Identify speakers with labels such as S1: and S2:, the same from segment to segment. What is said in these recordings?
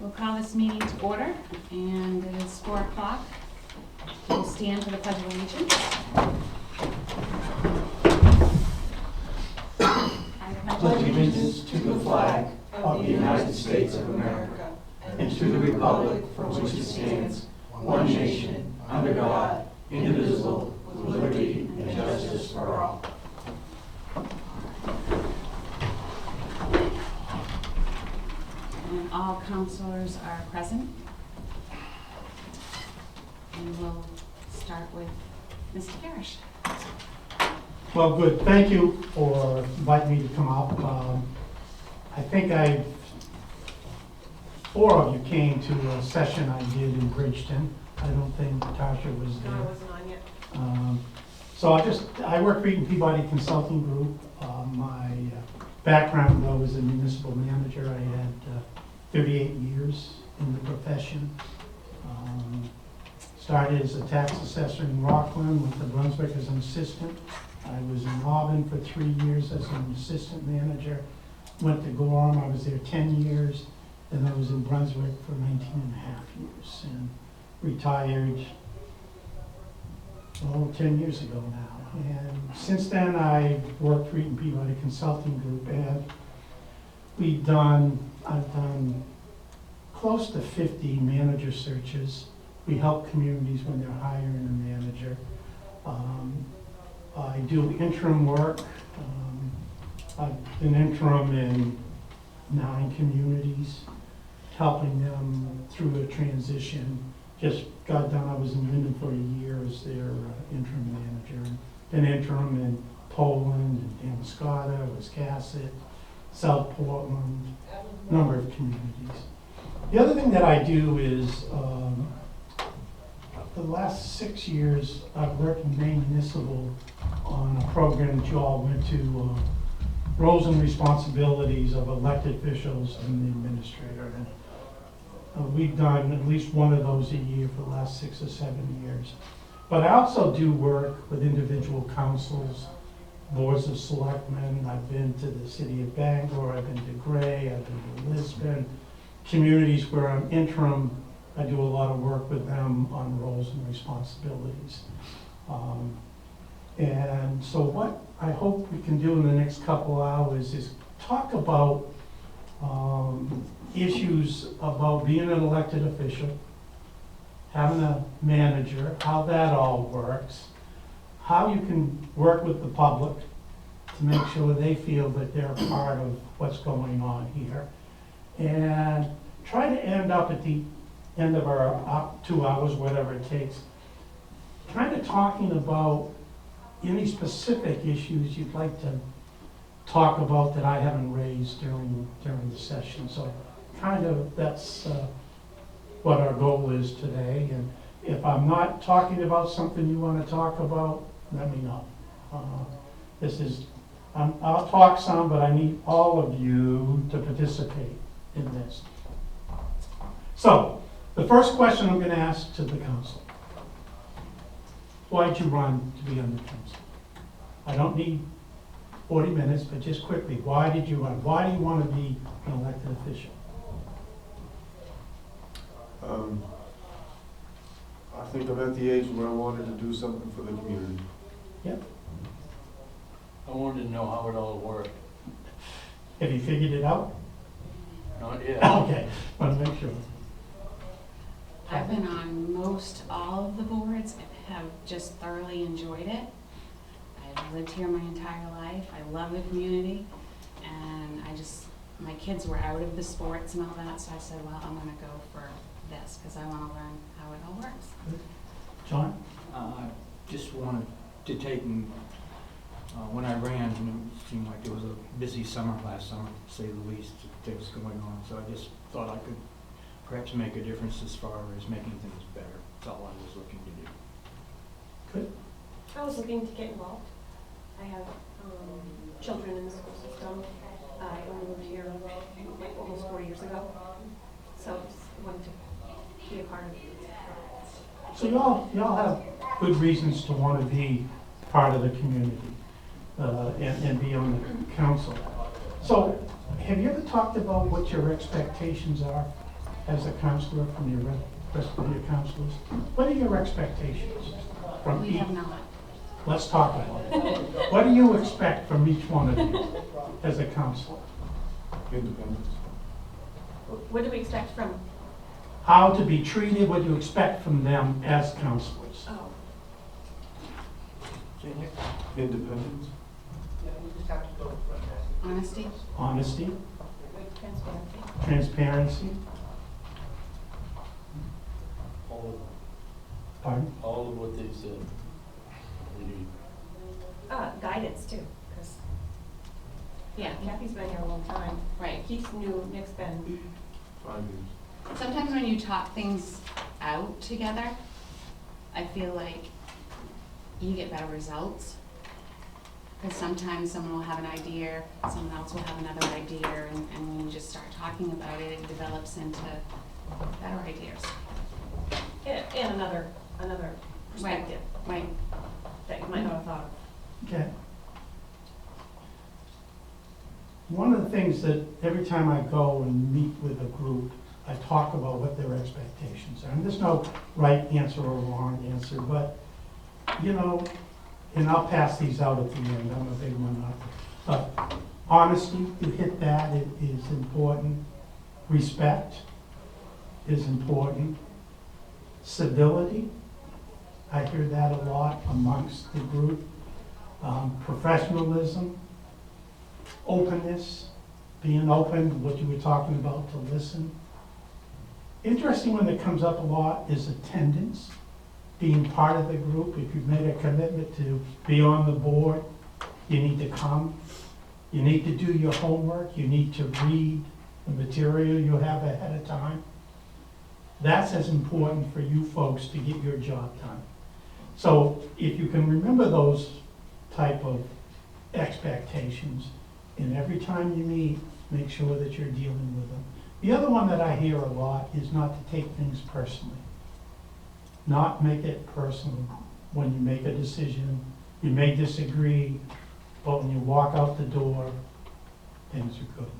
S1: We'll call this meeting to order, and it is 4 o'clock. We'll stand for the Pledge of Allegiance. I
S2: Pledge allegiance to the flag of the United States of America and to the republic for which it stands, one nation, under God, indivisible, with liberty and justice for all.
S1: And all counselors are present. And we'll start with Mr. Parrish.
S3: Well, good. Thank you for inviting me to come up. I think four of you came to a session I did in Bridgeton. I don't think Tasha was there.
S4: No, I wasn't on yet.
S3: So I work for Eaton Peabody Consulting Group. My background, though, is a municipal manager. I had 38 years in the profession. Started as a tax assessor in Rockland, went to Brunswick as an assistant. I was in Auburn for 3 years as an assistant manager. Went to Gorham, I was there 10 years. Then I was in Brunswick for 19 and a half years and retired 10 years ago now. And since then, I've worked for Eaton Peabody Consulting Group, and I've done close to 50 manager searches. We help communities when they're hiring a manager. I do interim work. I've been interim in 9 communities, helping them through a transition. Just got done, I was in Minden for a year as their interim manager. Been interim in Poland, and Damascata, Wiscasset, South Portland, a number of communities. The other thing that I do is, the last 6 years, I've worked in Maine Municipal on a program that you all went to, roles and responsibilities of elected officials and the administrator. And we've done at least one of those a year for the last 6 or 7 years. But I also do work with individual councils, boards of selectmen. I've been to the city of Bangor, I've been to Gray, I've been to Lisbon. Communities where I'm interim, I do a lot of work with them on roles and responsibilities. And so what I hope we can do in the next couple hours is talk about issues about being an elected official, having a manager, how that all works, how you can work with the public to make sure they feel that they're part of what's going on here, and try to end up at the end of our 2 hours, whatever it takes, kind of talking about any specific issues you'd like to talk about that I haven't raised during the session. So kind of that's what our goal is today. And if I'm not talking about something you want to talk about, let me know. I'll talk some, but I need all of you to participate in this. So the first question I'm going to ask to the council: why'd you run to be on the council? I don't need 40 minutes, but just quickly, why did you run? Why do you want to be an elected official?
S5: I think I'm at the age where I wanted to do something for the community.
S3: Yep.
S2: I wanted to know how it all worked.
S3: Have you figured it out?
S2: Not yet.
S3: Okay, want to make sure.
S1: I've been on most all of the boards, have just thoroughly enjoyed it. I've lived here my entire life. I love the community, and my kids were out of the sports and all that, so I said, well, I'm gonna go for this, because I wanna learn how it all works.
S3: John?
S6: Just wanted to take, when I ran, it seemed like there was a busy summer last summer, to say the least, things going on. So I just thought I could perhaps make a difference as far as making things better. That's all I was looking to do.
S3: Good.
S4: I was looking to get involved. I have children in the school system. I only moved here like almost 4 years ago, so just wanted to be a part of it.
S3: So y'all have good reasons to want to be part of the community and be on the council. So have you ever talked about what your expectations are as a counselor from your rest of your counselors? What are your expectations from
S1: We
S3: each?
S1: have not.
S3: Let's talk about it. What do you expect from each one of you as a counselor?
S5: Independence.
S4: What do we expect from,
S3: How to be treated, what do you expect from them as counselors?
S4: oh,
S5: Independence.
S1: Honesty?
S3: Honesty,
S4: transparency?
S3: transparency,
S2: All of them.
S3: pardon?
S2: All of what they said. We need.
S4: Guidance too, because
S1: Yeah,
S4: Kathy's been here a long time.
S1: right.
S4: Keith's new, Nick's been,
S5: 5 years.
S1: Sometimes when you talk things out together, I feel like you get better results. Because sometimes someone will have an idea, someone else will have another idea, and when you just start talking about it, it develops into better ideas.
S4: and another perspective
S1: Right.
S4: that you might not have thought of.
S3: Okay. One of the things that every time I go and meet with a group, I talk about what their expectations are. And there's no right answer or wrong answer, but, you know, and I'll pass these out at the end, I'm a big one up. But honesty, you hit that, it is important. Respect is important. Civility, I hear that a lot amongst the group. Professionalism, openness, being open, what you were talking about, to listen. Interesting one that comes up a lot is attendance, being part of the group. If you've made a commitment to be on the board, you need to come. You need to do your homework, you need to read the material you have ahead of time. That's as important for you folks to get your job done. So if you can remember those type of expectations, and every time you meet, make sure that you're dealing with them. The other one that I hear a lot is not to take things personally. Not make it personal. When you make a decision, you may disagree, but when you walk out the door, things are good.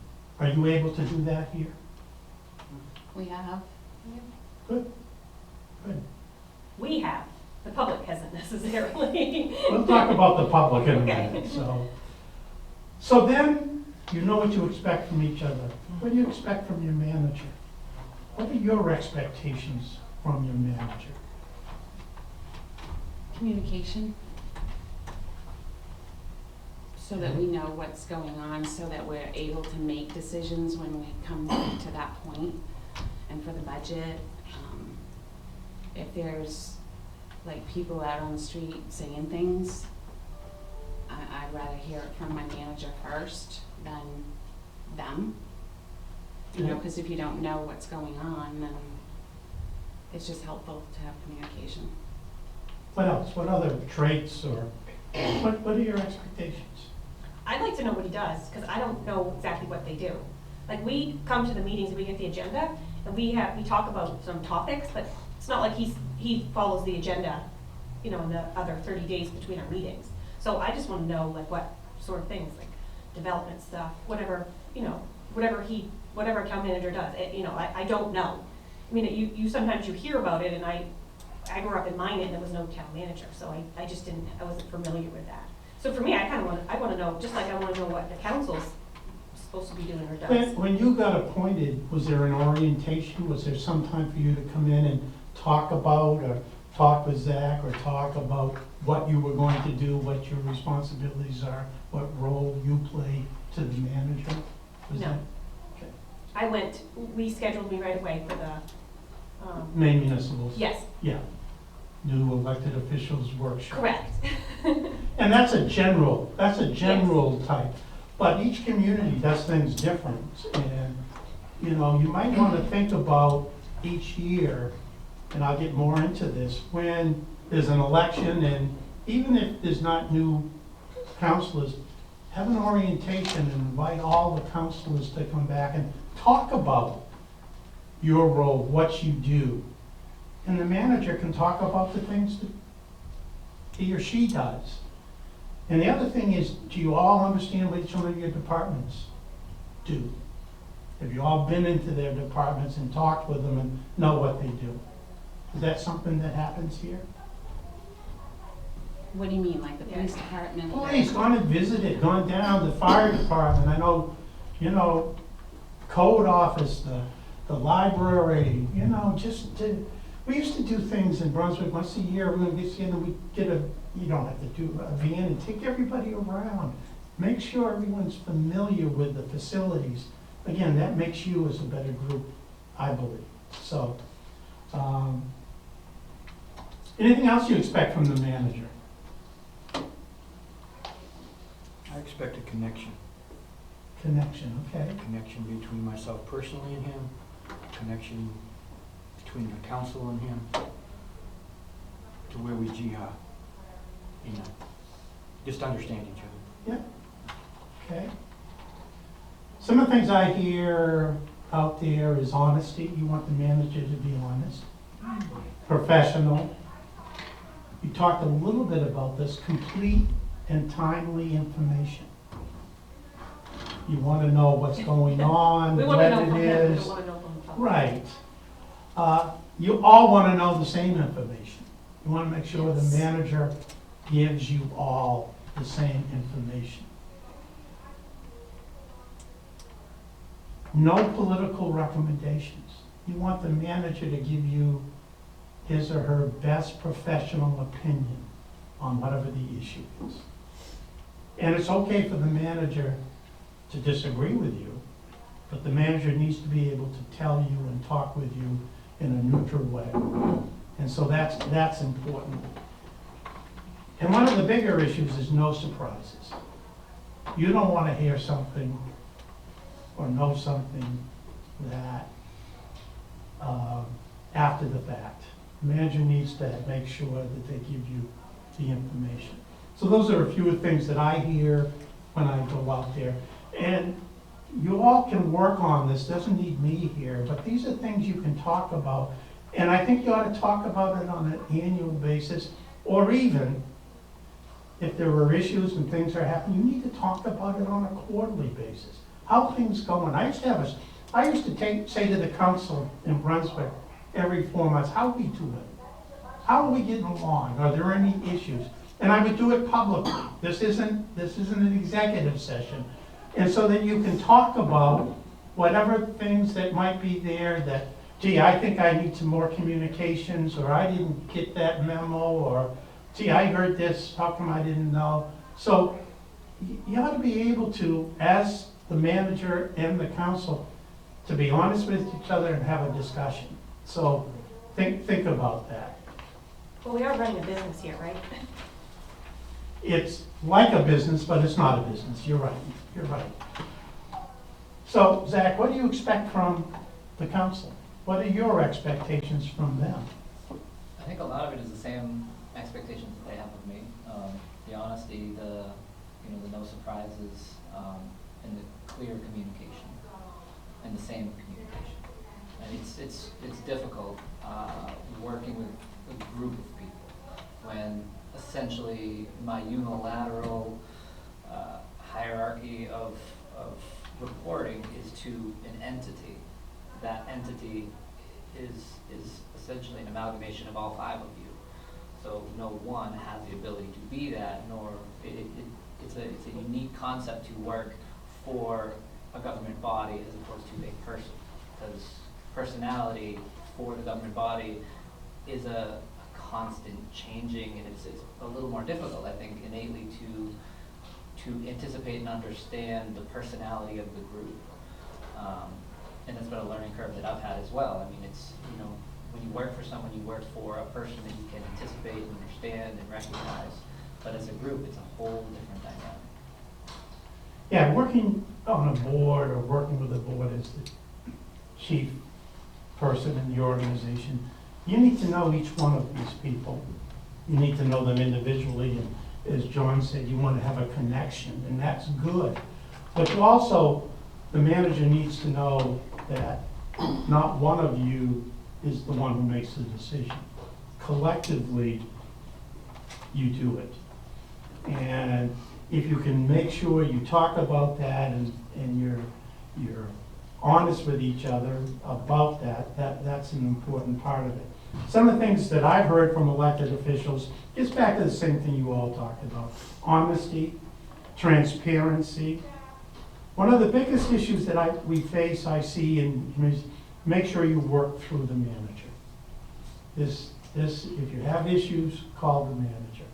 S3: Are you able to do that here?
S1: We have.
S3: Good.
S4: We have, the public hasn't necessarily.
S3: We'll talk about the public in a
S4: Okay.
S3: minute, so then, you know what you expect from each other. What do you expect from your manager? What are your expectations from your manager?
S1: Communication. So that we know what's going on, so that we're able to make decisions when we come to that point. And for the budget, if there's like people out on the street saying things, I'd rather hear it from my manager first than them. You know, because if you don't know what's going on, then it's just helpful to have communication.
S3: What else? What other traits or, what are your expectations?
S4: I'd like to know what he does, because I don't know exactly what they do. Like, we come to the meetings and we get the agenda, and we talk about some topics, but it's not like he follows the agenda, you know, in the other 30 days between our meetings. So I just want to know, like, what sort of things, like development stuff, whatever, you know, whatever a town manager does, you know, I don't know. I mean, you sometimes you hear about it, and I grew up in mine and there was no town manager, so I just I wasn't familiar with that. So for me, I want to know, just like I want to know what the council's supposed to be doing or does.
S3: When you got appointed, was there an orientation? Was there some time for you to come in and talk about, or talk with Zach, or talk about what you were going to do, what your responsibilities are, what role you play to the manager? Was
S4: No.
S3: that- Okay.
S4: I went, we scheduled me right away for the,
S3: Maine municipals?
S4: yes,
S3: Yeah. New elected officials workshop.
S4: correct.
S3: And that's a general type, but each community does things different. And, you know, you might want to think about each year, and I'll get more into this, when there's an election, and even if there's not new councilors, have an orientation and invite all the councilors to come back and talk about your role, what you do. And the manager can talk about the things that he or she does. And the other thing is, do you all understand what each one of your departments do? Have you all been into their departments and talked with them and know what they do? Is that something that happens here?
S1: What do you mean, like the police department?
S3: Police, gone and visited, gone down, the fire department, I know, code office, the library, we used to do things in Brunswick once a year, we're gonna get together, we get you don't have to do a van and take everybody around. Make sure everyone's familiar with the facilities. Again, that makes you as a better group, I believe. So, anything else you expect from the manager?
S6: I expect a connection.
S3: Connection, okay.
S6: A connection between myself personally and him, a connection between the council and him, to where we just understand each other.
S3: Okay. Some of the things I hear out there is honesty. You want the manager to be honest, professional. You talked a little bit about this, complete and timely information. You want to know what's going on,
S4: We
S3: what
S4: want to know
S3: it
S4: from him, we
S3: is.
S4: don't want to know from the public.
S3: Right. You all want to know the same information. You want to make sure the manager gives you all the same information. No political recommendations. You want the manager to give you his or her best professional opinion on whatever the issue is. And it's okay for the manager to disagree with you, but the manager needs to be able to tell you and talk with you in a neutral way. And so that's important. And one of the bigger issues is no surprises. You don't want to hear something or know something that after the fact. The manager needs to make sure that they give you the information. So those are a few of the things that I hear when I go out there. And you all can work on this, doesn't need me here, but these are things you can talk about. And I think you ought to talk about it on an annual basis, or even if there are issues and things are happening, you need to talk about it on a quarterly basis. How things going. I used to say to the council in Brunswick every 4 months, how are we doing? How are we getting along? Are there any issues? And I would do it publicly. This isn't an executive session. And so that you can talk about whatever things that might be there that, gee, I think I need some more communications, or I didn't get that memo, or gee, I heard this, how come I didn't know? So you ought to be able to, as the manager and the council, to be honest with each other and have a discussion. So think about that.
S4: Well, we are running a business here, right?
S3: It's like a business, but it's not a business. You're right. You're right. So, Zach, what do you expect from the council? What are your expectations from them?
S7: I think a lot of it is the same expectations that they have of me. The honesty, the no surprises, and the clear communication, and the same communication. And it's difficult working with a group of people when essentially my unilateral hierarchy of reporting is to an entity. That entity is essentially an amalgamation of all 5 of you. So no one has the ability to be that, nor it's a unique concept to work for a government body as opposed to a person, because personality for the government body is a constant changing, and it's a little more difficult, I think, innately to anticipate and understand the personality of the group. And that's been a learning curve that I've had as well. I mean, it's, when you work for someone, you work for a person that you can anticipate and understand and recognize. But as a group, it's a whole different dynamic.
S3: Yeah, working on a board or working with a board as the chief person in the organization, you need to know each one of these people. You need to know them individually, and as John said, you want to have a connection, and that's good. But you also, the manager needs to know that not one of you is the one who makes the decision. Collectively, you do it. And if you can make sure you talk about that and you're honest honest with each other about that's an important part of it. Some of the things that I've heard from elected officials gets back to the same thing you all talked about. Honesty, transparency. One of the biggest issues that we face, I see, is make sure you work through the manager. If you have issues, call the manager.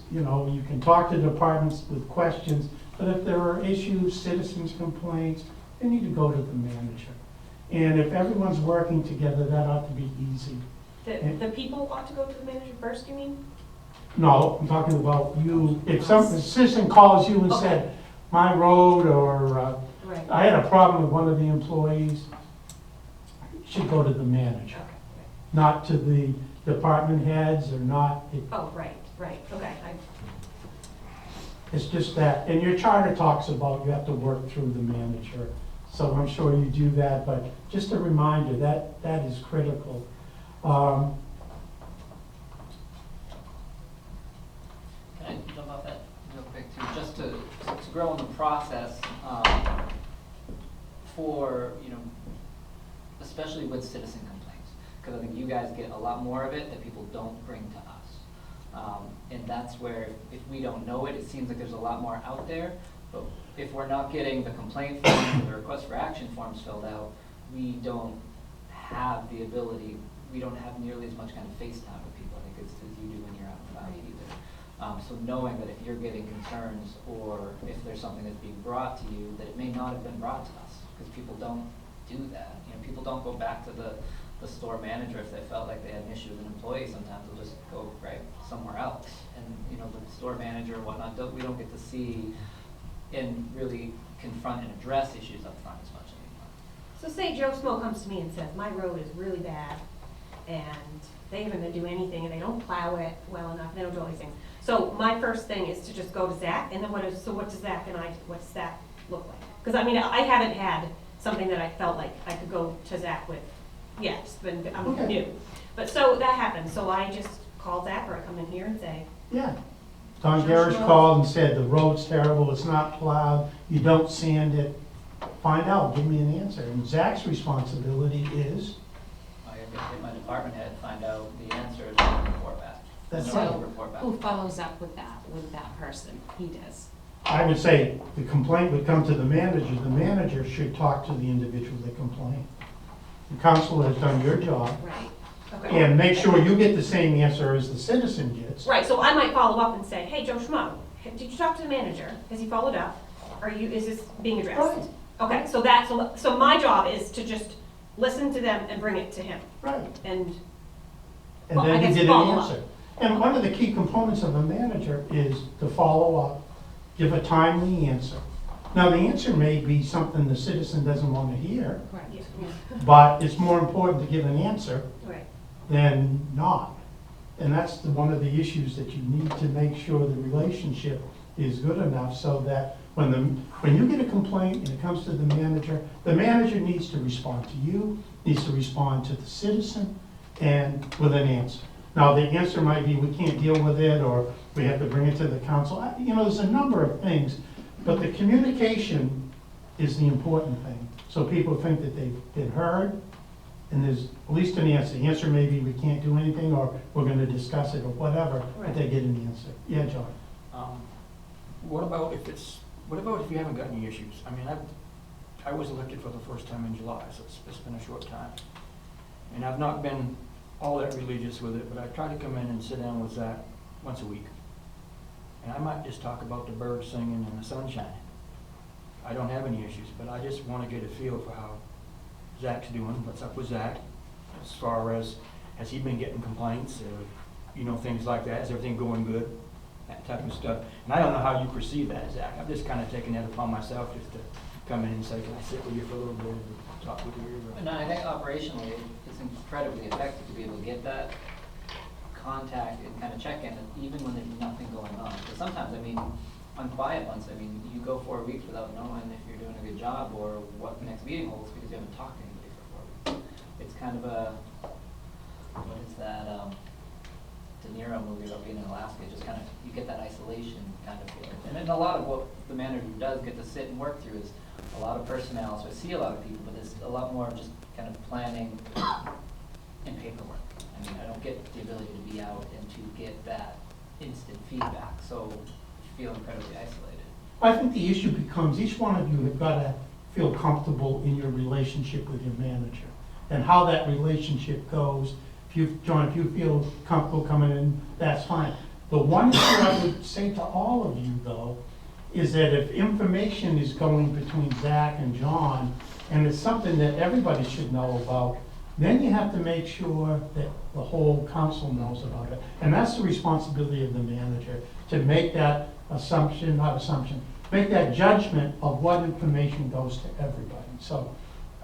S3: You can talk to departments with questions, but if there are issues, citizens' complaints, they need to go to the manager. And if everyone's working together, that ought to be easy.
S4: The people ought to go to the manager first, you mean?
S3: No, I'm talking about you. If some citizen calls you and said, my road, or
S4: Right.
S3: I had a problem with one of the employees, you should go to the manager,
S4: Okay.
S3: not to the department heads, or not.
S4: Oh, right, okay.
S3: It's just that, and your charter talks about you have to work through the manager, so I'm sure you do that, but just a reminder, that is critical.
S7: Can I jump off that real quick too, just to grow in the process, for, especially with citizen complaints, because I think you guys get a lot more of it that people don't bring to us. And that's where, if we don't know it, it seems like there's a lot more out there, but if we're not getting the complaint form or the request for action forms filled out, we don't have the ability, we don't have nearly as much kind of face time with people, I think, as you do when you're out and about either. So knowing that if you're getting concerns, or if there's something that's being brought to you, that it may not have been brought to us, because people don't do that. People don't go back to the store manager if they felt like they had an issue with an employee. Sometimes they'll just go right somewhere else. And, the store manager and whatnot, we don't get to see and really confront and address issues up front as much anymore.
S4: So say Joe Smo comes to me and says, my road is really bad, and they haven't do anything, and they don't plow it well enough, they don't do all these things. So my first thing is to just go to Zach, and then what does Zach and what's that look like? Because I haven't had something that I felt like I could go to Zach with yet, but I'm
S3: Okay.
S4: new. But so that happens, so I just call Zach, or I come in here and say,
S3: Yeah. Don Garrish called and said, the road's terrible, it's not plowed, you don't sand it. Find out, give me an answer. And Zach's responsibility is,
S7: I gotta get my department head, find out the answers, and report back.
S3: That's
S7: No,
S3: right.
S7: report back.
S1: Who follows up with that person? He does.
S3: I would say, the complaint would come to the manager. The manager should talk to the individual that complained. The council has done your job,
S1: Right.
S4: okay.
S3: and make sure you get the same answer as the citizen gets.
S4: Right, so I might follow up and say, hey, Joe Schmo, did you talk to the manager? Has he followed up? Is this being addressed?
S3: Right.
S4: Okay, so my job is to just listen to them and bring it to him.
S3: Right.
S4: And,
S3: And
S4: Well, I
S3: then you
S4: guess
S3: get an
S4: follow up.
S3: answer. And one of the key components of a manager is to follow up, give a timely answer. Now, the answer may be something the citizen doesn't want to hear,
S1: Correct.
S4: yeah,
S3: but it's more important to give an answer
S4: right,
S3: than not. And that's one of the issues, that you need to make sure the relationship is good enough so that when you get a complaint and it comes to the manager needs to respond to you, needs to respond to the citizen, and with an answer. Now, the answer might be, we can't deal with it, or we have to bring it to the council. There's a number of things, but the communication is the important thing. So people think that they've been heard, and there's at least an answer. The answer may be, we can't do anything, or we're gonna discuss it, or whatever, but they get an answer. Yeah, John?
S6: What about if you haven't got any issues? I mean, I was elected for the first time in July, so it's been a short time. And I've not been all that religious with it, but I try to come in and sit down with Zach once a week. And I might just talk about the birds singing and the sunshine. I don't have any issues, but I just want to get a feel for how Zach's doing, what's up with Zach, as far as, has he been getting complaints, or, things like that, is everything going good, that type of stuff. And I don't know how you perceive that, Zach. I've just kind of taken that upon myself just to come in and say, can I sit with you for a little bit and talk with you?
S7: And I think operationally, it's incredibly effective to be able to get that contact and kind of check in, even when there's nothing going on. Because sometimes, on quiet months, you go 4 weeks without knowing if you're doing a good job or what the next meeting holds because you haven't talked to anybody for 4 weeks. It's kind of what is that, De Niro movie about being in Alaska? Just kind of, you get that isolation kind of feeling. And then a lot of what the manager does get to sit and work through is a lot of personnel, so I see a lot of people, but there's a lot more of just kind of planning and paperwork. I mean, I don't get the ability to be out and to get that instant feedback, so I feel incredibly isolated.
S3: I think the issue becomes, each one of you have got to feel comfortable in your relationship with your manager, and how that relationship goes. If you, John, if you feel comfortable coming in, that's fine. The one issue I would say to all of you, though, is that if information is going between Zach and John, and it's something that everybody should know about, then you have to make sure that the whole council knows about it. And that's the responsibility of the manager, to make that assumption, not assumption, make that judgment of what information goes to everybody. So,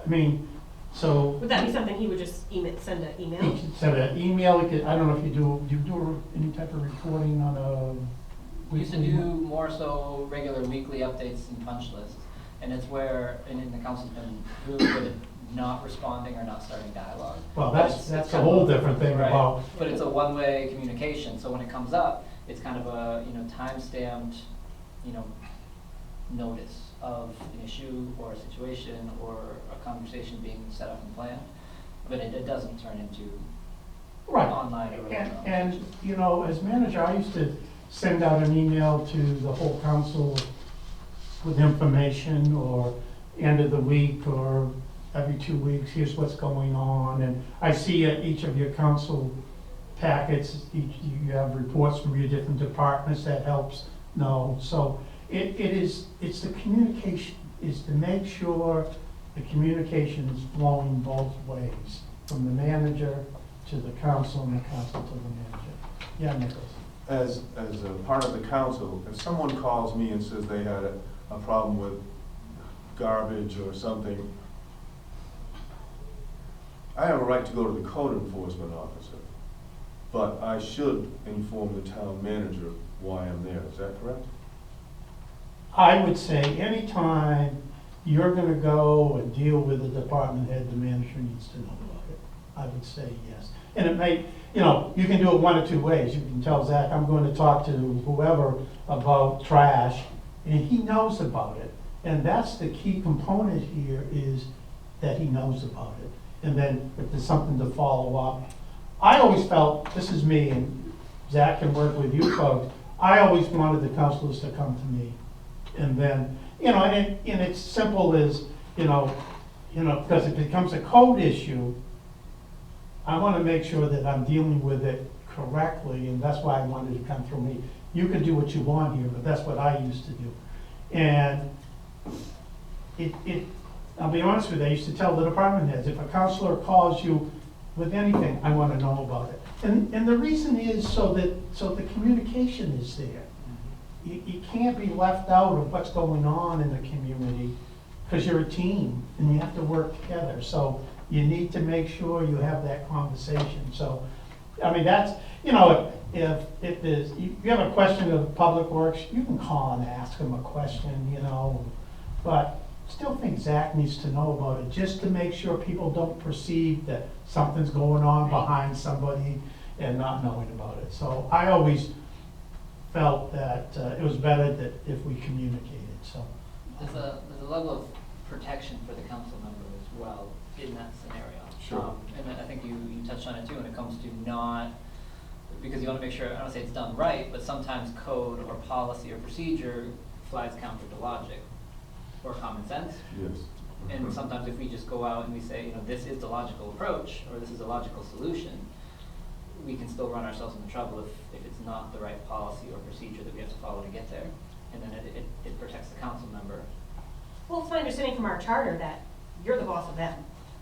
S3: I mean, so.
S4: Would that be something he would just send an
S3: He
S4: email?
S3: could send an email, he could, I don't know if you do any type of reporting on a
S7: We used to
S3: weekly?
S7: do more so regular weekly updates and punch lists, and it's where, and the council's been really good at not responding or not starting dialogue.
S3: Well,
S7: But
S3: that's
S7: it's
S3: a
S7: kind of-
S3: whole different thing
S7: right.
S3: about,
S7: But it's a one-way communication, so when it comes up, it's kind of a, time-stamped, notice of an issue or a situation or a conversation being set up and planned, but it doesn't turn into
S3: right.
S7: online or whatever.
S3: And, as manager, I used to send out an email to the whole council with information, or end of the week, or every 2 weeks, here's what's going on. And I see each of your council packets, you have reports from your different departments that helps know. So it's the communication, is to make sure the communication is flowing both ways, from the manager to the council and the council to the manager. Yeah, Nicholas?
S5: As a part of the council, if someone calls me and says they had a problem with garbage or something, I have a right to go to the code enforcement officer, but I should inform the town manager why I'm there. Is that correct?
S3: I would say anytime you're gonna go and deal with the department head, the manager needs to know about it. I would say yes. And it may, you can do it one of two ways. You can tell Zach, I'm going to talk to whoever about trash, and he knows about it. And that's the key component here, is that he knows about it. And then if there's something to follow up. I always felt, this is me, and Zach can work with you folks, I always wanted the councilors to come to me. And then, and it's simple as, because it becomes a code issue, I want to make sure that I'm dealing with it correctly, and that's why I wanted to come through me. You can do what you want here, but that's what I used to do. And I'll be honest with you, I used to tell the department heads, if a counselor calls you with anything, I want to know about it. And the reason is so the communication is there. You can't be left out of what's going on in the community, because you're a team and you have to work together. So you need to make sure you have that conversation. So, I mean, that's, if there's, you have a question of Public Works, you can call and ask them a question, but still think Zach needs to know about it, just to make sure people don't perceive that something's going on behind somebody and not knowing about it. So I always felt that it was better that if we communicated, so.
S7: There's a level of protection for the council member as well in that scenario.
S5: Sure.
S7: And I think you touched on it too when it comes to not, because you want to make sure, I don't want to say it's done right, but sometimes code or policy or procedure flies counter to logic or common sense.
S5: Yes.
S7: And sometimes if we just go out and we say, this is the logical approach, or this is a logical solution, we can still run ourselves into trouble if it's not the right policy or procedure that we have to follow to get there. And then it protects the council member.
S4: Well, it's my understanding from our charter that you're the boss of them,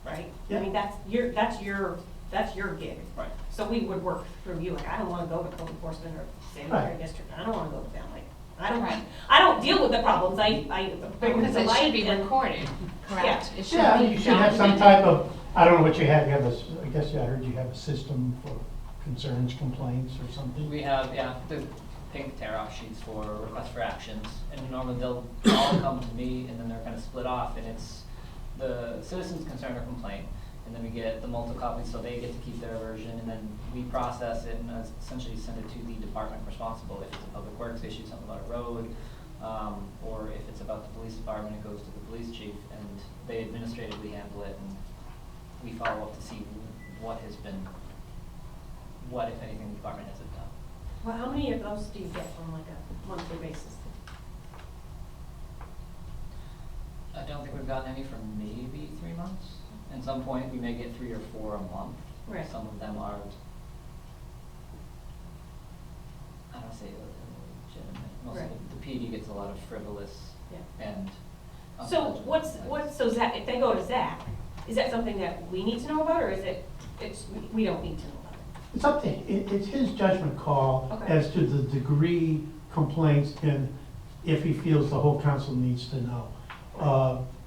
S4: right? I mean, that's your gig.
S7: Right.
S4: So we would work through you. Like, I don't want to go to code enforcement or sanitary
S3: Right.
S4: district. I don't want to go to them. Like, I
S1: Right.
S4: don't deal with the problems. I bring them
S1: Because
S4: to
S1: it
S4: light.
S1: should be
S4: and-
S1: recorded, correct? It should
S3: Yeah,
S1: be
S3: you should have some
S1: documented.
S3: type of, I don't know what you have, I guess I heard you have a system for concerns, complaints, or something?
S7: We have, the pink tear-off sheets for requests for actions, and normally they'll all come to me, and then they're kind of split off, and it's the citizen's concern or complaint, and then we get the multiple copies, so they get to keep their version, and then we process it and essentially send it to the department responsible. If it's a public works issue, something about a road, or if it's about the police department, it goes to the police chief, and they administratively handle it, and we follow up to see what has been, what, if anything, the department has done.
S4: Well, how many of those do you get on like a monthly basis?
S7: I don't think we've gotten any for maybe 3 months. At some point, we may get 3 or 4 a month.
S4: Right.
S7: Some of them are, I don't say legitimate. Most
S4: Right.
S7: of the PD gets a lot of frivolous
S4: Yeah.
S7: and.
S4: So
S7: unlegitimate things.
S4: so Zach, if they go to Zach, is that something that we need to know about, or is we don't need to know about it?
S3: It's up to, it's his judgment call
S4: Okay.
S3: as to the degree complaints and if he feels the whole council needs to know.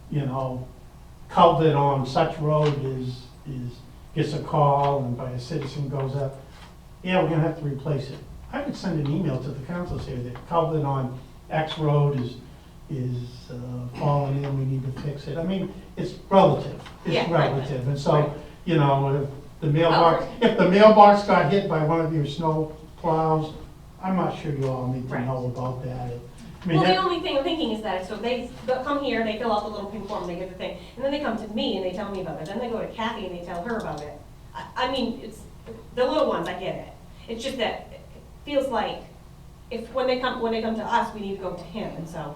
S3: You know, culvert on such road gets a call and by a citizen goes up, yeah, we're gonna have to replace it. I could send an email to the council saying that culvert on X road is falling in, we need to fix it. I mean, it's relative,
S4: Yeah,
S3: it's
S4: right,
S3: relative. And so,
S4: right.
S3: you know, if the mailbox got hit by one of your snow plows, I'm not sure you all need to
S4: Right.
S3: know about that. I mean,
S4: Well, the
S3: that-
S4: only thing I'm thinking is that, so they'll come here, they fill out the little pink form, they get the thing, and then they come to me and they tell me about it, then they go to Kathy and they tell her about it. I mean, it's, the little ones, I get it. It's just that it feels like when they come to us, we need to go to him, and so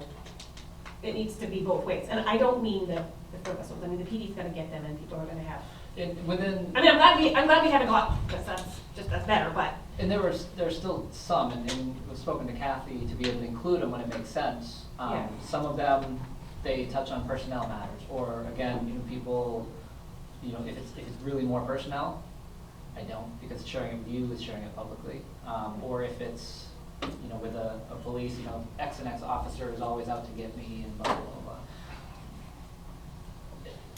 S4: it needs to be both ways. And I don't mean the frivolous ones, I mean, the PD's gonna get them and people are gonna have,
S7: Within,
S4: I mean, I'm glad we haven't got, that's better, but,
S7: and there's still some, and we've spoken to Kathy to be able to include them when it makes sense.
S4: Yeah.
S7: Some of them, they touch on personnel matters, or again, people, if it's really more personnel, I don't, because sharing it with you is sharing it publicly. Or if it's, with a police, X and X officer is always out to get me and blah, blah, blah, blah.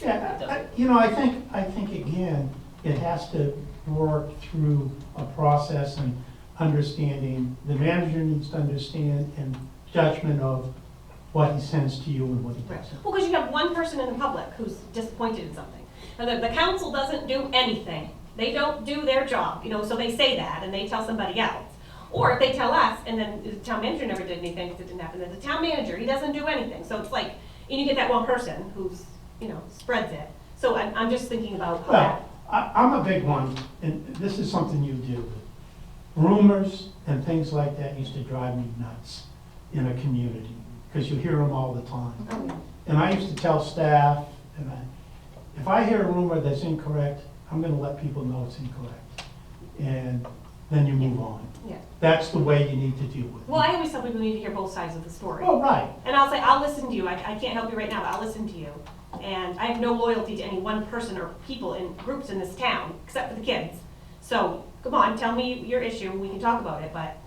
S3: Yeah, I think again, it has to work through a process and understanding, the manager needs to understand and judgment of what he sends to you and what he doesn't.
S4: well, because you have one person in the public who's disappointed in something. And the council doesn't do anything. They don't do their job, so they say that and they tell somebody else. Or if they tell us and then the town manager never did anything because it didn't happen, then the town manager, he doesn't do anything. So it's like, and you get that one person who's, spreads it. So I'm just thinking about how that.
S3: Well, I'm a big one, and this is something you deal with. Rumors and things like that used to drive me nuts in a community, because you hear them all the time. And I used to tell staff, if I hear a rumor that's incorrect, I'm gonna let people know it's incorrect. And then you move on.
S4: Yeah.
S3: That's the way you need to deal with it.
S4: Well, I always tell people you need to hear both sides of the story.
S3: Well, right.
S4: And I'll say, I'll listen to you. I can't help you right now, but I'll listen to you. And I have no loyalty to any one person or people in groups in this town, except for the kids. So, come on, tell me your issue, we can talk about it, but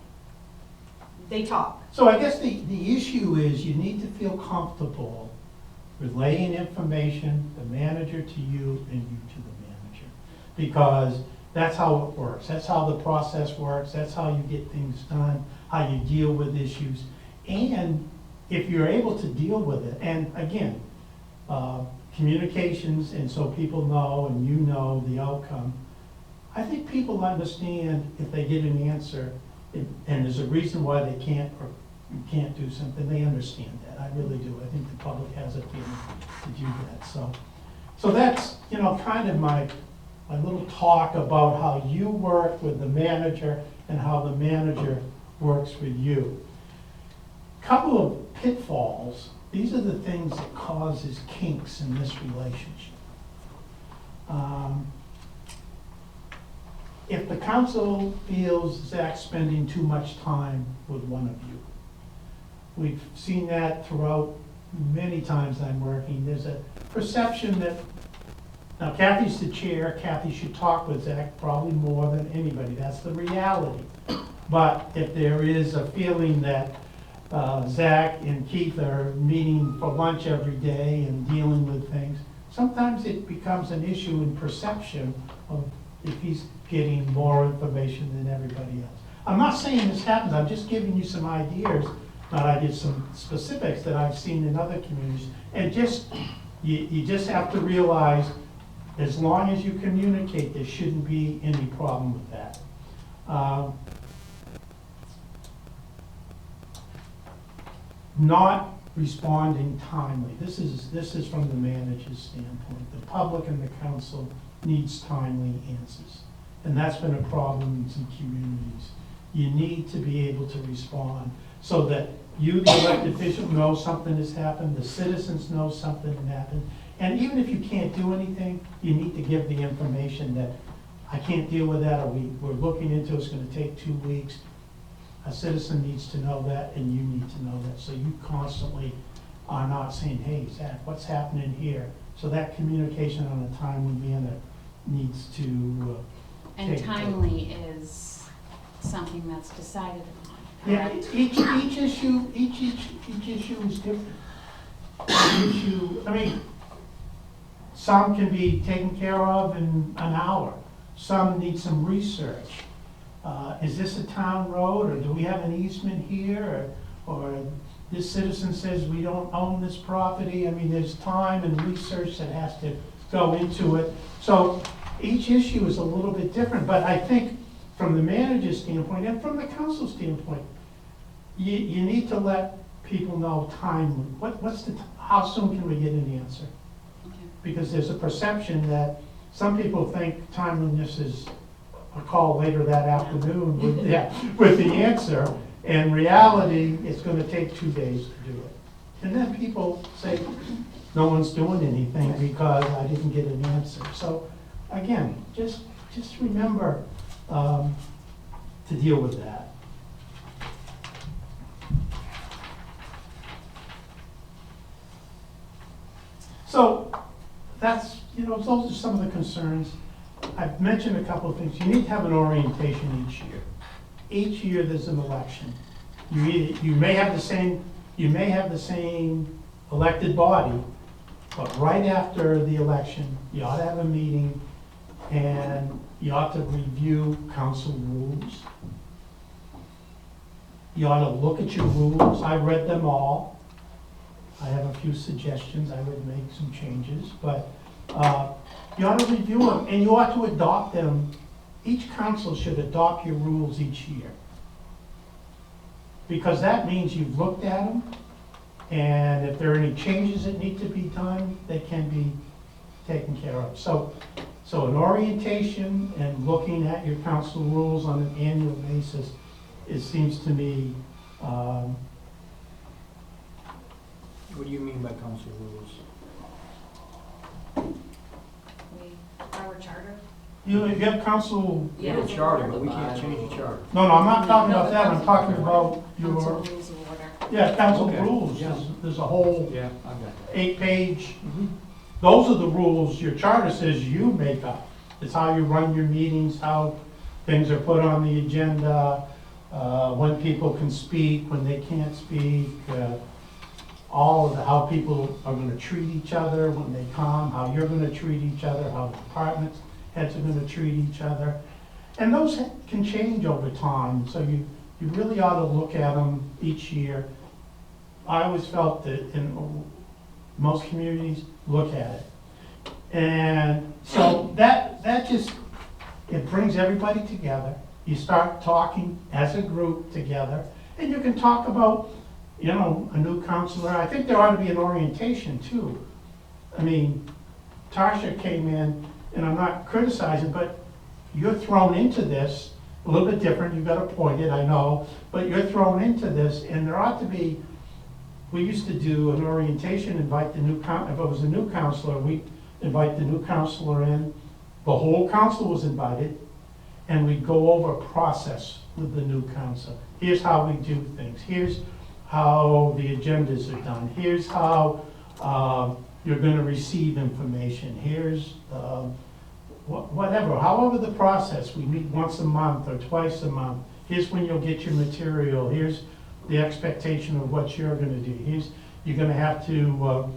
S4: they talk.
S3: So I guess the issue is you need to feel comfortable relaying information, the manager to you and you to the manager. Because that's how it works. That's how the process works. That's how you get things done, how you deal with issues. And if you're able to deal with it, and again, communications, and so people know and you know the outcome, I think people understand if they get an answer and there's a reason why they can't or you can't do something, they understand that. I really do. I think the public has a feeling to do that. So that's, kind of my little talk about how you work with the manager and how the manager works with you. Couple of pitfalls. These are the things that causes kinks in this relationship. If the council feels Zach's spending too much time with one of you, we've seen that throughout many times I'm working. There's a perception that, now Kathy's the chair, Kathy should talk with Zach probably more than anybody. That's the reality. But if there is a feeling that Zach and Keith are meeting for lunch every day and dealing with things, sometimes it becomes an issue in perception of if he's getting more information than everybody else. I'm not saying this happens, I'm just giving you some ideas, but I did some specifics that I've seen in other communities. And you just have to realize, as long as you communicate, there shouldn't be any problem with that. not responding timely. This is from the manager's standpoint. The public and the council needs timely answers. And that's been a problem in some communities. You need to be able to respond so that you, the elected official, know something has happened, the citizens know something has happened. And even if you can't do anything, you need to give the information that I can't deal with that, or we're looking into it, it's gonna take 2 weeks. A citizen needs to know that, and you need to know that, so you constantly are not saying, hey, Zach, what's happening here? So that communication on a timely manner needs to
S1: And
S3: take place.
S1: timely is something that's decided upon,
S3: Yeah,
S1: correct?
S3: each issue is different. Each issue, I mean, some can be taken care of in an hour, some need some research. Is this a town road, or do we have an easement here, or this citizen says we don't own this property? I mean, there's time and research that has to go into it. So each issue is a little bit different, but I think from the manager's standpoint and from the council standpoint, you need to let people know timely. How soon can we get an answer?
S1: Okay.
S3: Because there's a perception that some people think timeliness is a call later that afternoon with, with the answer. In reality, it's gonna take 2 days to do it. And then people say, no one's doing anything because I didn't get an answer. So again, just remember to deal with that. So that's, those are some of the concerns. I've mentioned a couple of things. You need to have an orientation each year. Each year there's an election. You may have the same elected body, but right after the election, you ought to have a meeting and you ought to review council rules. You ought to look at your rules. I read them all. I have a few suggestions. I would make some changes, but you ought to review them, and you ought to adopt them. Each council should adopt your rules each year. Because that means you've looked at them, and if there are any changes that need to be done, they can be taken care of. So an orientation and looking at your council rules on an annual basis, it seems to me,
S6: What do you mean by council rules?
S4: Our charter.
S3: you have council,
S6: We have a charter, but we can't change the charter.
S3: no, I'm not talking about that, I'm talking about
S1: Council
S3: your,
S1: rules of order.
S3: council
S6: Okay,
S3: rules.
S6: yeah.
S3: There's a whole
S6: Yeah, I got that.
S3: 8-page, those are the rules your charter says you make up. It's how you run your meetings, how things are put on the agenda, when people can speak, when they can't speak, all of how people are gonna treat each other when they come, how you're gonna treat each other, how the department heads are gonna treat each other. And those can change over time, so you really ought to look at them each year. I always felt that in most communities, look at it. And so that just, it brings everybody together. You start talking as a group together, and you can talk about, a new counselor. I think there ought to be an orientation too. I mean, Tasha came in, and I'm not criticizing, but you're thrown into this, a little bit different, you got appointed, I know, but you're thrown into this, and there ought to be, we used to do an orientation, invite the new, if it was a new counselor, we invite the new counselor in, the whole council was invited, and we'd go over a process with the new council. Here's how we do things, here's how the agendas are done, here's how you're gonna receive information, here's whatever, however the process, we meet once a month or twice a month, here's when you'll get your material, here's the expectation of what you're gonna do, you're gonna have to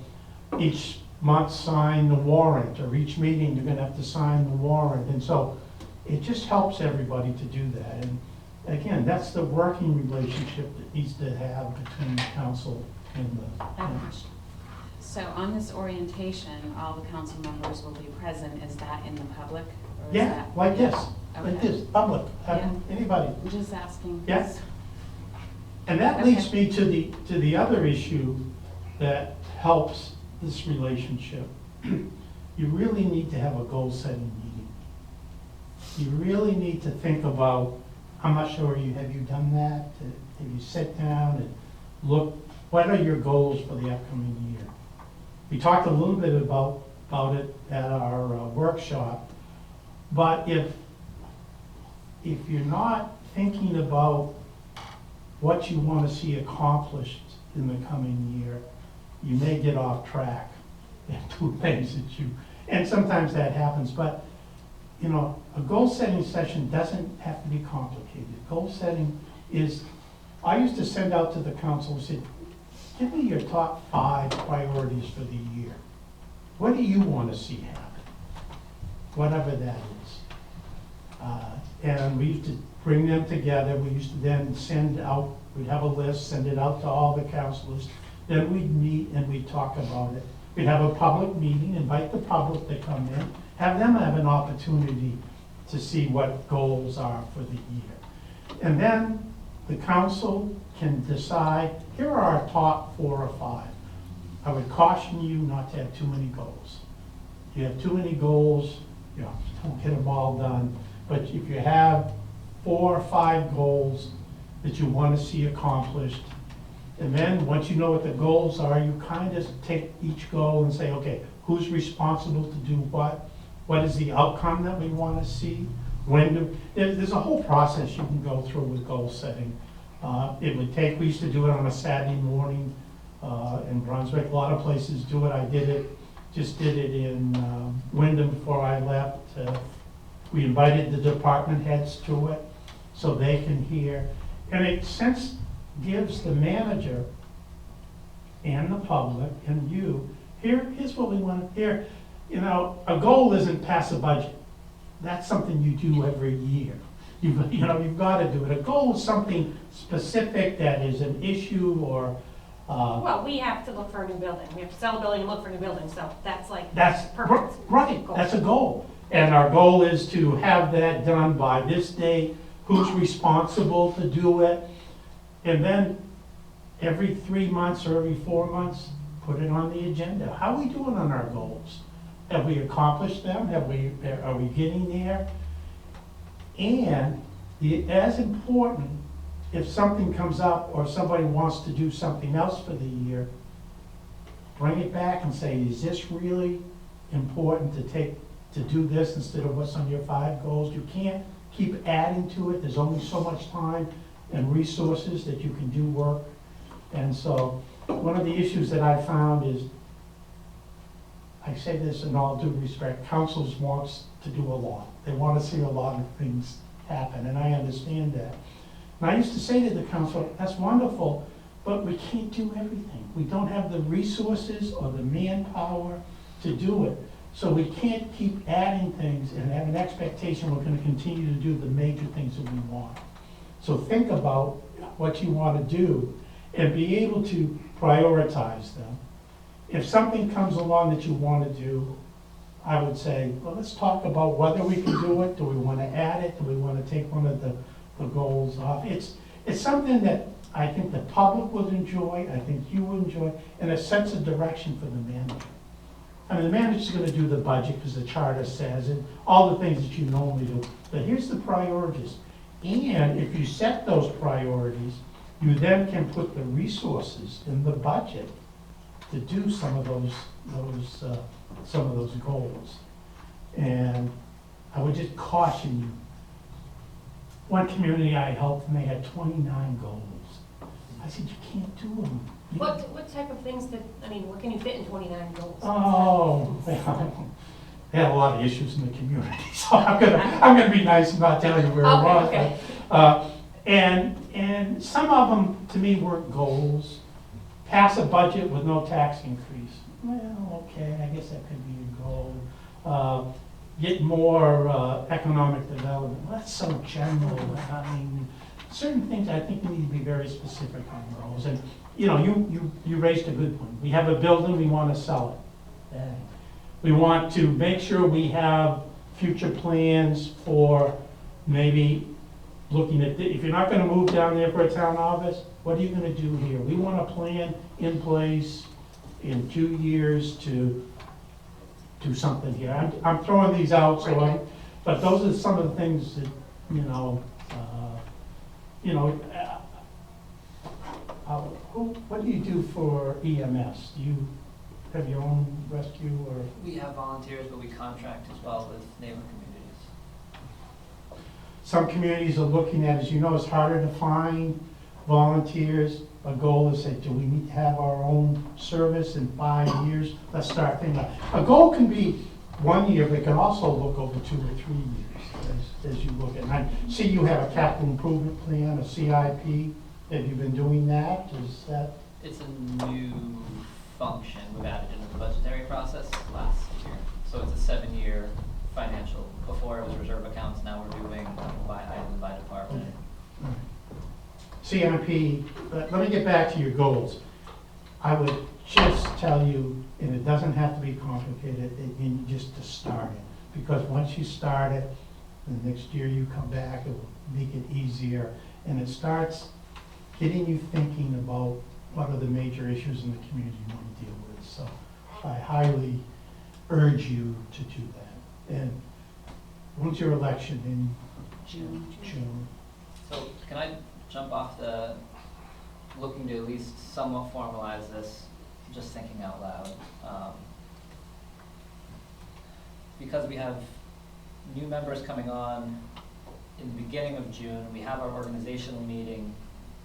S3: each month sign the warrant, or each meeting you're gonna have to sign the warrant, and so it just helps everybody to do that. And again, that's the working relationship that needs to have between the council and the.
S1: I have a question. So on this orientation, all the council members will be present. Is that in the public? Or is
S3: Yeah,
S1: that-
S3: like this, like
S1: Okay.
S3: this, public,
S1: Yeah.
S3: anybody.
S1: I'm just asking.
S3: Yes. And that leads me to the other issue that helps this relationship. You really need to have a goal-setting meeting. You really need to think about, I'm not sure, have you done that? Have you sat down and look, what are your goals for the upcoming year? We talked a little bit about it at our workshop, but if you're not thinking about what you want to see accomplished in the coming year, you may get off track and do things that you, and sometimes that happens, but you know, a goal setting session doesn't have to be complicated. Goal setting is, I used to send out to the council and say, give me your top 5 priorities for the year. What do you want to see happen? Whatever that is. And we used to bring them together. We used to then send out, we'd have a list, send it out to all the councilors. Then we'd meet and we'd talk about it. We'd have a public meeting, invite the public to come in, have them have an opportunity to see what goals are for the year. And then the council can decide, here are our top 4 or 5. I would caution you not to have too many goals. If you have too many goals, you know, don't get them all done. But if you have 4 or 5 goals that you want to see accomplished, and then once you know what the goals are, you kind of take each goal and say, okay, who's responsible to do what? What is the outcome that we want to see? There's a whole process you can go through with goal setting. It would take, we used to do it on a Saturday morning in Brunswick. A lot of places do it. Just did it in Wyndham before I left. We invited the department heads to it so they can hear. And it gives the manager and the public and you, here's what we want to hear. You know, a goal isn't pass a budget. That's something you do every year. You've got to do it. A goal is something specific that is an issue or.
S4: Well, we have to look for a new building. We have to sell a building and look for a new building, so that's like.
S3: That's
S4: perfect.
S3: Right, that's a goal. And our goal is to have that done by this date, who's responsible to do it. And then every 3 months or every 4 months, put it on the agenda. How are we doing on our goals? Have we accomplished them? Are we getting there? And as important, if something comes up or somebody wants to do something else for the year, bring it back and say, is this really important to do this instead of what's on your 5 goals? You can't keep adding to it. There's only so much time and resources that you can do work. And so one of the issues that I found is, I say this in all due respect, councils wants to do a lot. They want to see a lot of things happen, and I understand that. And I used to say to the council, that's wonderful, but we can't do everything. We don't have the resources or the manpower to do it. So we can't keep adding things and have an expectation we're going to continue to do the major things that we want. So think about what you want to do and be able to prioritize them. If something comes along that you want to do, I would say, well, let's talk about whether we can do it. Do we want to add it? Do we want to take one of the goals off? It's something that I think the public would enjoy, I think you would enjoy, and it sets a direction for the manager. I mean, the manager's going to do the budget because the charter says it, all the things that you normally do. But here's the priorities. And if you set those priorities, you then can put the resources in the budget to do some of those goals. And I would just caution you. One community I helped, and they had 29 goals. I said, you can't do them.
S4: What type of things what can you fit in 29 goals?
S3: Oh, well, they had a lot of issues in the community, so I'm gonna be nice and not tell you where it was.
S4: Okay.
S3: And some of them, to me, weren't goals. Pass a budget with no tax increase. Well, okay, I guess that could be a goal. Get more economic development. Well, that's so general. I mean, certain things I think we need to be very specific on goals. And you raised a good one. We have a building, we want to sell it. We want to make sure we have future plans for maybe looking at, if you're not gonna move down there for a town office, what are you gonna do here? We want a plan in place in 2 years to do something here. I'm throwing these out, so but those are some of the things that, you know, what do you do for EMS? Do you have your own rescue or?
S7: We have volunteers, but we contract as well with neighbor communities.
S3: Some communities are looking at, as you know, it's harder to find volunteers. A goal is that, do we need to have our own service in 5 years? Let's start thinking. A goal can be 1 year, but it can also look over 2 or 3 years as you look at it. I see you have a capital improvement plan, a CIP. Have you been doing that? Is that?
S7: It's a new function we've added into the budgetary process last year. So it's a 7-year financial. Before it was reserve accounts, now we're doing by item, by department.
S3: CIP, let me get back to your goals. I would just tell you, and it doesn't have to be complicated, and just to start it. Because once you start it, the next year you come back, it will make it easier. And it starts getting you thinking about what are the major issues in the community you want to deal with. So I highly urge you to do that. And when's your election? In June.
S7: So can I jump off the, looking to at least somewhat formalize this, just thinking out loud. Because we have new members coming on in the beginning of June, we have our organizational meeting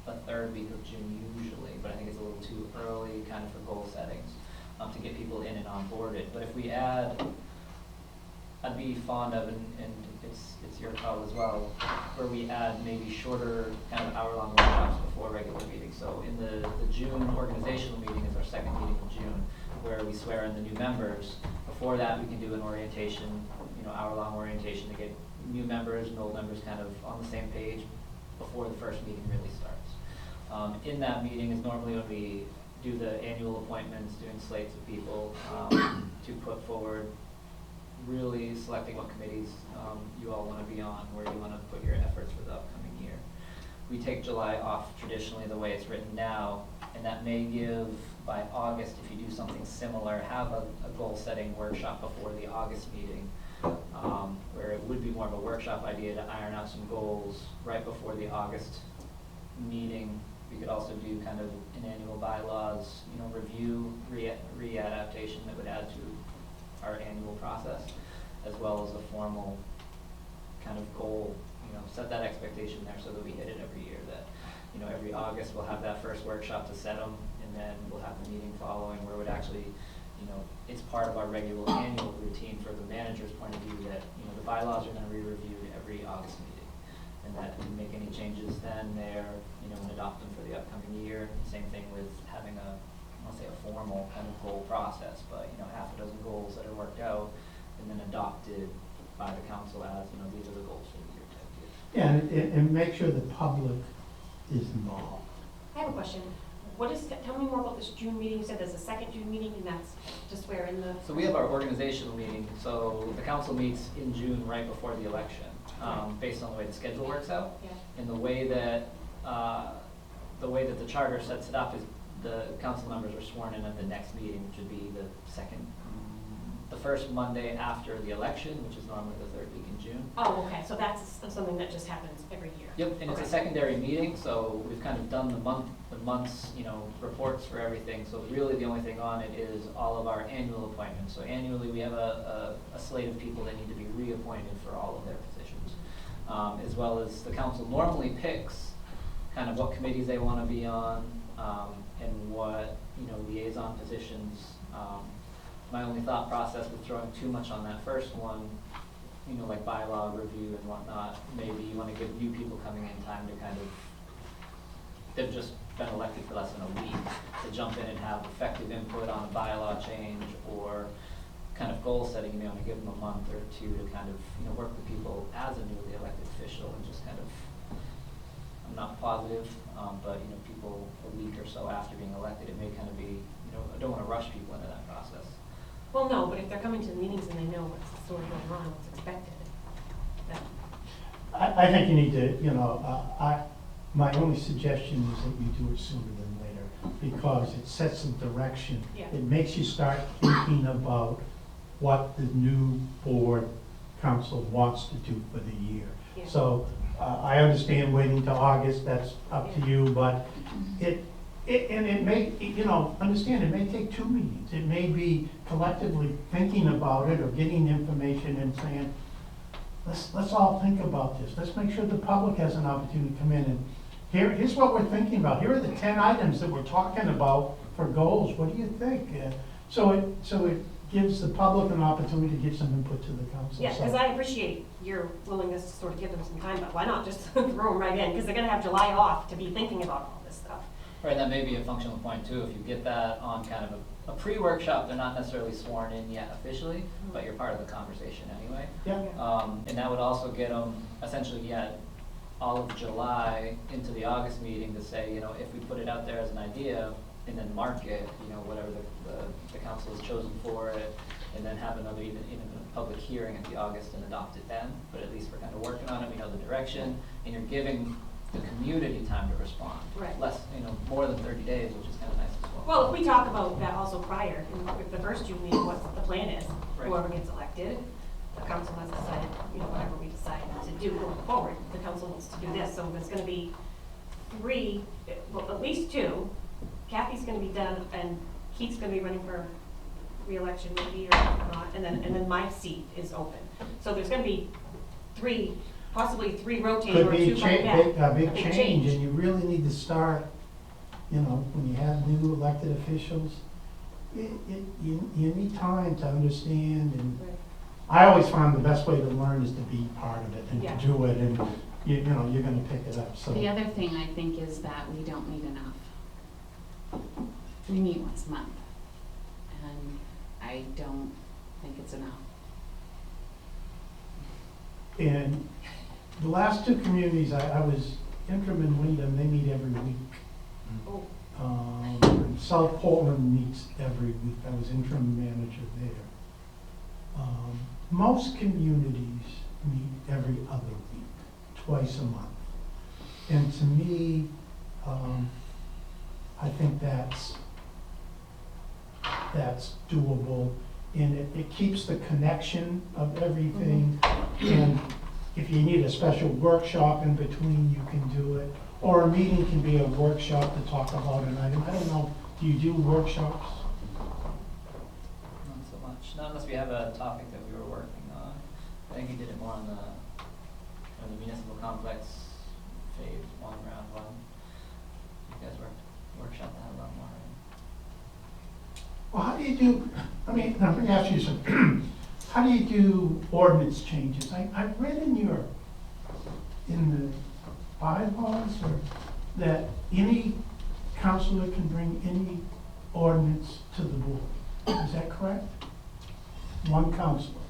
S7: the 3rd week of June usually, but I think it's a little too early kind of for goal settings to get people in and onboarded. But if we add, I'd be fond of, and it's your call as well, where we add maybe shorter kind of hour-long workshops before regular meetings. So in the June organizational meeting is our 2nd meeting of June, where we swear in the new members. Before that, we can do an orientation, hour-long orientation to get new members and old members kind of on the same page before the first meeting really starts. In that meeting is normally when we do the annual appointments, doing slates of people to put forward, really selecting what committees you all want to be on, where you want to put your efforts for the upcoming year. We take July off traditionally the way it's written now, and that may give, by August, if you do something similar, have a goal-setting workshop before the August meeting, where it would be more of a workshop idea to iron out some goals right before the August meeting. We could also do kind of an annual bylaws, review, re-adaptation that would add to our annual process, as well as a formal kind of goal, set that expectation there so that we hit it every year, that, every August we'll have that first workshop to set them, and then we'll have the meeting following where it would actually, it's part of our regular annual routine for the manager's point of view that, the bylaws are going to be reviewed every August meeting, and that we make any changes then there, and adopt them for the upcoming year. Same thing with having a, I won't say a formal kind of goal process, but, half a dozen goals that are worked out and then adopted by the council as, these are the goals for the year type deal.
S3: Yeah, and make sure the public is involved.
S4: I have a question. Tell me more about this June meeting. You said there's a 2nd June meeting, and that's just where in the...
S7: So we have our organizational meeting. So the council meets in June right before the election, based on the way the schedule works out.
S4: Yeah.
S7: And the way that the charter sets it up is the council members are sworn in at the next meeting, which would be the first Monday after the election, which is normally the 3rd week in June.
S4: Oh, okay. So that's something that just happens every year.
S7: Yep, and it's a secondary meeting, so we've kind of done the month's, reports for everything. So really the only thing on it is all of our annual appointments. So annually we have a slate of people that need to be reappointed for all of their positions. As well as the council normally picks kind of what committees they want to be on, and what, liaison positions. My only thought process with throwing too much on that first one, like bylaw review and whatnot, maybe you want to give new people coming in time to kind of, they've just been elected for less than a week, to jump in and have effective input on a bylaw change or kind of goal setting. You may want to give them a month or two to kind of, work with people as a newly elected official and just kind of, I'm not positive, but, people a week or so after being elected, it may kind of be, I don't want to rush people into that process.
S4: Well, no, but if they're coming to the meetings and they know what's sort of going on, what's expected, then...
S3: I think you need to, you know, my only suggestion is that you do it sooner than later, because it sets a direction.
S4: Yeah.
S3: It makes you start thinking about what the new board council wants to do for the year.
S4: Yeah.
S3: So, I understand waiting till August, that's up to you, but and it may, you know, understand, it may take 2 meetings. It may be collectively thinking about it or getting information and saying, let's all think about this. Let's make sure the public has an opportunity to come in and here's what we're thinking about. Here are the 10 items that we're talking about for goals. What do you think? So it gives the public an opportunity to give some input to the council.
S4: Yeah, because
S3: So-
S4: I appreciate your willingness to sort of give them some time, but why not just throw them right in? Because they're gonna have July off to be thinking about all this stuff.
S7: Right, that may be a functional point too, if you get that on kind of a pre-workshop, they're not necessarily sworn in yet officially, but you're part of the conversation anyway.
S3: Yeah.
S7: And that would also get them essentially, all of July into the August meeting to say, you know, if we put it out there as an idea and then mark it, you know, whatever the council has chosen for it, and then have another even a public hearing at the August and adopt it then, but at least we're kind of working on it, we know the direction, and you're giving the community time to respond.
S4: Right.
S7: Less, you know, more than 30 days, which is kind of nice as well.
S4: Well, if we talk about that also prior, in the first June meeting, what the plan is,
S7: Right.
S4: whoever gets elected, the council has decided, you know, whatever we decide to do going forward, the council needs to do this, so there's gonna be 3, well, at least 2. Kathy's gonna be done, and Keith's gonna be running for re-election maybe or not, and then my seat is open. So there's gonna be 3, possibly 3 rotating
S3: Could
S4: or
S3: be
S4: 2 coming back.
S3: a big change, and you really need to start, you know, when you have new elected officials, you need time to understand, and
S4: Right.
S3: I always found the best way to learn is to be part of it and
S4: Yeah.
S3: to do it, and you know, you're gonna pick it up, so.
S1: The other thing I think is that we don't meet enough. We meet once a month, and I don't think it's enough.
S3: And the last 2 communities, I was interim in Wyndham, they meet every week.
S4: Oh,
S3: And South Portland meets every week. I was interim manager there. Most communities meet every other week, twice a month. And to me, I think that's doable. And it keeps the connection of everything. And if you need a special workshop in between, you can do it. Or a meeting can be a workshop to talk about an item. I don't know, do you do workshops?
S7: Not so much, not unless we have a topic that we were working on. I think we did it more on the municipal complex phase 1, round 1. You guys workshop that a lot more, right?
S3: Well, how do you do, I'm gonna ask you something. How do you do ordinance changes? I read in the bylaws or that any counselor can bring any ordinance to the board. Is that correct? One counselor.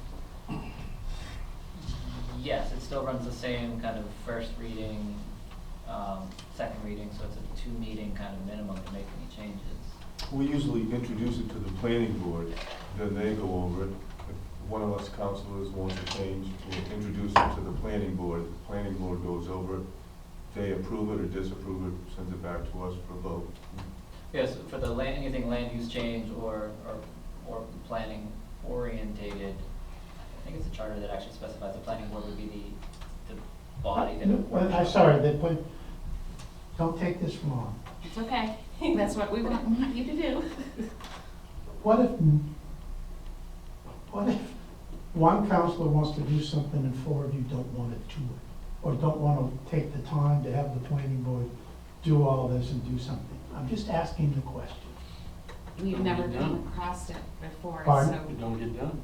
S7: Yes, it still runs the same kind of first reading, second reading, so it's a 2-meeting kind of minimum to make any changes.
S5: We usually introduce it to the planning board, then they go over it. If one of us counselors wants to change, we'll introduce it to the planning board. The planning board goes over it. They approve it or disapprove it, sends it back to us for a vote.
S7: Yes, for the anything land use change or planning orientated, I think it's a charter that actually specifies the planning board would be the body that would workshop.
S3: I'm sorry, don't take this wrong.
S1: It's okay, that's what we want you to do.
S3: What if one counselor wants to do something and 4 of you don't want to do it? Or don't want to take the time to have the planning board do all this and do something? I'm just asking the question.
S1: We've never come across it before,
S3: Pardon?
S1: so.
S2: It don't get done.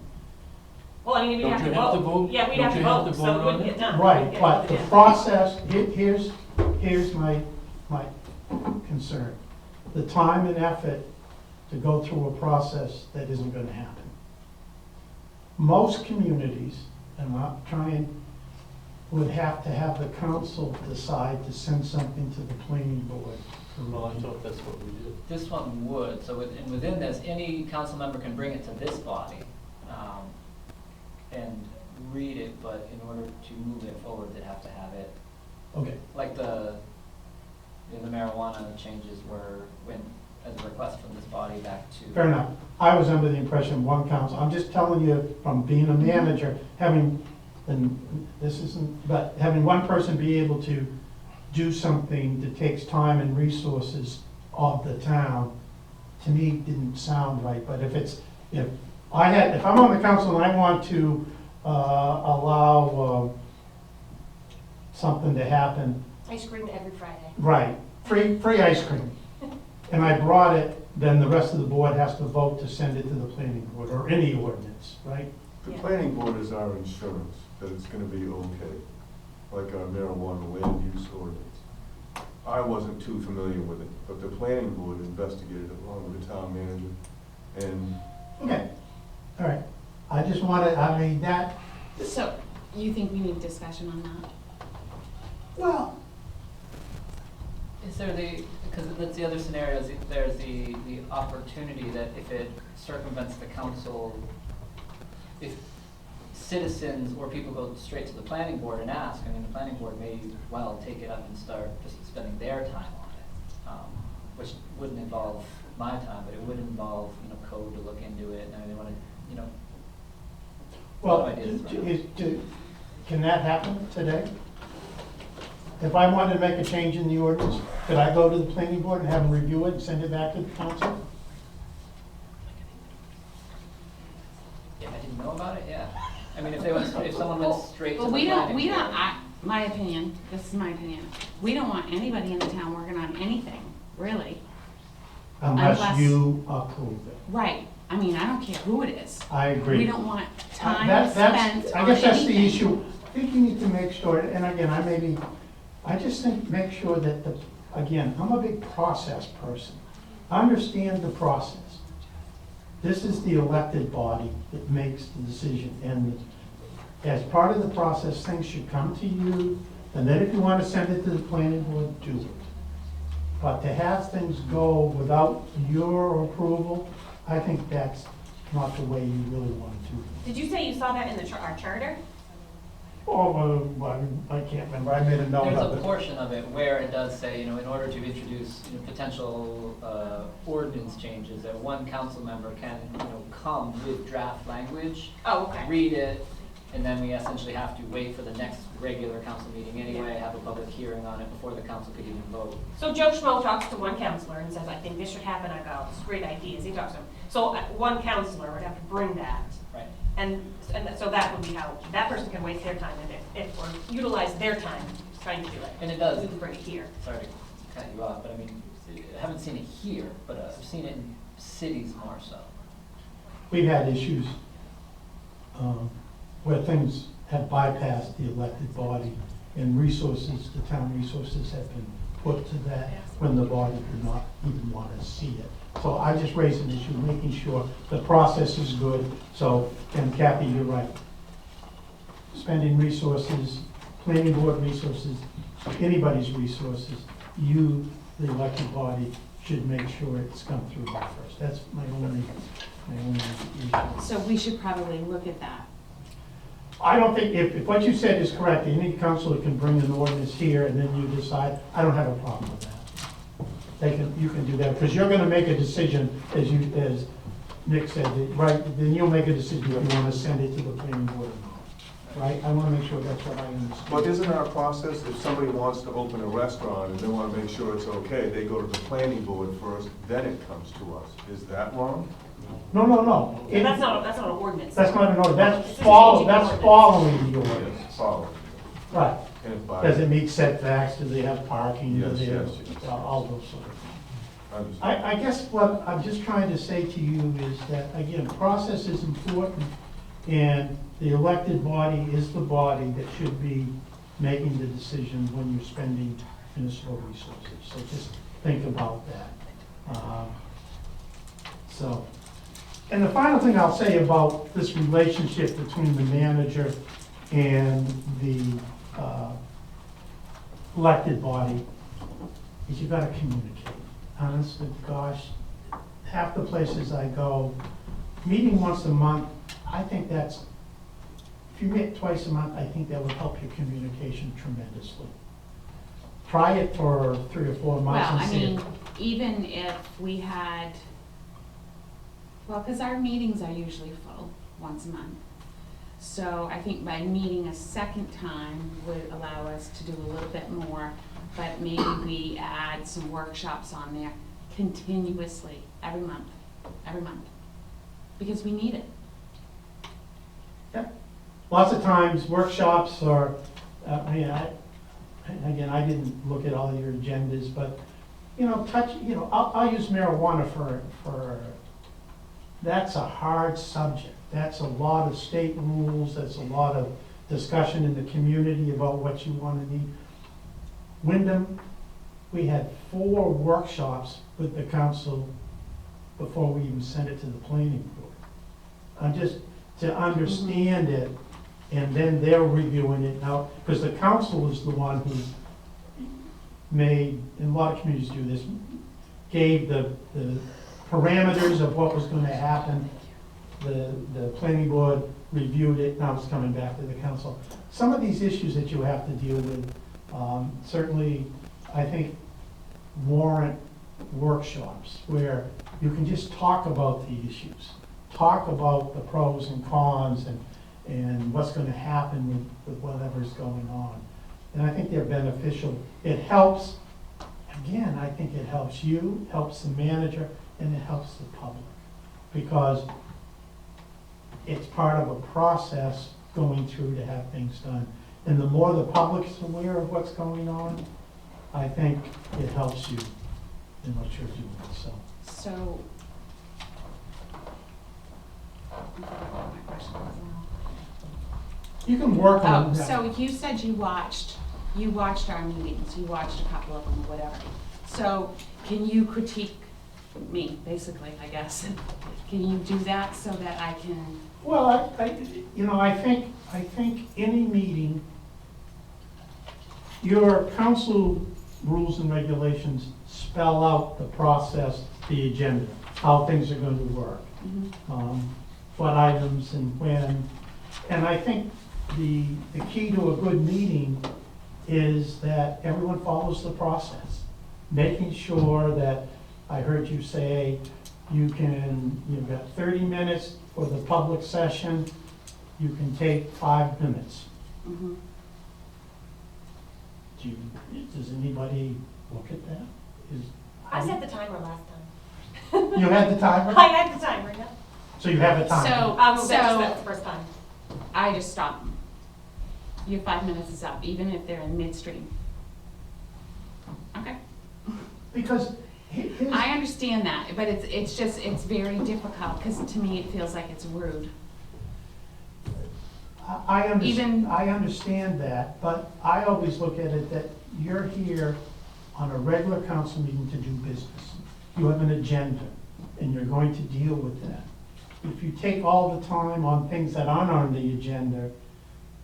S4: well, I mean, we'd
S2: Don't
S4: have
S2: you
S4: to
S2: have to
S4: vote.
S2: vote?
S4: Yeah, we'd
S2: Don't
S4: have to
S2: you have
S4: vote,
S2: to
S4: so
S2: vote
S4: it
S2: on
S4: wouldn't
S2: it?
S4: get done.
S3: Right,
S4: We'd
S3: but
S4: get
S3: the
S4: voted in.
S3: process, here's my concern. The time and effort to go through a process that isn't gonna happen. Most communities, and I'm not trying, would have to have the council decide to send something to the planning board. for
S2: Well, I
S3: review.
S2: thought that's what we did.
S7: This one would, so within this, any council member can bring it to this body, and read it but in order to move it forward, they'd have to have it,
S3: Okay,
S7: like the marijuana changes were when, as a request from this body back to.
S3: fair enough. I was under the impression one council, I'm just telling you from being a manager, having, and this isn't, but having one person be able to do something that takes time and resources of the town, to me, didn't sound right. But if I'm on the council and I want to allow something to happen,
S4: Ice cream every Friday.
S3: right, free ice cream, and I brought it, then the rest of the board has to vote to send it to the planning board, or any ordinance, right?
S5: The
S4: Yeah.
S5: planning board is our insurance that it's gonna be okay, like our marijuana land use ordinance. I wasn't too familiar with it, but the planning board investigated it along with the town manager, and
S3: Okay, all right. I just wanted, I mean, that,
S1: So, you think we need discussion on that?
S3: well,
S7: Is there because that's the other scenario, is there's the opportunity that if it circumvents the council, if citizens or people go straight to the planning board and ask, I mean, the planning board may well take it up and start just spending their time on it, which wouldn't involve my time, but it would involve, code to look into it, and I mean, they wanna,
S3: well,
S7: ideas.
S3: can that happen today? If I wanted to make a change in the ordinance, could I go to the planning board and have them review it and send it back to the council?
S7: Yeah, I didn't know about it, yeah. I mean, if someone went straight to the
S1: Well,
S7: planning
S1: we don't,
S7: board.
S1: my opinion, this is my opinion, we don't want anybody in the town working on anything, really.
S3: Unless
S1: Unless-
S3: you approve it.
S1: Right, I mean, I don't care who it is.
S3: I agree.
S1: We don't want time
S3: That's-
S1: spent
S3: I
S1: on
S3: guess that's the
S1: anything.
S3: issue. I think you need to make sure, and again, I just think, make sure that again, I'm a big process person. I understand the process. This is the elected body that makes the decision, and as part of the process, things should come to you, and then if you want to send it to the planning board, do it. But to have things go without your approval, I think that's not the way you really want to do it.
S4: Did you say you saw that in our charter?
S3: Oh, well, I can't remember, I made a note
S7: There's
S3: of
S7: a
S3: it.
S7: portion of it where it does say, in order to introduce, potential ordinance changes, that one council member can, come with draft language,
S4: Oh, okay.
S7: read it, and then we essentially have to wait for the next regular council meeting anyway,
S4: Yeah.
S7: have a public hearing on it before the council could even vote.
S4: So Joe Schmo talks to one counselor and says, I think this should happen. I go, it's great ideas. He talks to him. So one counselor would have to bring that.
S7: Right.
S4: And so that would be how, that person can waste their time or utilize their time trying to do it.
S7: And it does.
S4: We can bring it here.
S7: Sorry to cut you off, but I mean, I haven't seen it here, but I've seen it in cities more so.
S3: We've had issues where things have bypassed the elected body, and resources, the town resources have been put to that when the body did not even want to see it. So I just raised an issue, making sure the process is good. So, and Kathy, you're right. Spending resources, planning board resources, anybody's resources, you, the elected body, should make sure it's come through that first. That's my only issue.
S1: So we should probably look at that.
S3: I don't think, if what you said is correct, any counselor can bring an ordinance here and then you decide, I don't have a problem with that. You can do that, because you're gonna make a decision, as Nick said, right, then you'll make a decision if you wanna send it to the planning board or not, right? I wanna make sure that's what I understand.
S5: But isn't our process, if somebody wants to open a restaurant and they want to make sure it's okay, they go to the planning board first, then it comes to us. Is that wrong?
S3: No, no, no.
S4: And that's not an ordinance.
S3: That's not an order,
S4: It's just changing the ordinance.
S3: following the ordinance.
S5: Yes, follow.
S3: Right.
S5: And if by-
S3: Does it meet setbacks, do they have parking, do
S5: Yes,
S3: they have,
S5: yes.
S3: all those sort of things.
S5: Understood.
S3: I guess what I'm just trying to say to you is that, again, process is important, and the elected body is the body that should be making the decision when you're spending municipal resources. So just think about that. And the final thing I'll say about this relationship between the manager and the elected body is you've got to communicate. Honestly, gosh, half the places I go, meeting once a month, I think that's if you meet twice a month, I think that would help your communication tremendously. Try it for 3 or 4
S1: Well,
S3: months and
S1: I
S3: see.
S1: mean, even if we had, well, because our meetings are usually full once a month. So I think by meeting a second time would allow us to do a little bit more, but maybe we add some workshops on there continuously, every month, because we need it.
S3: Lots of times, workshops are, again, I didn't look at all your agendas, but, I'll use marijuana for, that's a hard subject. That's a lot of state rules, that's a lot of discussion in the community about what you want to need. Wyndham, we had 4 workshops with the council before we even sent it to the planning board. Just to understand it, and then they're reviewing it now, because the council is the one who made, and a lot of communities do this, gave the parameters of what was going to happen. The planning board reviewed it, now it's coming back to the council. Some of these issues that you have to deal with, certainly, I think, warrant workshops where you can just talk about the issues, talk about the pros and cons and what's going to happen with whatever's going on. And I think they're beneficial. It helps, again, I think it helps you, helps the manager, and it helps the public. Because it's part of a process going through to have things done. And the more the public's aware of what's going on, I think it helps you in what you're doing, so.
S1: So. I forgot what my question was now.
S3: You can work on
S1: Oh,
S3: that.
S1: so you said you watched our meetings, you watched a couple of them or whatever. So can you critique me, basically, I guess? Can you do that so that I can,
S3: Well, I think any meeting, your council rules and regulations spell out the process, the agenda, how things are going to work, what items and when. And I think the key to a good meeting is that everyone follows the process, making sure that, I heard you say, you've got 30 minutes for the public session, you can take 5 minutes. Does anybody look at that?
S4: I set the timer last time.
S3: You had the timer?
S4: I had the timer, yeah.
S3: So you have a timer?
S4: That's
S1: so
S4: the first time.
S1: I just stop them? Your 5 minutes is up, even if they're in midstream? Okay.
S3: Because here's,
S1: I understand that, but it's very difficult, because to me, it feels like it's rude.
S3: I
S1: Even-
S3: understand that, but I always look at it that you're here on a regular council meeting to do business. You have an agenda, and you're going to deal with that. If you take all the time on things that aren't on the agenda,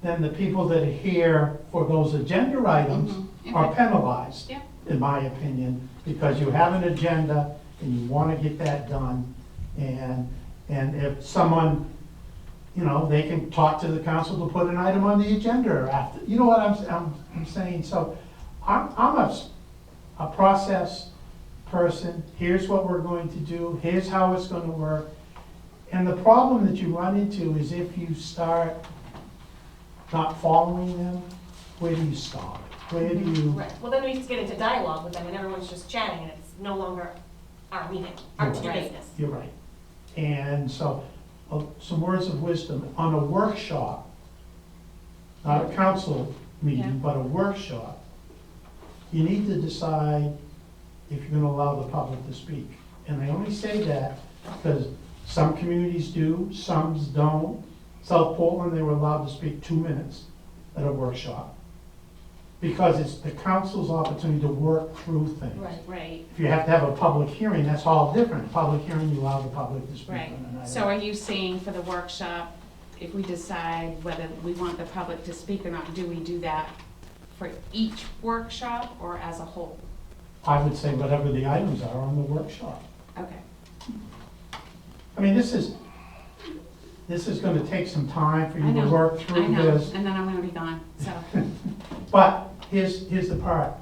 S3: then the people that are here for those agenda items are penalized,
S1: Yeah.
S3: in my opinion, because you have an agenda and you want to get that done. And if someone, they can talk to the council to put an item on the agenda after, you know what I'm saying? So I'm a process person. Here's what we're going to do. Here's how it's going to work. And the problem that you run into is if you start not following them, where do you stop? Where do you?
S4: Right, well, then we just get into dialogue with them and everyone's just chatting and it's no longer our meeting, our
S3: You're
S1: right.
S4: business.
S3: You're right. And so, some words of wisdom, on a workshop, not a council
S1: Yeah.
S3: meeting, but a workshop, you need to decide if you're gonna allow the public to speak. And I only say that because some communities do, some don't. South Portland, they were allowed to speak 2 minutes at a workshop, because it's the council's opportunity to work through things.
S1: Right,
S3: If you have to have a public hearing, that's all different. Public hearing, you allow the public to speak on
S1: right.
S3: an item.
S1: So are you saying for the workshop, if we decide whether we want the public to speak or not, do we do that for each workshop or as a whole?
S3: I would say whatever the items are on the workshop.
S1: Okay.
S3: I mean, this is, this is gonna take some time for
S1: I
S3: you to
S1: know,
S3: work
S1: I
S3: through
S1: know,
S3: this.
S1: and then I'm gonna be gone, so.
S3: But here's the part,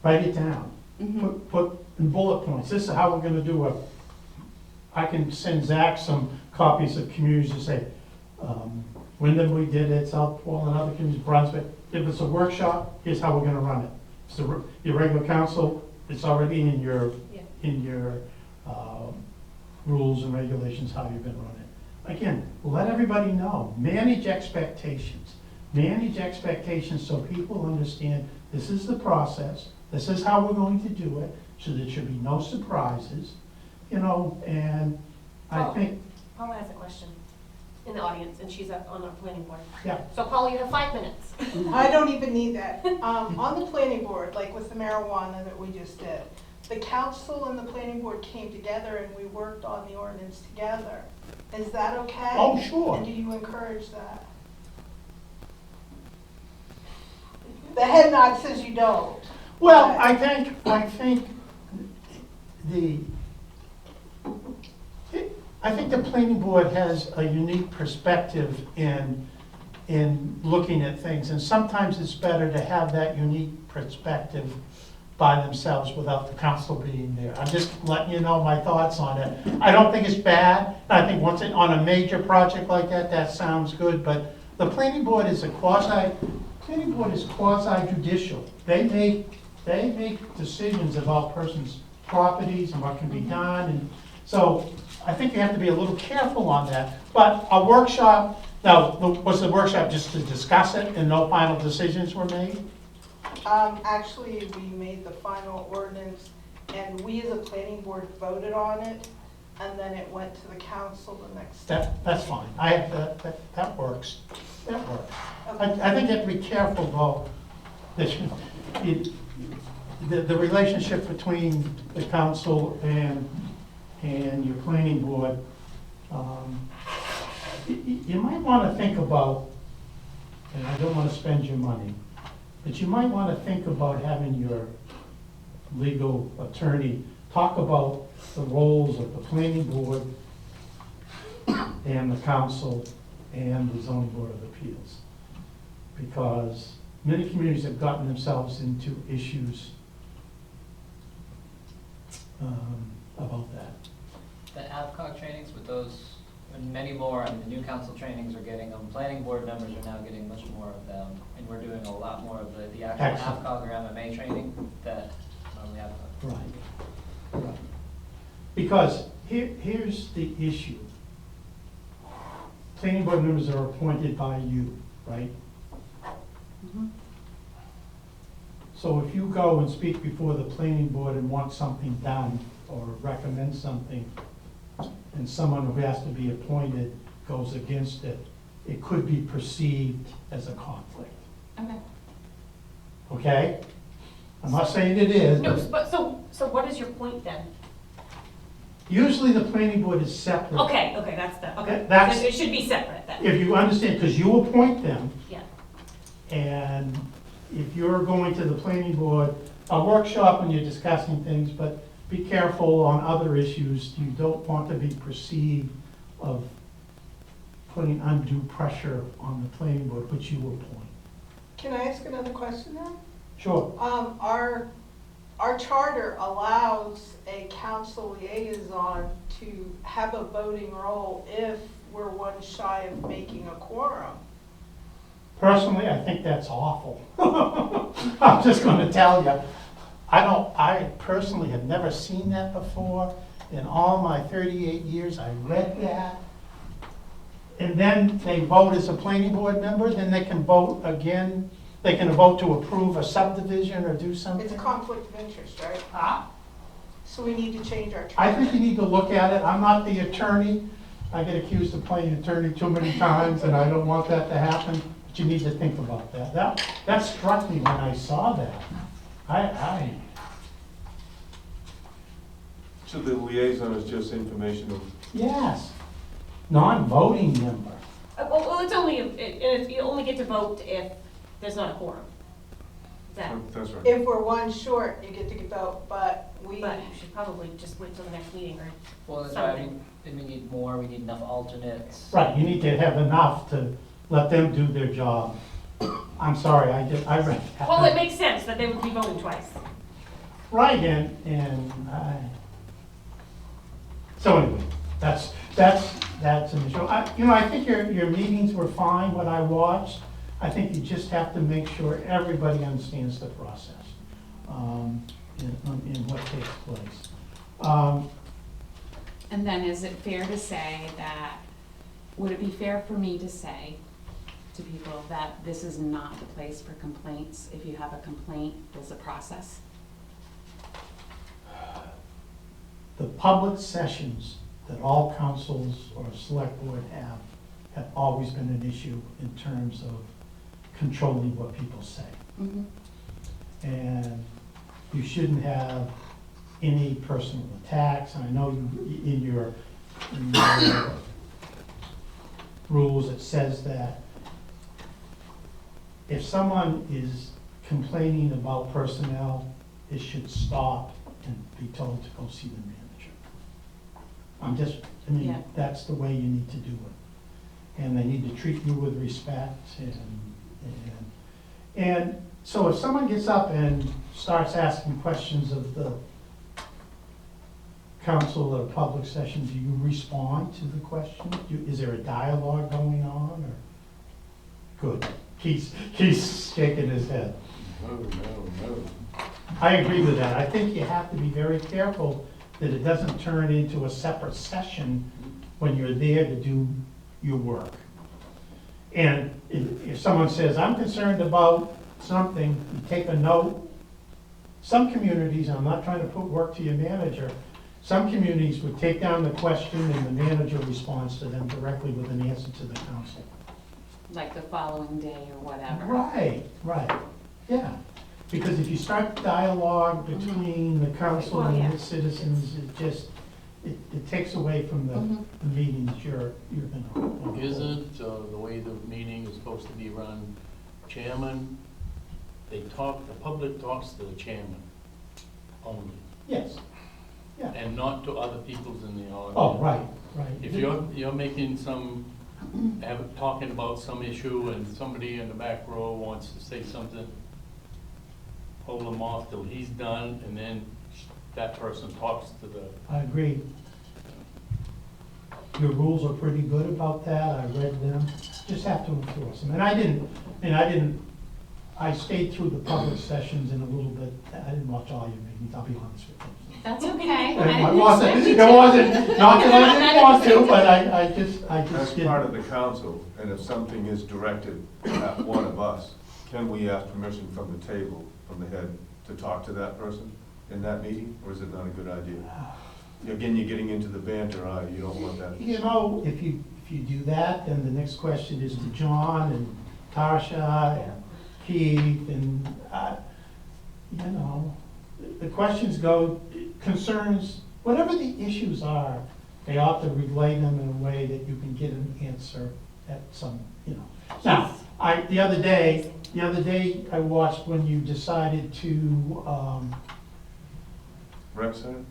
S3: write it down.
S1: Mhm.
S3: Put in bullet points, this is how we're gonna do it. I can send Zach some copies of communities to say, Wyndham, we did it, Southport and other communities, Brunswick. If it's a workshop, here's how we're gonna run it. So your regular council, it's already in your, rules and regulations, how you're gonna run it. Again, let everybody know, manage expectations. Manage expectations so people understand this is the process, this is how we're going to do it, so there should be no surprises, and I
S4: Paul.
S3: think,
S4: Paula has a question in the audience, and she's up on our planning board.
S3: yeah,
S4: So Paula, you have 5 minutes.
S8: I don't even need that. On the planning board, like with the marijuana that we just did, the council and the planning board came together and we worked on the ordinance together. Is that okay?
S3: oh, sure.
S8: And do you encourage that? The head nod says you don't.
S3: Well,
S8: but-
S3: I think the planning board has a unique perspective in looking at things, and sometimes it's better to have that unique perspective by themselves without the council being there. I'm just letting you know my thoughts on it. I don't think it's bad. I think on a major project like that sounds good, but the planning board is quasi judicial. They make decisions about persons' properties and what can be done, and so I think you have to be a little careful on that. But a workshop, now, was the workshop just to discuss it and no final decisions were made?
S8: Actually, we made the final ordinance and we as a planning board voted on it, and then it went to the council the next day.
S3: That's fine. That works. That works. I think you have to be careful though, that the relationship between the council and your planning board, you might want to think about, and I don't want to spend your money, but you might want to think about having your legal attorney talk about the roles of the planning board and the council and the zoning board of appeals. Because many communities have gotten themselves into issues about that.
S7: The AvCog trainings with those, and many more, and the new council trainings are getting them, planning board members are now getting much more of them, and we're doing a lot more of the actual
S3: Excellent.
S7: AvCog or MMA training that we have.
S3: Right. Because here's the issue. Planning board members are appointed by you, right?
S1: Mhm.
S3: So if you go and speak before the planning board and want something done, or recommend something, and someone who has to be appointed goes against it, it could be perceived as a conflict,
S1: Okay.
S3: okay? I'm not saying it is,
S4: No,
S3: but
S4: but so what is your point then?
S3: usually the planning board is separate.
S4: Okay, okay.
S3: That's-
S4: It should be separate then.
S3: If you understand, because you appoint them,
S4: Yeah.
S3: and if you're going to the planning board, a workshop when you're discussing things, but be careful on other issues. You don't want to be perceived of putting undue pressure on the planning board, which you appoint.
S8: Can I ask another question then?
S3: Sure.
S8: Our charter allows a council liaison to have a voting role if we're one shy of making a quorum.
S3: Personally, I think that's awful. I'm just gonna tell you. I personally have never seen that before. In all my 38 years, I read that. And then they vote as a planning board member, then they can vote again. They can vote to approve a subdivision or do something.
S8: It's a conflict of interest, right?
S3: Ah,
S8: So we need to change our
S3: I
S8: charter.
S3: think you need to look at it. I'm not the attorney. I get accused of playing attorney too many times, and I don't want that to happen. But you need to think about that. That struck me when I saw that.
S5: So the liaison is just informational?
S3: Yes, non-voting member.
S4: Well, it's only, you only get to vote if there's not a quorum. That,
S5: That's right.
S8: If we're one short, you get to vote, but we,
S4: but you should probably just wait till the next meeting or
S7: Well, that's why, I
S4: something.
S7: mean, And we need more, we need enough alternates.
S3: Right, you need to have enough to let them do their job. I'm sorry, I read that.
S4: Well, it makes sense that they would be voting twice.
S3: Right, so anyway, that's an issue. I think your meetings were fine, what I watched. I think you just have to make sure everybody understands the process, in what takes place.
S1: And then is it fair to say that, would it be fair for me to say to people that this is not the place for complaints? If you have a complaint, there's a process?
S3: The public sessions that all councils or select board have always been an issue in terms of controlling what people say.
S1: Mm-hmm.
S3: And you shouldn't have any personal attacks. And I know in your rules, it says that if someone is complaining about personnel, it should stop and be told to go see the manager.
S1: Yeah.
S3: That's the way you need to do it. And they need to treat you with respect and so if someone gets up and starts asking questions of the council at a public session, do you respond to the question? Is there a dialogue going on, or? Good. Keith's shaking his head.
S5: No.
S3: I agree with that. I think you have to be very careful that it doesn't turn into a separate session when you're there to do your work. And if someone says, I'm concerned about something, you take a note. Some communities, I'm not trying to put work to your manager, some communities would take down the question and the manager responds to them directly with an answer to the council.
S1: Like the following day or whatever?
S3: Right, yeah. Because if you start dialogue between the council
S4: Well,
S3: and
S4: yeah.
S3: the citizens, it takes away from
S1: Mhm.
S3: the meetings you're gonna.
S2: Isn't the way the meeting is supposed to be run, chairman, the public talks to the chairman only,
S3: Yes,
S2: and not to other peoples in the audience.
S3: oh, right.
S2: If you're making talking about some issue and somebody in the back row wants to say something, hold them off till he's done, and then that person talks to the,
S3: I agree. Your rules are pretty good about that, I read them, just have to enforce them. And I stayed through the public sessions in a little bit, I didn't watch all your meetings, I'll be honest with you.
S1: That's okay.
S3: It wasn't, not that I didn't want to, but I just
S5: As
S3: didn't.
S5: part of the council, and if something is directed at one of us, can we ask permission from the table, from the head, to talk to that person in that meeting, or is it not a good idea? Again, you're getting into the banter, you don't want that.
S3: If you do that, then the next question is to John and Tarsha and Keith and, the questions go, concerns, whatever the issues are, they ought to relay them in a way that you can get an answer at some, Now, the other day I watched when you decided to,
S5: Rec center?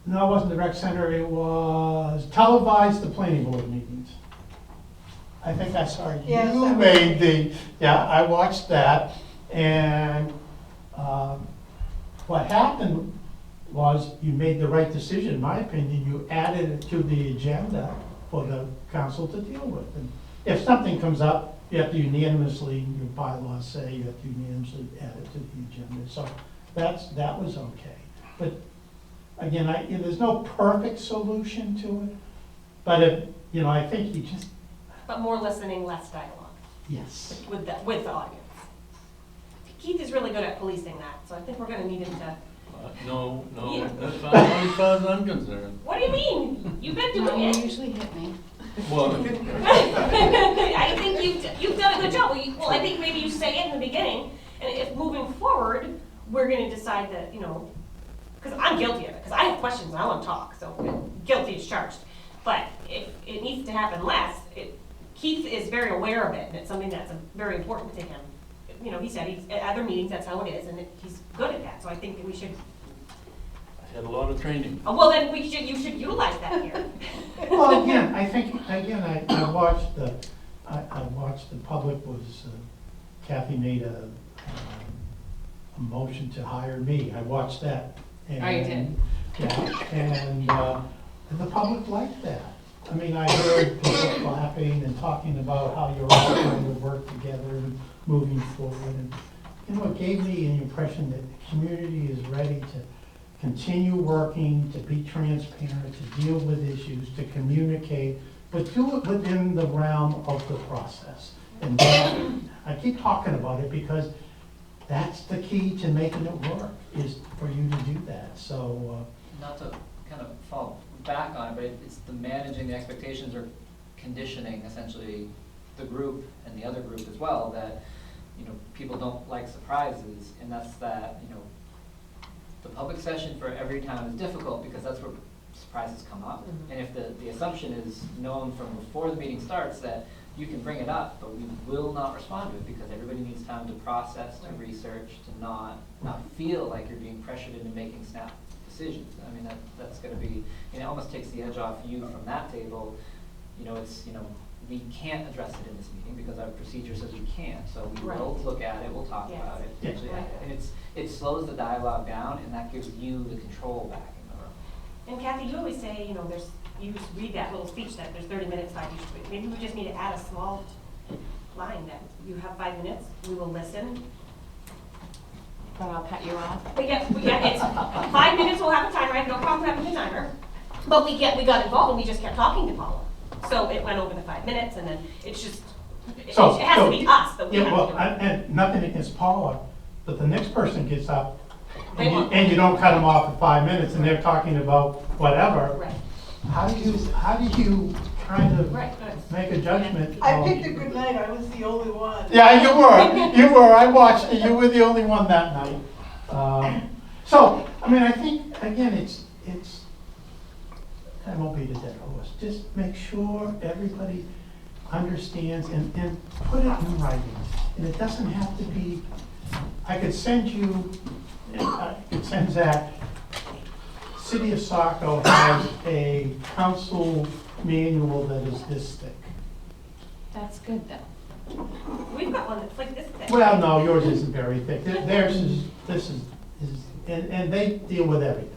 S3: no, it wasn't the rec center, it was televised the planning board meetings. I think I saw
S8: Yes,
S3: you
S8: that was
S3: made I watched that, and what happened was you made the right decision, in my opinion. You added it to the agenda for the council to deal with. And if something comes up, you have to unanimously, your bylaws say you have to unanimously add it to the agenda. So that was okay. But again, there's no perfect solution to it, but I think you just,
S4: But more listening, less dialogue
S3: yes.
S4: with the audience. Keith is really good at policing that, so I think we're gonna need him to.
S2: no,
S4: Yeah.
S2: that's fine, as far as I'm concerned.
S4: What do you mean? You've been
S1: No,
S4: doing
S1: you
S4: it.
S1: usually hit me.
S2: Well,
S4: I think you've done a good job. Well, I think maybe you say it in the beginning, and if moving forward, we're gonna decide that, because I'm guilty of it, because I have questions and I want to talk, so guilty is charged. But if it needs to happen less, Keith is very aware of it, and it's something that's very important to him. He said at other meetings, that's how it is, and he's good at that, so I think that we should
S2: had a lot of training.
S4: Oh, well, then you should utilize that here.
S3: Well, again, I think, again, I watched the public was, Kathy made a motion to hire me. I watched that. And,
S1: Oh, you did?
S3: Yeah, and the public liked that. I mean, I heard people clapping and talking about how you're all trying to work together and moving forward. And, you know, it gave me an impression that the community is ready to continue working, to be transparent, to deal with issues, to communicate, but do it within the realm of the process. And I keep talking about it because that's the key to making it work, is for you to do that. So,
S7: Not to kind of fall back on it, but it's the managing the expectations or conditioning essentially the group and the other group as well, that, you know, people don't like surprises, and that's that, you know, the public session for every town is difficult because that's where surprises come up.
S4: Mhm.
S7: And if the assumption is known from before the meeting starts that you can bring it up, but we will not respond to it because everybody needs time to process, to research, to not feel like you're being pressured into making snap decisions. I mean, that's gonna be, and it almost takes the edge off you from that table. You know, it's, you know, we can't address it in this meeting because our procedure says we can't, so we will
S4: Right.
S7: look at it, we'll talk
S4: Yes.
S7: about it.
S3: Yeah.
S7: potentially,
S4: Right.
S7: And it slows the dialogue down, and that gives you the control back in the room.
S4: And Kathy, you always say, you know, you just read that little speech that there's 30 minutes, 5 usually. Maybe we just need to add a small line that you have 5 minutes, we will listen.
S1: But I'll cut you off.
S4: It's 5 minutes, we'll have a timer, I have no problem having a timer. But we got involved and we just kept talking to Paula. So it went over the 5 minutes and then it's just, it has to be us, but we
S3: yeah,
S4: have
S3: well,
S4: to do it.
S3: and nothing against Paula, but the next person gets up
S4: They won't.
S3: and you don't cut them off at 5 minutes and they're talking about whatever.
S4: Right,
S3: How do you kind of
S4: right.
S3: make a judgment?
S8: I
S3: of-
S8: picked a good night, I was the only one.
S3: Yeah, you were, I watched it, you were the only one that night. So, I mean, I think, again, it's, I won't beat a dead horse, just make sure everybody understands and put it in writing. And it doesn't have to be, I could send you, I could send Zach, City of Saco has a council manual that is this thick.
S1: That's good though.
S4: We've got one that's like this thick.
S3: Well, no, yours isn't very thick. Theirs is, this is, and they deal with everything.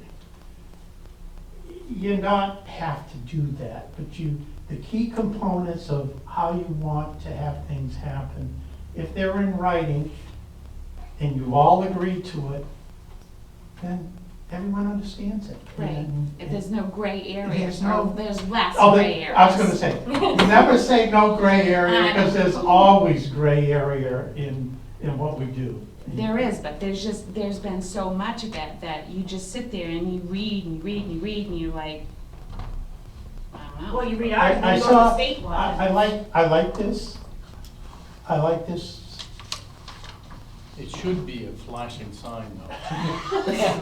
S3: You not have to do that, but the key components of how you want to have things happen, if they're in writing and you all agree to it, then everyone understands it.
S1: Right.
S3: And-
S1: If there's no gray areas,
S3: There's no-
S1: or there's less
S3: Oh,
S1: gray areas.
S3: I was gonna say, never say no gray area, because there's always gray area in what we do.
S1: There is, but there's been so much of it that you just sit there and you read and you read and you read and you're like, I don't know.
S4: Well, you read ours and
S3: I
S4: then you go to the
S3: saw,
S4: state one.
S3: I like this. I like this.
S2: It should be a flashing sign, though.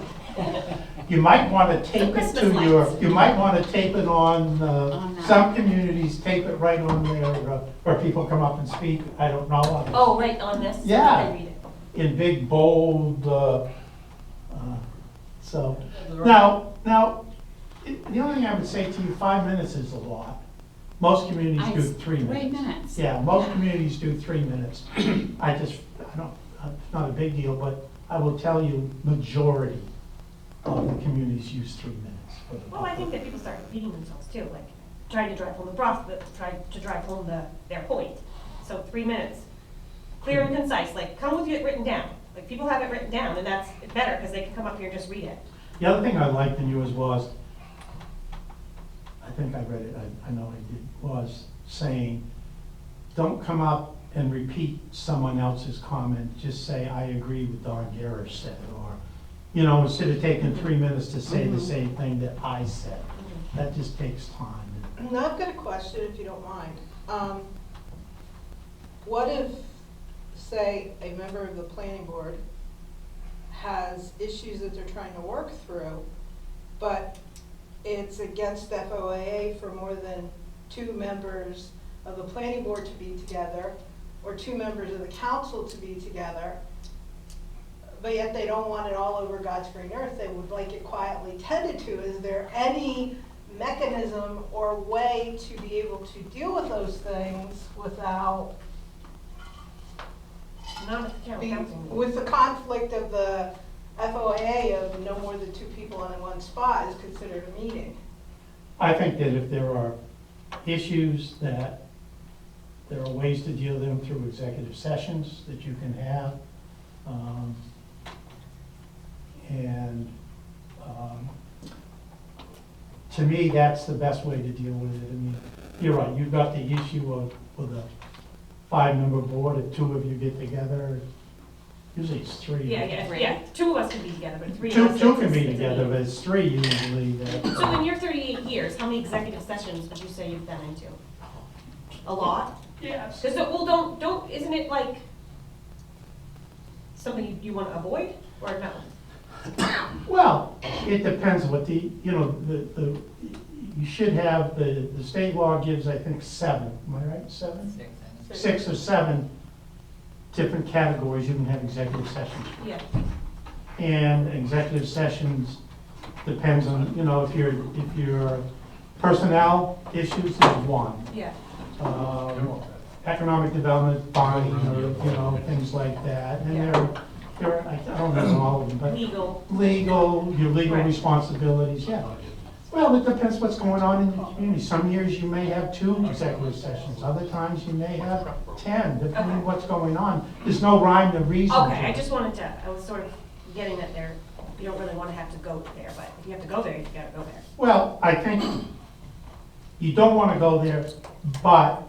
S3: You might wanna tape it
S4: Christmas
S3: to your,
S4: lights.
S3: you might wanna tape it on,
S1: On that.
S3: some communities tape it right on there, where people come up and speak. I don't know others.
S4: Oh, right, on this?
S3: Yeah.
S4: I read it.
S3: In big, bold, so. Now, the only thing I would say to you, 5 minutes is a lot. Most communities do 3 minutes.
S1: 3 minutes.
S3: Yeah, most communities do 3 minutes. I don't, it's not a big deal, but I will tell you, majority of the communities use 3 minutes for the
S4: Well, I think
S3: public.
S4: that people start repeating themselves too, like trying to drive home the process, trying to drive home their point. So 3 minutes, clear and concise, like come with it written down. Like people have it written down and that's better because they can come up here and just read it.
S3: The other thing I liked in yours was, I think I read it, I know I did, was saying, don't come up and repeat someone else's comment, just say, I agree with Don Garrish said, or, you know, instead of taking 3 minutes to say the same thing that I said. That just takes time.
S8: Now I've got a question, if you don't mind. What if, say, a member of the planning board has issues that they're trying to work through, but it's against FOIA for more than 2 members of the planning board to be together, or 2 members of the council to be together, but yet they don't want it all over God's green earth, they would like it quietly tended to. Is there any mechanism or way to be able to deal with those things without,
S4: Not at the town council meeting.
S8: with the conflict of the FOA of no more than 2 people in one spot is considered a meeting?
S3: I think that if there are issues that there are ways to deal with them through executive sessions that you can have. To me, that's the best way to deal with it. I mean, you're right, you've got the issue of, with a 5-member board, if 2 of you get together, usually it's 3.
S4: Yeah, 2 of us can be together, but 3 of
S3: Two,
S4: us.
S3: two can be
S4: it's a
S3: together,
S4: meeting.
S3: but it's 3 usually that.
S4: So in your 38 years, how many executive sessions would you say you've been into? A lot?
S3: Yes.
S4: Cause, well, don't, isn't it like something you wanna avoid, or no?
S3: Well, it depends what the, you know, you should have, the state law gives, I think, 7, am I right, 7? 6 or 7 different categories you can have executive sessions.
S4: Yeah,
S3: And executive sessions depends on, you know, if you're personnel issues, there's 1.
S4: yeah,
S3: Economic development, buying, or, you know, things like that. And there are, I don't know all of them, but
S4: legal,
S3: your legal
S4: Right.
S3: responsibilities, yeah. Well, it depends what's going on in the community. Some years you may have 2 executive sessions, other times you may have 10, depending on what's going on. There's no rhyme or reason to
S4: okay, I
S3: it.
S4: just wanted to, I was sort of getting at there, you don't really wanna have to go there, but if you have to go there, you gotta go there.
S3: Well, I think you don't want to go there, but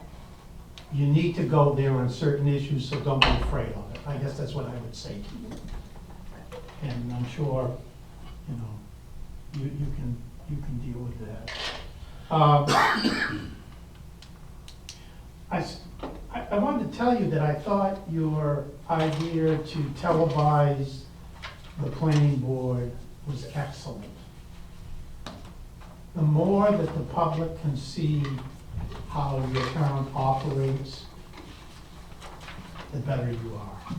S3: you need to go there on certain issues, so don't be afraid of it. I guess that's what I would say to you. And I'm sure, you know, you can deal with that. I wanted to tell you that I thought your idea to televise the planning board was excellent. The more that the public can see how your town operates, the better you are.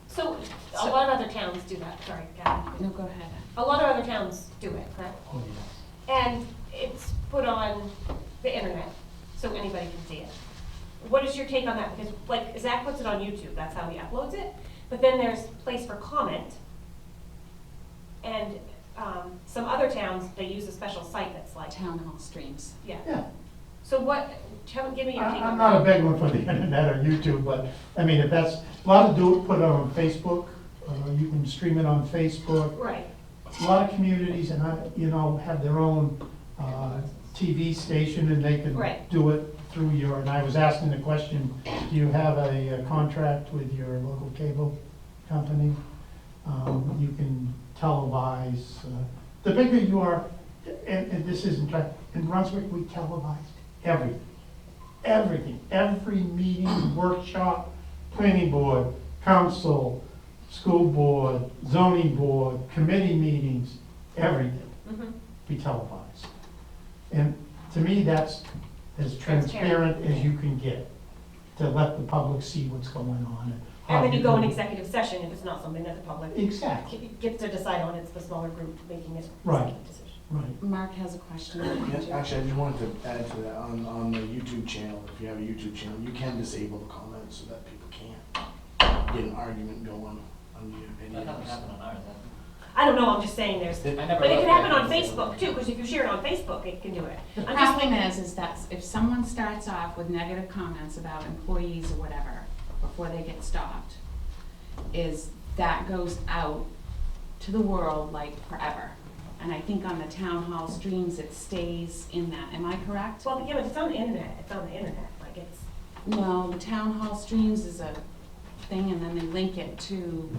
S4: So, a lot of other towns do that, sorry, Gavin.
S1: No, go ahead.
S4: A lot of other towns do it, correct?
S3: Oh, yes.
S4: And it's put on the internet, so anybody can see it. What is your take on that? Because like Zach puts it on YouTube, that's how he uploads it. But then there's place for comment. And some other towns, they use a special site that's like,
S1: Town hall streams.
S4: yeah.
S3: Yeah.
S4: So what, give me your take
S3: I'm
S4: on
S3: not a
S4: that.
S3: big one for the internet or YouTube, but, I mean, if that's, a lot of put it on Facebook, you can stream it on Facebook.
S4: Right,
S3: A lot of communities, and have their own TV station, and they can
S4: Right.
S3: do it through your, and I was asking the question, do you have a contract with your local cable company? You can televise, the bigger you are, and this isn't, in Brunswick, we televised everything, every meeting, workshop, planning board, council, school board, zoning board, committee meetings, everything
S4: mhm,
S3: be televised. And to me, that's as transparent as you can get, to let the public see what's going on. how
S4: and then you go in
S3: can-
S4: executive session if it's not something that the public
S3: Exactly,
S4: gets to decide on, it's the smaller group making it
S3: Right.
S4: executive decision.
S3: right.
S1: Mark has a question.
S2: Yeah, actually, I just wanted to add to that, on the YouTube channel, if you have a YouTube channel, you can disable the comments so that people can't get an argument going on your
S7: That doesn't
S2: videos.
S7: happen on ours,
S4: I don't know, I'm just saying there's,
S7: I never
S4: but it
S7: looked
S4: can
S7: at
S4: happen on
S7: it.
S4: Facebook too, because if you share it on Facebook, it can do it.
S1: The
S4: I'm just
S1: problem
S4: thinking-
S1: is that if someone starts off with negative comments about employees or whatever, before they get stopped, is that goes out to the world like forever. And I think on the town hall streams, it stays in that. Am I correct?
S4: Well, yeah, but it's on the internet, it's on the internet, like it's,
S1: No, the town hall streams is a thing, and then they link it to,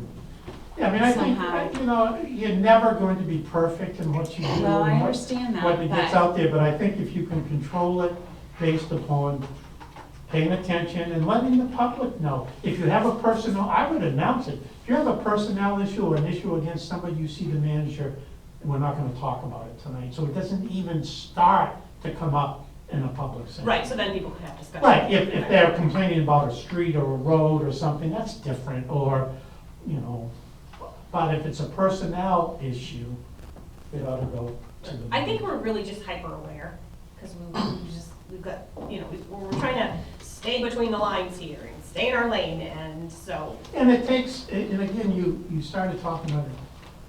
S3: Yeah, I mean, I
S1: Somehow.
S3: think, you're never going to be perfect in what you do.
S1: well, I
S3: and what-
S1: understand that,
S3: what it gets
S1: but
S3: out there, but I think if you can control it based upon paying attention and letting the public know. If you have a personnel, I would announce it. If you have a personnel issue or an issue against somebody, you see the manager, we're not gonna talk about it tonight. So it doesn't even start to come up in a public setting.
S4: right, so then people can have discussion.
S3: Right, if they're complaining about a street or a road or something, that's different, or you know, but if it's a personnel issue, it ought to go to the.
S4: I think we're really just hyper aware, because we've got, you know, we're trying to stay between the lines here and stay in our lane, and so.
S3: And it takes, and again, you started talking about it,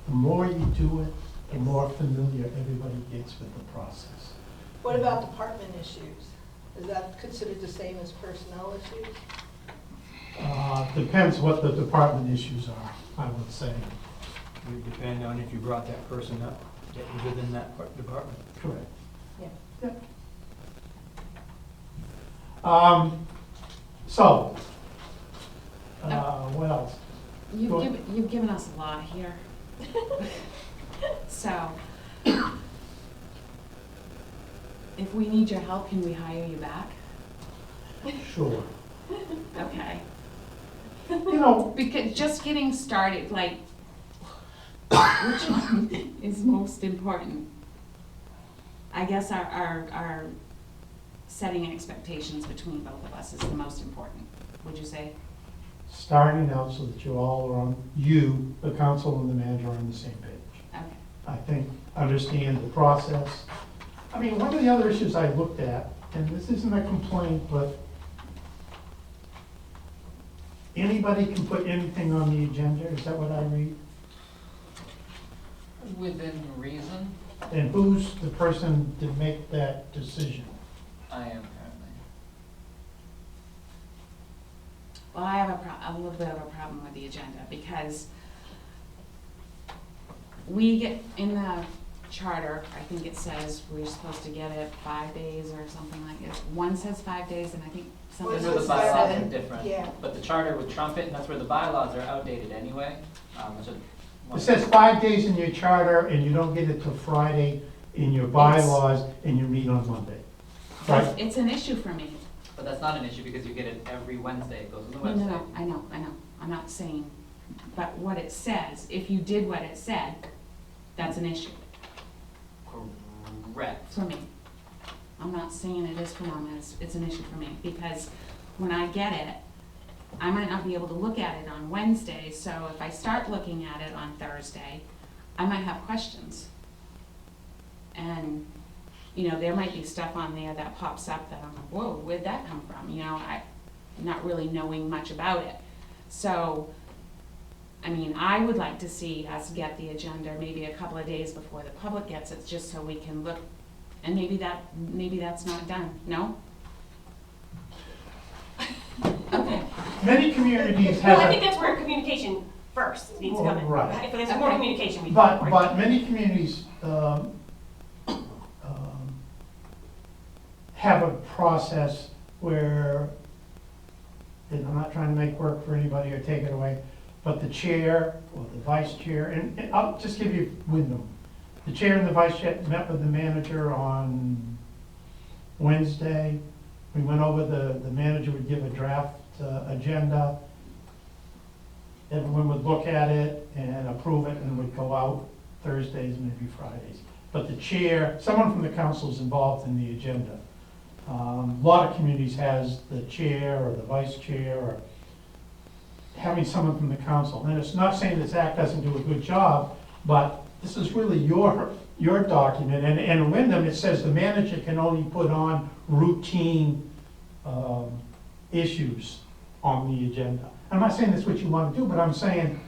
S3: the more you do it, the more familiar everybody gets with the process.
S8: What about department issues? Is that considered the same as personnel issues?
S3: Depends what the department issues are, I would say.
S6: It would depend on if you brought that person up, that was within that department.
S3: Correct.
S4: Yeah.
S3: Yep. So, what else? Go ahead.
S1: You've given us a lot here. So, if we need your help, can we hire you back?
S3: Sure.
S1: Okay.
S3: You know,
S1: Because just getting started, like, which one is most important? I guess our setting expectations between both of us is the most important, would you say?
S3: starting out so that you all are on, you, the council and the manager are on the same page.
S1: Okay.
S3: I think, understand the process. I mean, one of the other issues I looked at, and this isn't a complaint, but anybody can put anything on the agenda, is that what I read?
S7: Within reason,
S3: And who's the person to make that decision?
S7: I am currently.
S1: Well, I have a little bit of a problem with the agenda because we get, in the charter, I think it says we're supposed to get it 5 days or something like it. One says 5 days and I think something
S7: That's
S8: Well,
S7: where the
S8: it's
S1: else
S7: bylaws
S1: says
S7: are
S1: 7.
S7: different.
S8: Yeah.
S7: But the charter would trump it, and that's where the bylaws are outdated anyway. So
S3: It says 5 days in your charter and you don't get it till Friday in your bylaws and you meet on Monday. Right?
S1: It's an issue for me.
S7: But that's not an issue because you get it every Wednesday, it goes on the
S1: No,
S7: website.
S1: no, no, I know, I'm not saying, but what it says, if you did what it said, that's an issue
S7: Correct.
S1: for me. I'm not saying it is for Mama, it's an issue for me, because when I get it, I might not be able to look at it on Wednesday, so if I start looking at it on Thursday, I might have questions. And, you know, there might be stuff on there that pops up that I'm like, whoa, where'd that come from? You know, not really knowing much about it. So, I mean, I would like to see us get the agenda maybe a couple of days before the public gets it, just so we can look, and maybe that's not done, no? Okay.
S3: Many communities
S4: Well, I
S3: have,
S4: think that's where communication first needs to come in.
S3: Right.
S4: If there's more
S1: Okay.
S4: communication, we can.
S3: but many communities have a process where, and I'm not trying to make work for anybody or take it away, but the chair or the vice chair, and I'll just give you Wyndham. The chair and the vice chair met with the manager on Wednesday. We went over, the manager would give a draft agenda. Everyone would look at it and approve it and it would go out Thursdays, maybe Fridays. But the chair, someone from the council is involved in the agenda. A lot of communities has the chair or the vice chair or having someone from the council. And it's not saying that Zach doesn't do a good job, but this is really your document. And in Wyndham, it says the manager can only put on routine issues on the agenda. I'm not saying that's what you want to do, but I'm saying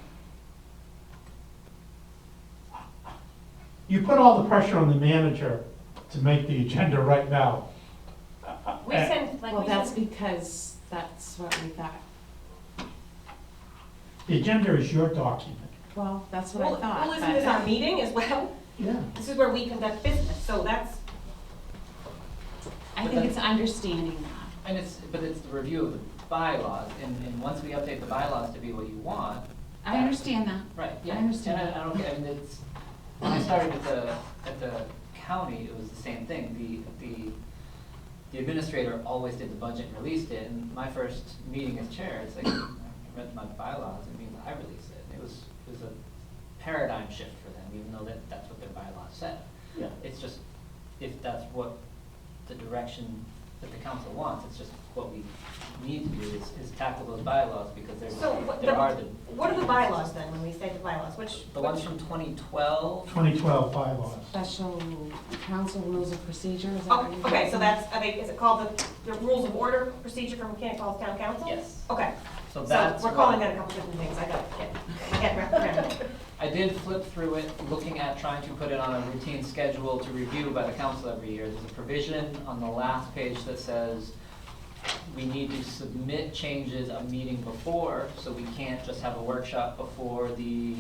S3: you put all the pressure on the manager to make the agenda right now.
S4: We send, like,
S1: Well,
S4: we
S1: that's
S4: send,
S1: because that's what we thought.
S3: The agenda is your document.
S1: Well, that's what I
S4: well,
S1: thought.
S4: well, isn't this
S1: but-
S4: our meeting as well?
S3: Yeah.
S4: This is where we conduct business, so that's,
S1: I think it's understanding that.
S7: And but it's the review of the bylaws, and once we update the bylaws to be what you want.
S1: I understand that.
S7: Right, yeah.
S1: I understand.
S7: And I don't, I mean, it's, when I started at the county, it was the same thing. The administrator always did the budget and released it, and my first meeting as chair, it's like, I read my bylaws, it means I release it. It was a paradigm shift for them, even though that's what their bylaws said.
S3: Yeah.
S7: It's just, if that's what the direction that the council wants, it's just what we need to do is is tackle those bylaws, because
S4: So
S7: there are the.
S4: what are the bylaws then, when we say the bylaws, which?
S7: The ones from 2012,
S3: 2012 bylaws.
S1: Special council rules of procedure, is that
S4: Oh,
S1: what you're
S4: okay, so
S1: saying?
S4: that's, is it called the rules of order procedure for Mechanic Falls Town Council?
S7: yes.
S4: Okay,
S7: So
S4: so
S7: that's
S4: we're calling
S7: what-
S4: that a couple different things, I got to get around it.
S7: I did flip through it, looking at trying to put it on a routine schedule to review by the council every year. There's a provision on the last page that says we need to submit changes a meeting before, so we can't just have a workshop before the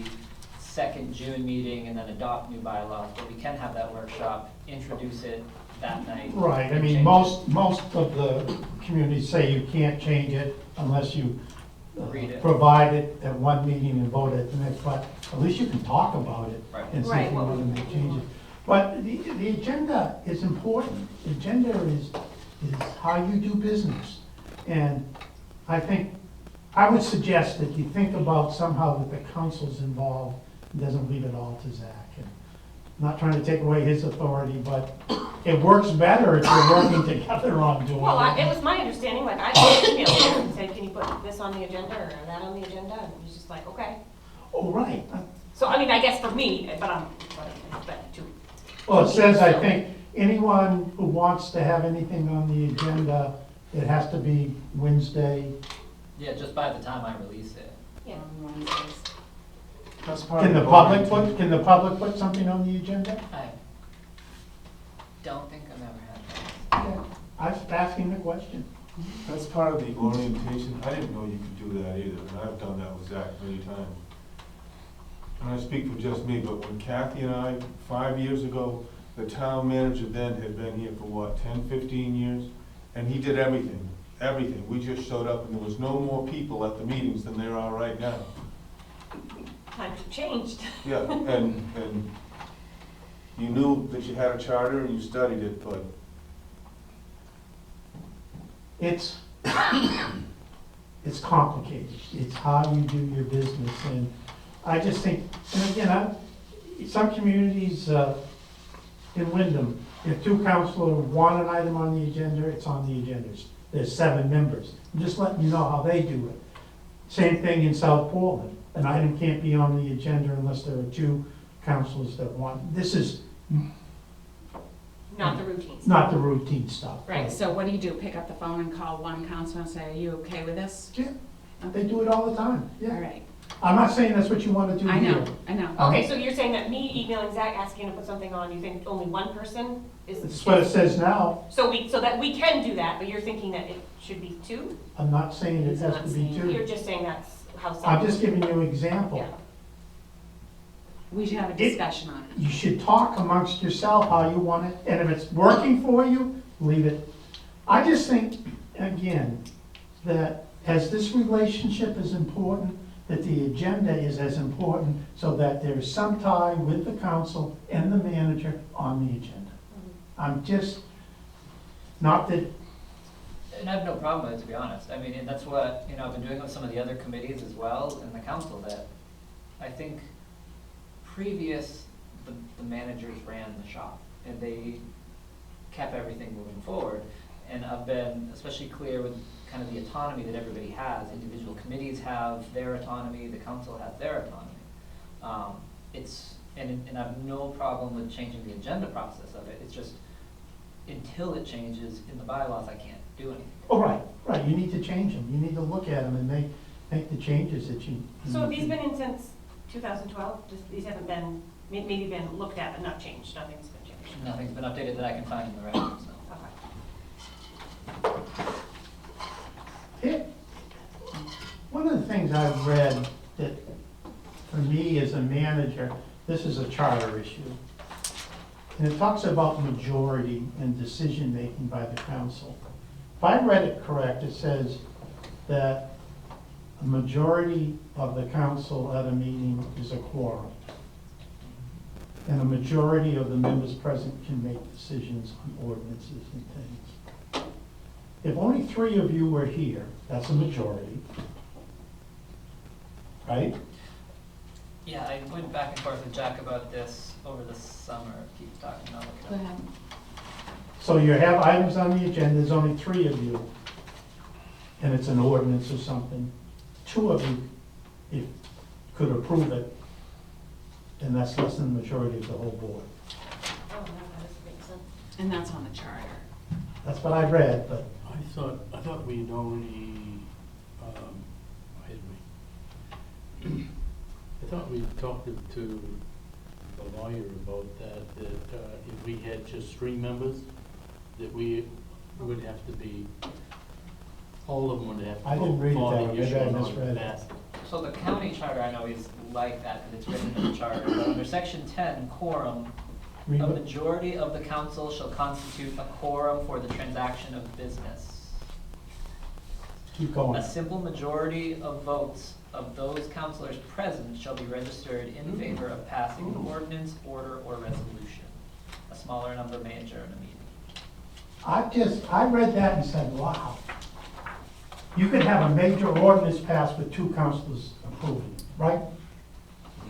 S7: second June meeting and then adopt new bylaws, but we can have that workshop, introduce it that night.
S3: Right, I
S7: and
S3: mean,
S7: change
S3: most of the communities say you can't change it unless you
S7: Read it.
S3: provide it at one meeting and vote at the next, but at least you can talk about it
S7: Right.
S3: and see
S4: Right,
S3: if you
S4: what
S3: want to
S4: we-
S3: make changes. But the agenda is important. The agenda is how you do business. And I think, I would suggest that you think about somehow that the council's involved and doesn't leave it all to Zach. And I'm not trying to take away his authority, but it works better if you're working together on doing
S4: Well, it
S3: it.
S4: was my understanding, like, I emailed him and said, can you put this on the agenda or that on the agenda? And he's just like, okay.
S3: Oh, right.
S4: So, I mean, I guess for me, but to.
S3: Well, it says, I think, anyone who wants to have anything on the agenda, it has to be Wednesday.
S7: Yeah, just by the time I release it.
S4: Yeah.
S1: On Wednesdays.
S5: That's part
S3: Can
S5: of
S3: the
S5: voting.
S3: public put something on the agenda?
S7: I don't think I've ever had that.
S3: I'm asking the question.
S5: That's part of the orientation. I didn't know you could do that either, and I've done that with Zach many times. And I speak for just me, but when Kathy and I, 5 years ago, the town manager then had been here for what, 10, 15 years? And he did everything, everything. We just showed up and there was no more people at the meetings than there are right now.
S4: Times have changed.
S5: Yeah, and you knew that you had a charter and you studied it, but
S3: It's, it's complicated. It's how you do your business. And I just think, and again, some communities, in Wyndham, if two councilors want an item on the agenda, it's on the agendas. There's 7 members. I'm just letting you know how they do it. Same thing in South Portland. An item can't be on the agenda unless there are 2 councilors that want. This is
S4: Not the routines.
S3: not the routine stuff.
S1: Right, so what do? Pick up the phone and call one counselor and say, are you okay with this?
S3: Yeah, they do it all the time,
S1: All
S3: yeah.
S1: right,
S3: I'm not saying that's what you want to do
S1: I
S3: here.
S1: know, I know.
S4: Okay, so you're saying that me emailing Zach asking to put something on, you think only one person is?
S3: That's what it says now.
S4: So that we can do that, but you're thinking that it should be 2?
S3: I'm not saying it has to be
S4: You're
S3: 2.
S4: just saying that's how some.
S3: I'm just giving you an example.
S4: Yeah.
S1: We should have a discussion on it.
S3: You should talk amongst yourself how you want it, and if it's working for you, leave it. I just think, again, that as this relationship is important, that the agenda is as important, so that there's some tie with the council and the manager on the agenda. I'm just, not that,
S7: And I have no problem with it, to be honest. I mean, and that's what, I've been doing with some of the other committees as well in the council, that I think previous, the managers ran the shop, and they kept everything moving forward. And I've been especially clear with kind of the autonomy that everybody has. Individual committees have their autonomy, the council has their autonomy. And I have no problem with changing the agenda process of it. It's just, until it changes in the bylaws, I can't do anything.
S3: oh, right, you need to change them, you need to look at them and make the changes that you.
S4: So have these been in since 2012? These haven't been, maybe been looked at but not changed, nothing's been changed?
S7: Nothing's been updated that I can find in the records, so.
S4: Okay.
S3: It, one of the things I've read that, for me as a manager, this is a charter issue. And it talks about majority and decision-making by the council. If I read it correct, it says that a majority of the council at a meeting is a quorum. And a majority of the members present can make decisions on ordinances and things. If only 3 of you were here, that's a majority. Right?
S7: Yeah, I went back and forth with Jack about this over the summer. Keep talking, I'll look it
S1: Go
S7: up.
S1: ahead.
S3: So you have items on the agenda, there's only 3 of you. and it's an ordinance or something, two of you, if, could approve it, and that's less than the majority of the whole board.
S4: Oh, that makes sense.
S1: And that's on the charter.
S3: That's what I read, but
S2: I thought we'd already, I thought we talked to the lawyer about that if we had just 3 members, that we would have to be, all of them would have to
S3: I didn't
S2: vote
S3: read it
S2: for
S3: that
S2: the
S3: way. Maybe
S2: issue
S3: I
S2: of
S3: misread it.
S2: non-passing.
S7: So the county charter, I know, is like that, because it's written in the charter, but under section 10, quorum,
S3: read
S7: a
S3: what-
S7: majority of the council shall constitute a quorum for the transaction of business.
S3: keep going.
S7: A simple majority of votes of those councilors present shall be registered in favor of passing an ordinance, order, or resolution. A smaller number may adjourn a meeting.
S3: I read that and said, wow. You could have a major ordinance passed with 2 councilors approving, right?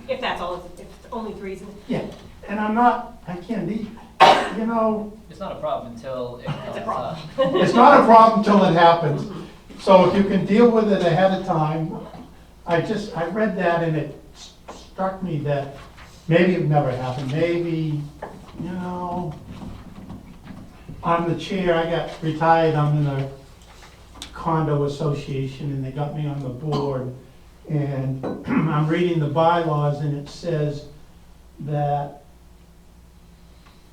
S4: If that's all, if it's only 3, isn't it?
S3: Yeah, and I can't, you know,
S7: It's not a problem until it comes
S4: It's a problem.
S7: up.
S3: it's not a problem until it happens. So if you can deal with it ahead of time, I read that and it struck me that maybe it never happened, maybe, you know, I'm the chair, I got retired, I'm in a condo association and they got me on the board. And I'm reading the bylaws and it says that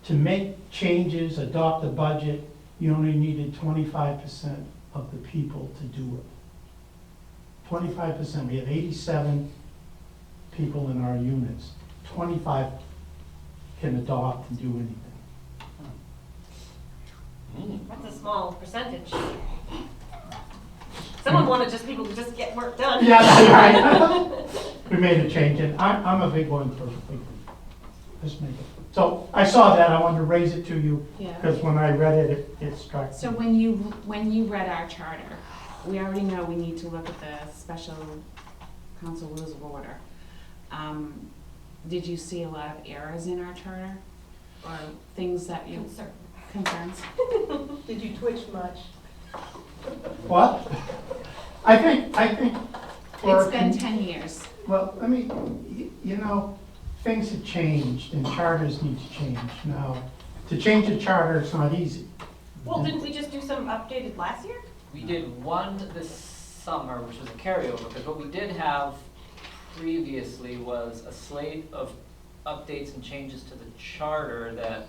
S3: to make changes, adopt a budget, you only needed 25% of the people to do it. 25%, we have 87 people in our units. 25 can adopt and do anything.
S4: That's a small percentage. Someone wanted just people to just get work done.
S3: Yeah, that's right. We made a change and I'm a big one for let's make it. So I saw that, I wanted to raise it to you
S1: Yeah.
S3: because when I read it, it struck me.
S1: So when you read our charter, we already know we need to look at the special council rules of order. Did you see a lot of errors in our charter? Or things that you,
S4: Concern.
S1: concerns?
S8: Did you twitch much?
S3: What? I think for.
S1: It's been 10 years.
S3: Well, I mean, you know, things have changed and charters need to change. Now, to change a charter is not easy.
S4: Well, didn't we just do some updated last year?
S7: We did one this summer, which was a carryover, because what we did have previously was a slate of updates and changes to the charter that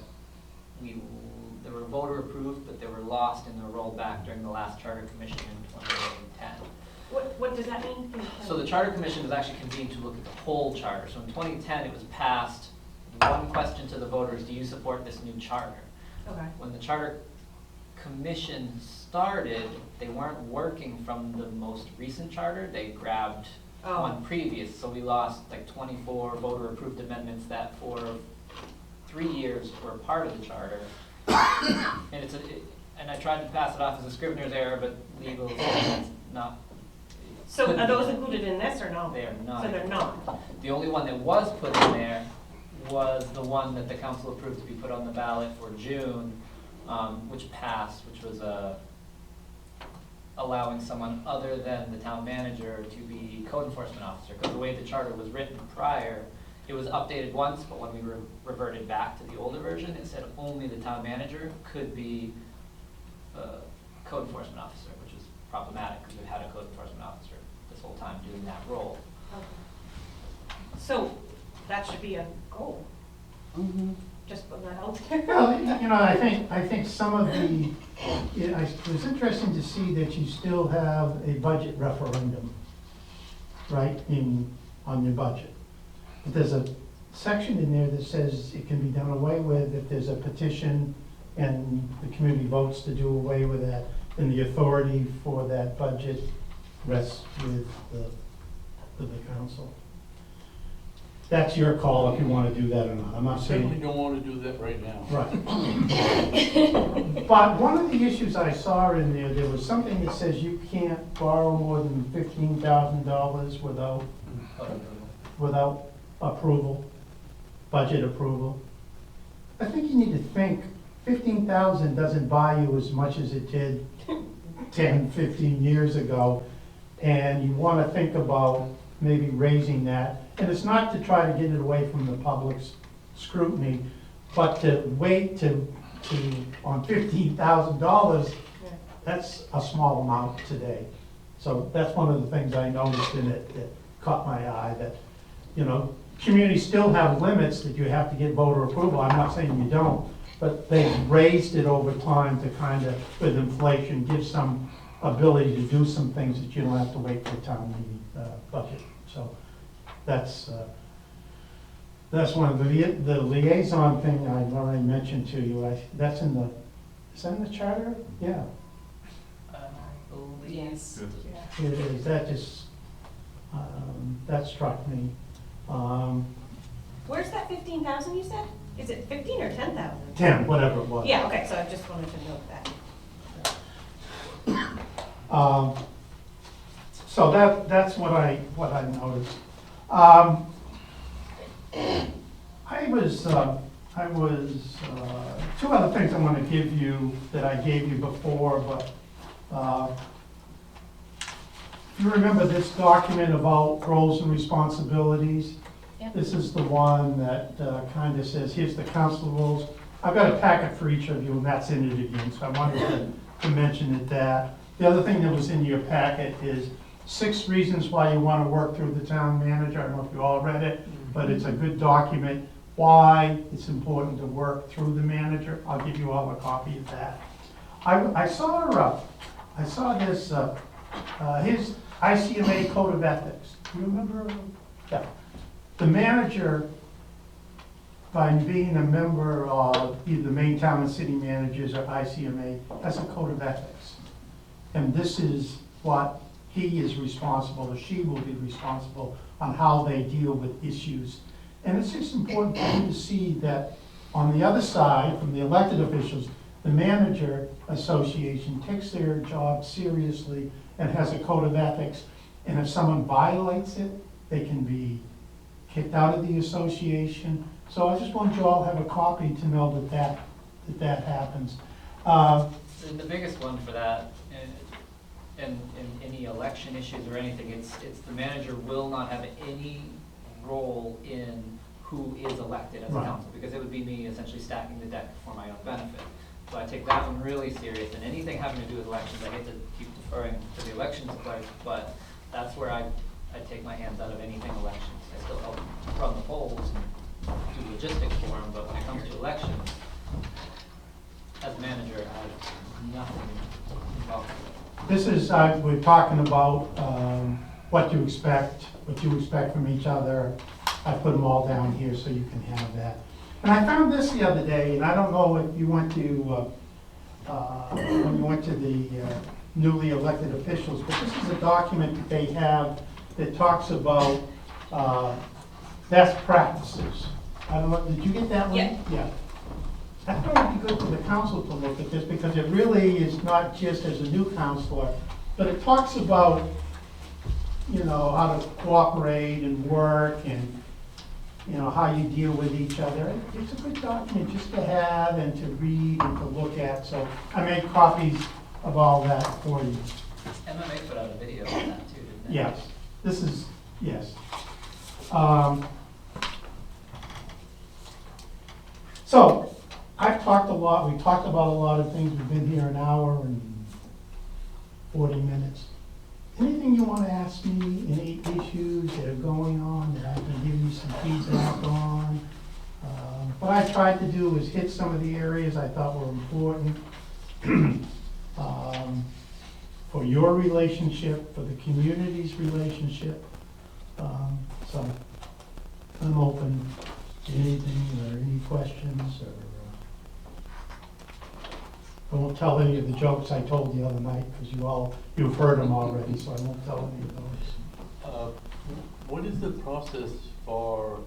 S7: they were voter approved, but they were lost in the rollback during the last charter commission in 2010.
S4: What does that mean?
S7: So the charter commission was actually convened to look at the whole charter. So in 2010, it was passed, one question to the voters, do you support this new charter?
S4: Okay.
S7: When the charter commission started, they weren't working from the most recent charter, they grabbed
S4: Oh.
S7: one previous, so we lost like 24 voter approved amendments that for 3 years were part of the charter. And and I tried to pass it off as a Scrivener's error, but legal says it's not.
S4: So are those included in this or no?
S7: They are not.
S4: So they're not?
S7: The only one that was put in there was the one that the council approved to be put on the ballot for June, which passed, which was allowing someone other than the town manager to be code enforcement officer. Because the way the charter was written prior, it was updated once, but when we reverted back to the older version, it said only the town manager could be code enforcement officer, which is problematic because we've had a code enforcement officer this whole time doing that role.
S4: Okay. So that should be a goal,
S1: Mm-hmm.
S4: just put that out there.
S3: Well, you know, I think some of the, it was interesting to see that you still have a budget referendum, right, on your budget. But there's a section in there that says it can be done away with if there's a petition and the community votes to do away with that, then the authority for that budget rests with the council. That's your call if you want to do that or not. I'm not saying.
S2: Certainly don't want to do that right now.
S3: Right. But one of the issues I saw in there was something that says you can't borrow more than $15,000 without approval, budget approval. I think you need to think, 15,000 doesn't buy you as much as it did 10, 15 years ago, and you want to think about maybe raising that. And it's not to try to get it away from the public's scrutiny, but to wait to on $15,000, that's a small amount today. So that's one of the things I noticed in it that caught my eye, that, you know, communities still have limits that you have to get voter approval. I'm not saying you don't, but they've raised it over time to kind of, with inflation, give some ability to do some things that you don't have to wait for a town meeting budget. So that's one of the liaison thing I already mentioned to you. That's in the, is that in the charter? Yeah,
S7: I believe.
S1: Yes.
S3: it is. That just, that struck me.
S4: Where's that 15,000 you said? Is it 15 or 10,000?
S3: 10, whatever it was.
S4: Yeah, okay, so I just wanted to note that.
S3: So that's what I noticed. I was, two other things I want to give you that I gave you before, but if you remember this document about roles and responsibilities,
S1: Yep.
S3: this is the one that kind of says, here's the council rules. I've got a packet for each of you, and that's in it again, so I wanted to mention it that. The other thing that was in your packet is 6 reasons why you want to work through the town manager. I don't know if you all read it, but it's a good document, why it's important to work through the manager. I'll give you all a copy of that. I saw this, his ICMA Code of Ethics. Do you remember? Yeah. The manager, by being a member of either the Maine Town and City Managers or ICMA, has a code of ethics. And this is what he is responsible, or she will be responsible, on how they deal with issues. And it's just important for you to see that on the other side, from the elected officials, the manager association takes their job seriously and has a code of ethics. And if someone violates it, they can be kicked out of the association. So I just want you all to have a copy to know that happens.
S7: The biggest one for that, in any election issues or anything, it's the manager will not have any role in who is elected as a
S3: Right.
S7: council, because it would be me essentially stacking the deck for my own benefit. So I take that one really serious, and anything having to do with elections, I hate to keep deferring to the elections clerk, but that's where I take my hands out of anything elections. I still help run the polls and do logistics for them, but when it comes to elections, as manager, I have nothing involved with it.
S3: This is, we're talking about what you expect from each other. I put them all down here so you can have that. And I found this the other day, and I don't know if you went to, when you went to the newly elected officials, but this is a document that they have that talks about best practices. I don't know, did you get that one?
S4: Yeah.
S3: Yeah. I thought it'd be good for the council to look at this, because it really is not just as a new councilor, but it talks about, you know, how to cooperate and work, and, you know, how you deal with each other. It's a good document just to have and to read and to look at, so I made copies of all that for you.
S7: MMA put out a video on that too, didn't they?
S3: Yes, this is, yes. So, I've talked a lot, we talked about a lot of things, we've been here an hour and 40 minutes. Anything you want to ask me, any issues that are going on that I can give you some feedback on? What I tried to do is hit some of the areas I thought were important for your relationship, for the community's relationship. So I'm open to anything or any questions, or I won't tell any of the jokes I told the other night, because you've heard them already, so I won't tell any of those.
S2: What is the process for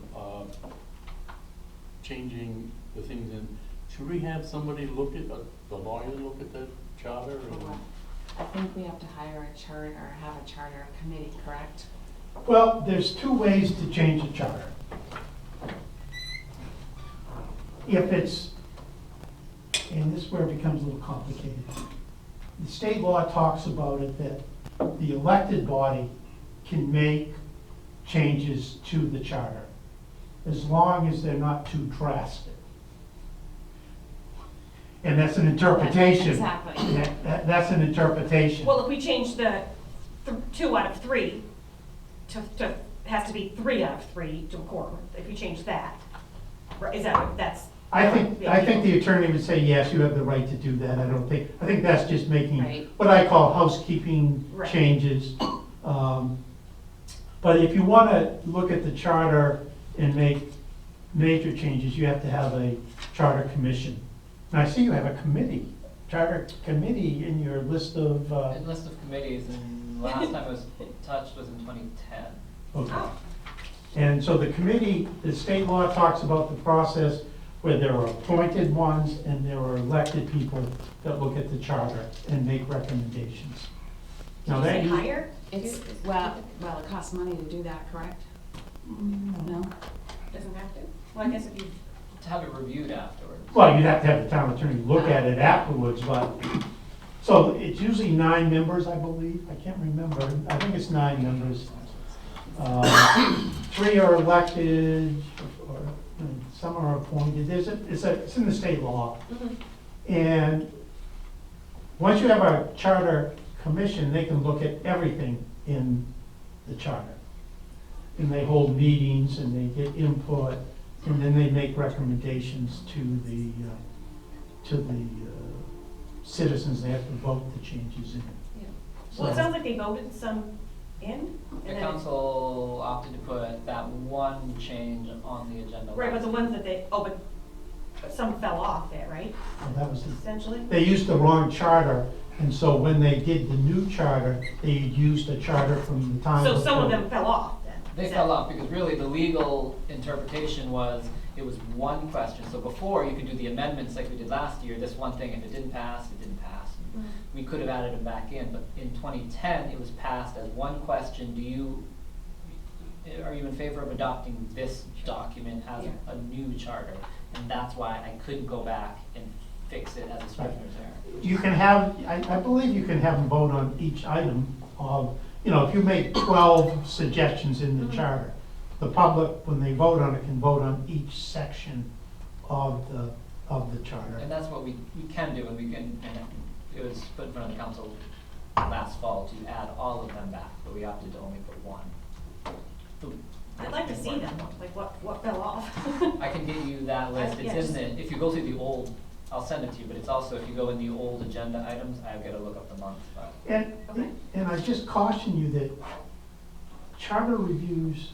S2: changing the things in? Should we have somebody look at, the lawyer look at that charter? Or?
S1: I think we have to hire a charter, or have a charter committee, correct?
S3: Well, there's 2 ways to change a charter. If it's, and this is where it becomes a little complicated. the state law talks about it, that the elected body can make changes to the charter, as long as they're not too drastic. And that's an interpretation.
S1: Exactly.
S3: That's an interpretation.
S4: Well, if we change the 2 out of 3 to, has to be 3 out of 3 to a quorum, if you change that, right, is that, that's.
S3: I think the attorney would say, yes, you have the right to do that. I think that's just making
S1: Right.
S3: what I call housekeeping
S4: Right.
S3: changes. But if you want to look at the charter and make major changes, you have to have a charter commission. And I see you have a committee, charter committee in your list of,
S7: A list of committees, and last time it was touched was in 2010.
S3: okay. And so the committee, the state law talks about the process where there are appointed ones and there are elected people that look at the charter and make recommendations. Now
S4: Did you
S3: that
S4: say
S3: you-
S4: higher?
S1: It's, well, it costs money to do that, correct? No?
S4: Doesn't have to? Well, I guess if you,
S7: To have it reviewed afterwards.
S3: Well, you'd have to have the town attorney look at it afterwards, but, so it's usually 9 members, I believe, I can't remember, I think it's 9 members. 3 are elected, or some are appointed, it's in the state law. And once you have a charter commission, they can look at everything in the charter. And they hold meetings and they get input, and then they make recommendations to the citizens. They have to vote the changes in.
S4: well, it sounds like they voted some in. and
S7: The
S4: then-
S7: council opted to put that one change on the agenda.
S4: Right, but
S7: last
S4: the ones that they, but some fell off there, right,
S3: And that was,
S4: essentially?
S3: they used the wrong charter, and so when they did the new charter, they used a charter from the time.
S4: So some of
S3: before.
S4: them fell off then?
S7: They
S4: Is that-
S7: fell off because really the legal interpretation was it was one question. So before you could do the amendments like we did last year, this one thing, if it didn't pass, it didn't pass.
S4: Mm.
S7: We could have added them back in, but in 2010, it was passed as one question. Are you in favor of adopting this document as
S4: Yeah.
S7: a new charter? And that's why I couldn't go back and fix it as a scrivener's error.
S3: You can have, I believe you can have them vote on each item of, if you make 12 suggestions in the charter, the public, when they vote on it, can vote on each section of the charter.
S7: And that's what we can do, and it was put in front of the council last fall to add all of them back, but we opted to only put one.
S4: I'd like to see them, like what fell off.
S7: I can get you that list.
S4: Yeah,
S7: It's in if you go through the old, I'll send it to you, but it's also, if you go in the old agenda items, I've got to look up the months, but.
S4: Okay.
S3: And I just caution you that charter reviews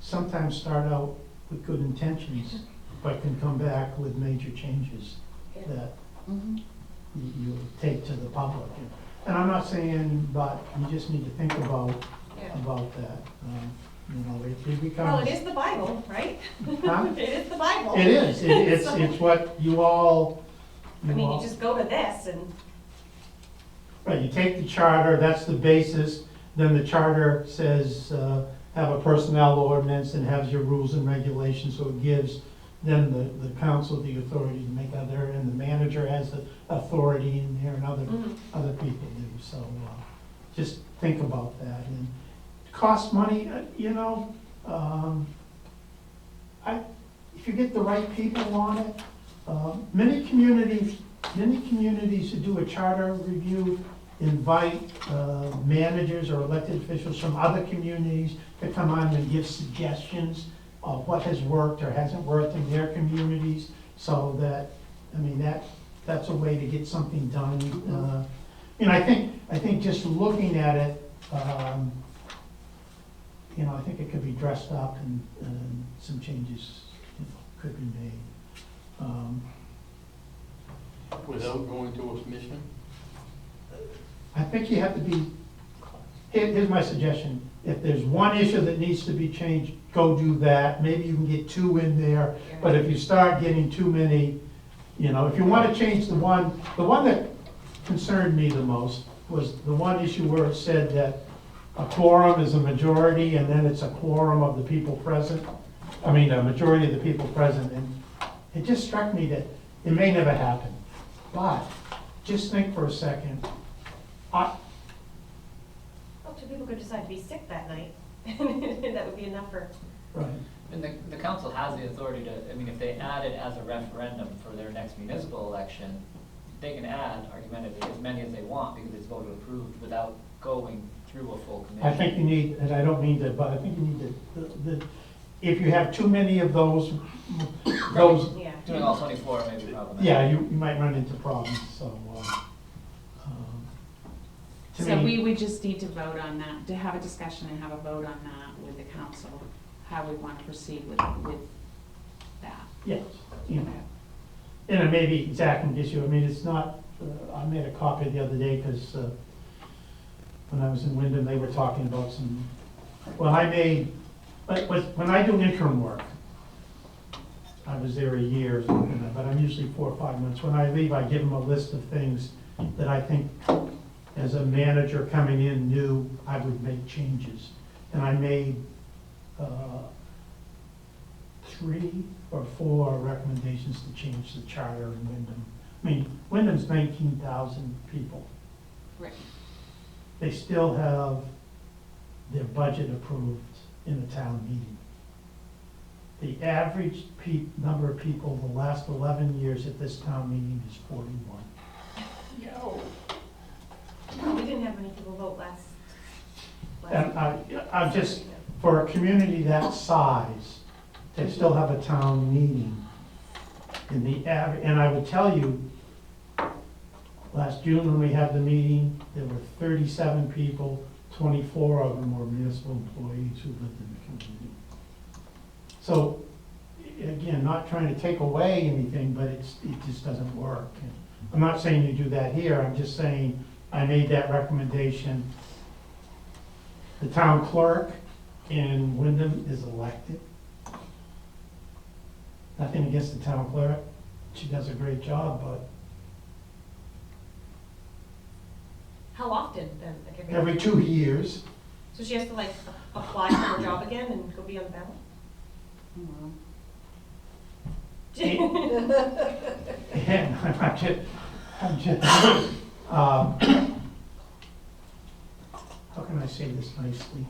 S3: sometimes start out with good intentions, but can come back with major changes that
S1: Mhm.
S3: you take to the public. And I'm not saying, but you just need to think about that. It becomes.
S4: Well, it is the Bible, right?
S3: Huh?
S4: It is the Bible.
S3: It is, it's what you all.
S4: I mean, you just go to this and,
S3: Right, you take the charter, that's the basis, then the charter says, have a personnel ordinance and has your rules and regulations, so it gives then the council the authority to make other, and the manager has the authority in there, and other people do, so, just think about that, and it costs money, if you get the right people on it, many communities who do a charter review invite managers or elected officials from other communities to come on and give suggestions of what has worked or hasn't worked in their communities, so that, that's a way to get something done. I think just looking at it, I think it could be dressed up and some changes, could be made.
S2: Without going to a commission?
S3: I think you have to be, here's my suggestion, if there's one issue that needs to be changed, go do that, maybe you can get 2 in there, but if you start getting too many, if you want to change the one that concerned me the most was the one issue where it said that a quorum is a majority, and then it's a quorum of the people present, a majority of the people present, and it just struck me that it may never happen, but just think for a second. I,
S4: Well, two people could decide to be sick that night, and that would be enough for,
S3: right,
S7: And the council has the authority to, I mean, if they add it as a referendum for their next municipal election, they can add argumentatively as many as they want because it's voted approved without going through a full committee.
S3: I think you need, and I don't mean to, but I think you need if you have too many of those,
S4: yeah.
S7: Doing all 24 may be problematic.
S3: yeah, you might run into problems, so, to
S1: So
S3: me-
S1: we would just need to vote on that, to have a discussion and have a vote on that with the council, how we want to proceed with that.
S3: Yes, you know. And it may be Zach can get you, I mean, it's not, I made a copy the other day because when I was in Wyndham, they were talking about some, well, I made, when I do interim work, I was there a year, but I'm usually 4 or 5 months. When I leave, I give them a list of things that I think, as a manager coming in new, I would make changes. And I made 3 or 4 recommendations to change the charter in Wyndham. I mean, Wyndham's 19,000 people.
S1: Right.
S3: They still have their budget approved in a town meeting. The average number of people the last 11 years at this town meeting is 41.
S4: No. We didn't have many people vote last.
S3: And I'm just, for a community that size, they still have a town meeting. And I would tell you, last June when we had the meeting, there were 37 people, 24 of them were municipal employees who lived in the community. So, again, not trying to take away anything, but it just doesn't work. And I'm not saying you do that here, I'm just saying I made that recommendation. The town clerk in Wyndham is elected. Nothing against the town clerk, she does a great job, but
S4: How often then? Like
S3: every 2 years,
S4: So she has to like apply for her job again and go be on the ballot?
S1: Well,
S3: and I'm just, how can I say this nicely?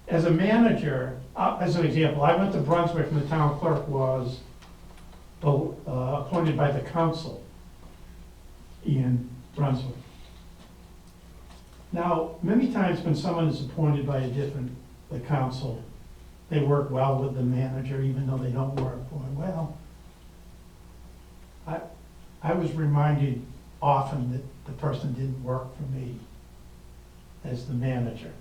S3: As a manager, as an example, I went to Brunswick and the town clerk was appointed by the council in Brunswick. Now, many times when someone is appointed by the council, they work well with the manager, even though they don't work for him well. I was reminded often that the person didn't work for me as the manager.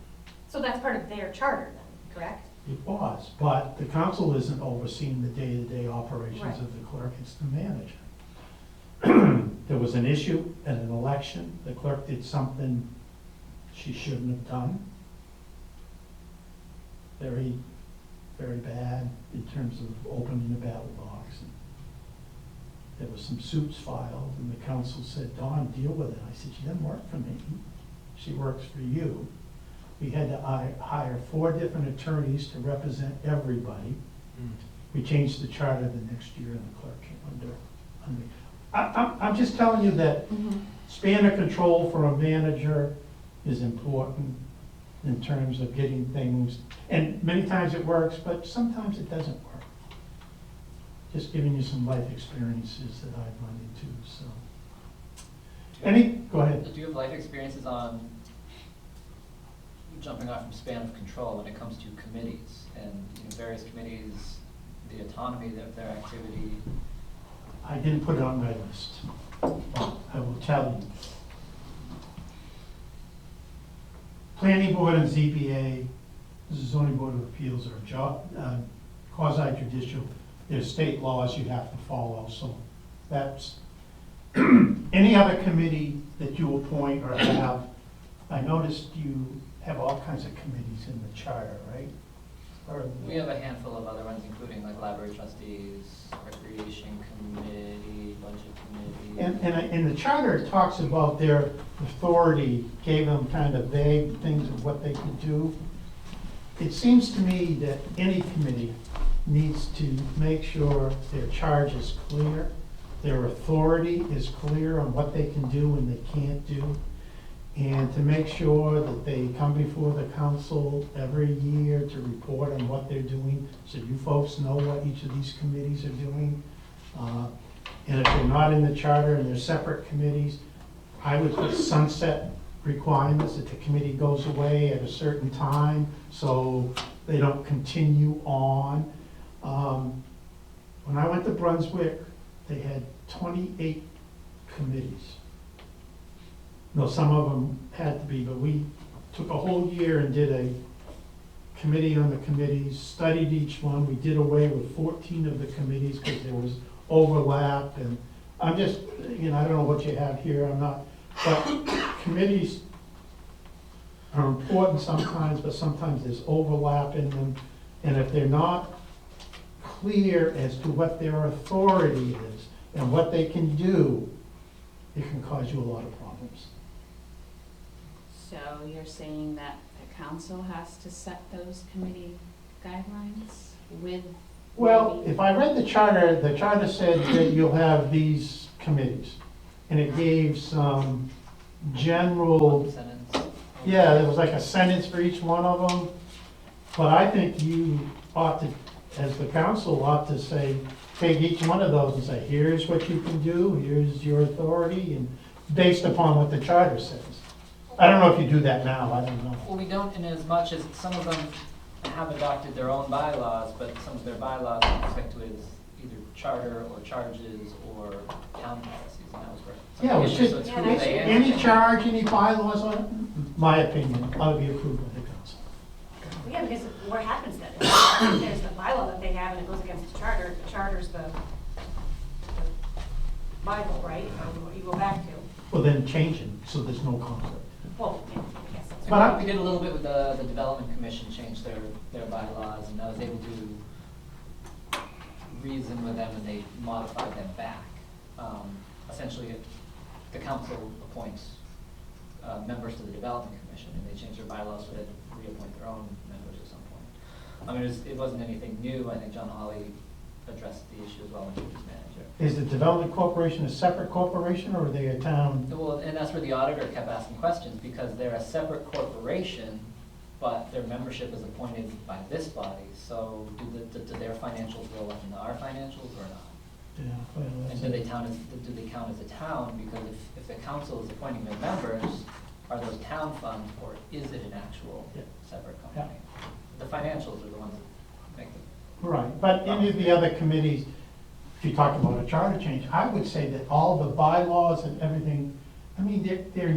S4: So that's part of their charter then, correct?
S3: It was, but the council isn't overseeing the day-to-day operations
S4: Right.
S3: of the clerk, it's the manager. There was an issue at an election, the clerk did something she shouldn't have done. Very, very bad in terms of opening the ballot box. And there was some suits filed, and the council said, Dawn, deal with it. I said, she doesn't work for me, she works for you. We had to hire 4 different attorneys to represent everybody. We changed the charter the next year, and the clerk came under. I'm just telling you that span of control for a manager is important in terms of getting things, and many times it works, but sometimes it doesn't work. Just giving you some life experiences that I've run into, so. Go ahead.
S7: Do you have life experiences on jumping off from span of control when it comes to committees and various committees, the autonomy of their activity?
S3: I didn't put it on my list, but I will tell you. Planning board and ZBA, this is zoning board of appeals, are quasi-judicial. There's state laws you have to follow, so that's, any other committee that you appoint or have, I noticed you have all kinds of committees in the charter, right?
S7: We have a handful of other ones, including like library trustees, recreation committee, budget committee.
S3: And the charter talks about their authority, gave them kind of vague things of what they could do. It seems to me that any committee needs to make sure their charge is clear their authority is clear on what they can do and they can't do, and to make sure that they come before the council every year to report on what they're doing, so you folks know what each of these committees are doing. And if they're not in the charter and they're separate committees, I would put sunset requirements that the committee goes away at a certain time, so they don't continue on. When I went to Brunswick, they had 28 committees. No, some of them had to be, but we took a whole year and did a committee on the committees, studied each one. We did away with 14 of the committees because there was overlap, and I'm just, I don't know what you have here, I'm not, but committees are important sometimes, but sometimes there's overlap in them, and if they're not clear as to what their authority is and what they can do, it can cause you a lot of problems.
S1: So you're saying that the council has to set those committee guidelines with?
S3: Well, if I read the charter said that you'll have these committees, and it gave some general,
S7: One sentence.
S3: yeah, there was like a sentence for each one of them, but I think you ought to, as the council, ought to say, take each one of those and say, here's what you can do, here's your authority, and based upon what the charter says. I don't know if you do that now, I don't know.
S7: Well, we don't in as much as some of them have adopted their own bylaws, but some of their bylaws are stick to is either charter or charges or town policies, and that was where. some
S3: Yeah,
S7: of
S3: it
S7: the issues,
S3: should,
S7: so it's
S4: Yeah,
S7: who
S4: that's-
S7: they
S3: any
S7: answer.
S3: charge, any bylaws on it, my opinion, ought to be approved by the council.
S4: Well, yeah, because what happens then? There's the bylaw that they have and it goes against the charter. The charter's the Bible, right? Or you go back to.
S3: Well, then change it, so there's no conflict.
S4: Well, yeah, I guess that's.
S3: But I-
S7: We did a little bit with the Development Commission, changed their bylaws, and I was able to reason with them, and they modified them back. Essentially, the council appoints members to the Development Commission, and they changed their bylaws so they had to reappoint their own members at some point. I mean, it wasn't anything new. I think John Hawley addressed the issue as well when he was manager.
S3: Is the Development Corporation a separate corporation, or are they a town?
S7: Well, and that's where the auditor kept asking questions, because they're a separate corporation, but their membership is appointed by this body, so do their financials roll up into our financials or not?
S3: Yeah, well,
S7: And
S3: that's
S7: do they
S3: it.
S7: count as a town, because if the council is appointing their members, are those town funds, or is it an actual
S3: Yeah.
S7: separate company? The financials are the ones that make the.
S3: Right, but any of the other committees, if you talk about a charter change, I would say that all the bylaws and everything, I mean, they're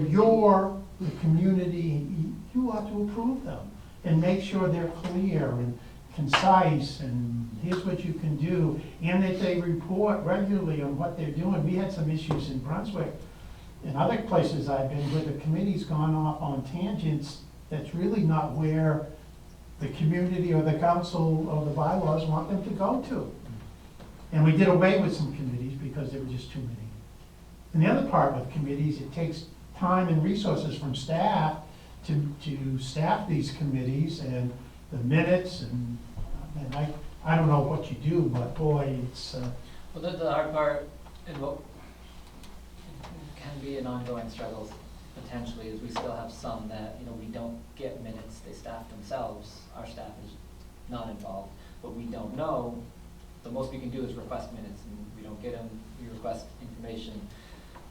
S3: the community, you ought to approve them and make sure they're clear and concise, and here's what you can do, and that they report regularly on what they're doing. We had some issues in Brunswick, and other places I've been, where the committee's gone off on tangents that's really not where the community or the council or the bylaws want them to go to. And we did away with some committees because there were just too many. And the other part with committees, it takes time and resources from staff to staff these committees, and the minutes, and I don't know what you do, but boy, it's,
S7: Well, the hard part, and what can be an ongoing struggle potentially, is we still have some that, we don't get minutes, they staff themselves, our staff is not involved, but we don't know. The most we can do is request minutes, and we don't get them, we request information,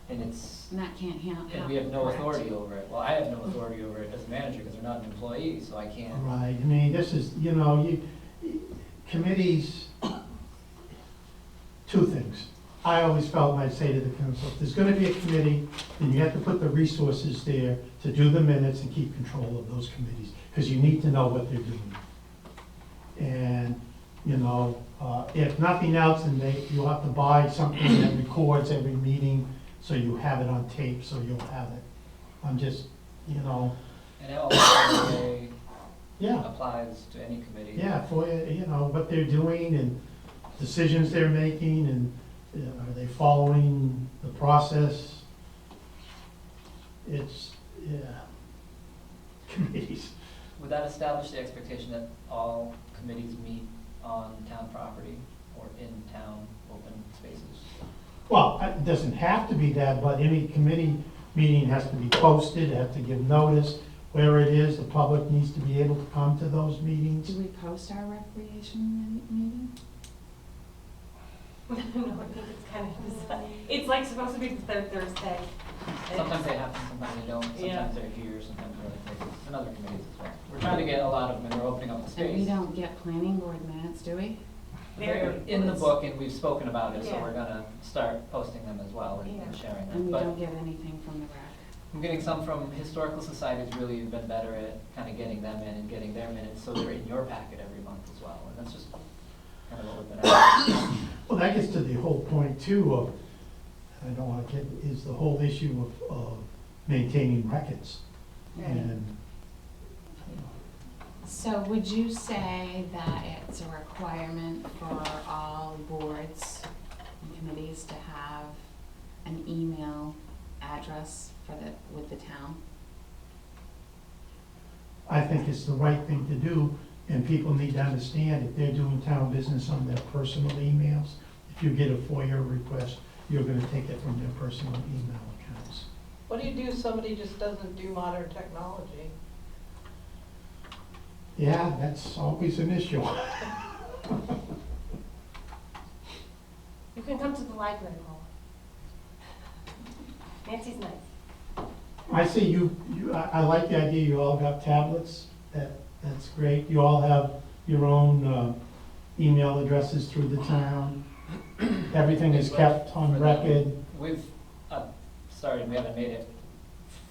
S7: and
S1: And that can't happen.
S7: and we have no authority over it. Well, I have no authority over it as a manager, because they're not an employee, so I can't.
S3: right, I mean, this is, committees, two things. I always felt, and I'd say to the council, if there's gonna be a committee, then you have to put the resources there to do the minutes and keep control of those committees, because you need to know what they're doing. And, if nothing else, then you'll have to buy something that records every meeting, so you have it on tape, so you'll have it. I'm just,
S7: And it also
S3: yeah.
S7: applies to any committee.
S3: Yeah, for, what they're doing and decisions they're making, and are they following the process? It's, committees.
S7: Would that establish the expectation that all committees meet on town property or in town open spaces?
S3: Well, it doesn't have to be that, but any committee meeting has to be posted, have to give notice where it is, the public needs to be able to come to those meetings.
S1: Do we post our recreation meeting?
S4: No, I think it's kind of, it's like supposed to be the third Thursday.
S7: Sometimes they happen, sometimes they don't,
S4: Yeah.
S7: sometimes they're here, sometimes they're other places, and other committees as well. We're trying to get a lot of them, and we're opening up the
S1: And we
S7: space.
S1: don't get planning board minutes, do we?
S7: They're in the book, and we've spoken about it, so
S4: Yeah.
S7: we're gonna start posting them as well and
S4: Yeah.
S7: sharing
S1: And
S7: them.
S1: we
S7: But
S1: don't get anything from the rec.
S7: I'm getting some from historical societies, really have been better at kind of getting them in and getting their minutes, so they're in your packet every month as well, and that's just kind of what we've been at.
S3: Well, that gets to the whole point too of, I don't wanna get, is the whole issue of maintaining records. And,
S1: So would you say that it's a requirement for all boards and committees to have an email address with the town?
S3: I think it's the right thing to do, and people need to understand if they're doing town business on their personal emails, if you get a FOIA request, you're gonna take it from their personal email accounts.
S8: What do you do if somebody just doesn't do modern technology?
S3: Yeah, that's always an issue.
S4: You can come to the library, Paula. Nancy's nice.
S3: I see I like the idea you all got tablets, that's great. You all have your own email addresses through the town. Everything is kept on record.
S7: We've, started, we haven't made it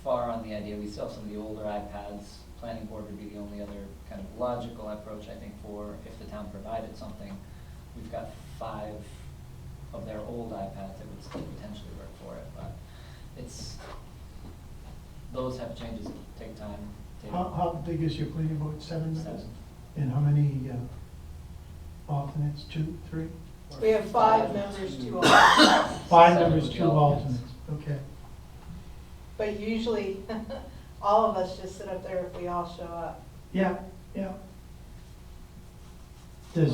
S7: far on the idea, we still have some of the older iPads. Planning board would be the only other kind of logical approach, I think, for if the town provided something. We've got 5 of their old iPads that would still potentially work for it, but it's, those have changes that take time to.
S3: How big is your planning board, 7 members?
S7: 7.
S3: And how many alternates, 2, 3?
S8: We have 5 members, 2 alternates.
S3: 5
S7: 7
S3: members,
S7: would be
S3: 2
S7: alternates.
S3: alternates, okay.
S8: But usually, all of us just sit up there if we all show up.
S3: Yeah, yeah. Do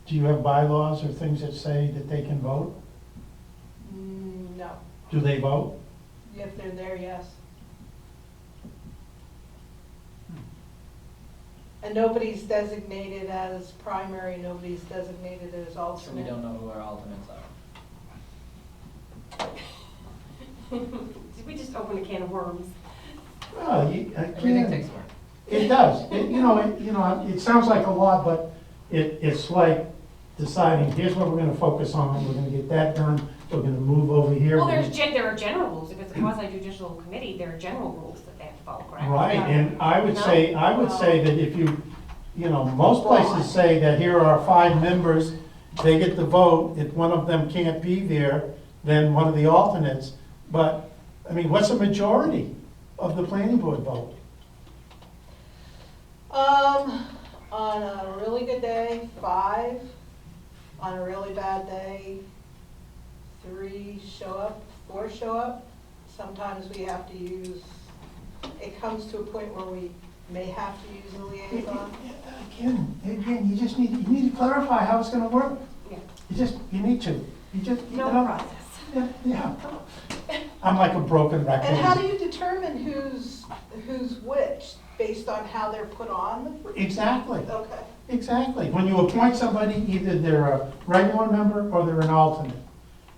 S3: you have bylaws or things that say that they can vote?
S8: No.
S3: Do they vote?
S8: If they're there, yes. And nobody's designated as primary, nobody's designated as
S7: So we
S8: alternate.
S7: don't know who our alternates are.
S4: We just opened a can of worms.
S3: Well,
S7: Everything
S3: again,
S7: takes work.
S3: it does. It sounds like a lot, but it's like deciding, here's what we're gonna focus on, we're gonna get that done, we're gonna move over here.
S4: Well,
S3: we're gonna-
S4: there are general rules. If it's a quasi-judicial committee, there are general rules that they have to follow, correct?
S3: Right, and I would
S4: No?
S3: say that if most places say that here are 5 members, they get the vote, if one of them can't be there, then one of the alternates. But, I mean, what's a majority of the planning board vote?
S8: On a really good day, 5. On a really bad day, 3 show up, 4 show up. Sometimes we have to use, it comes to a point where we may have to use a liaison.
S3: Again, you need to clarify how it's gonna work.
S4: Yeah.
S3: You need to.
S4: No process.
S3: Yeah. I'm like a broken record.
S8: And how do you determine who's which, based on how they're put on?
S3: Exactly.
S8: Okay.
S3: Exactly. When you appoint somebody, either they're a regular member or they're an alternate.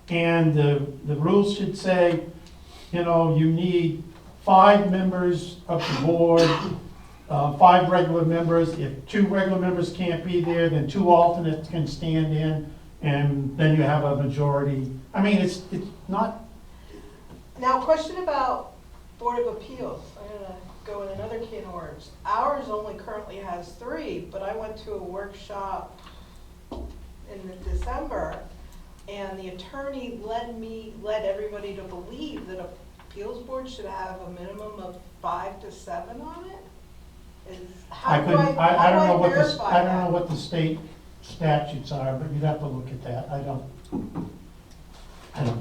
S3: And the rules should say, you need 5 members of the board, 5 regular members. If 2 regular members can't be there, then 2 alternates can stand in, and then you have a majority. I mean, it's not,
S8: Now, question about Board of Appeals. I'm gonna go in another can of worms. Ours only currently has 3, but I went to a workshop in December, and the attorney led everybody to believe that appeals board should have a minimum of 5 to 7 on it.
S3: I don't know
S8: verify that?
S3: I don't know what the state statutes are, but you'd have to look at that. I don't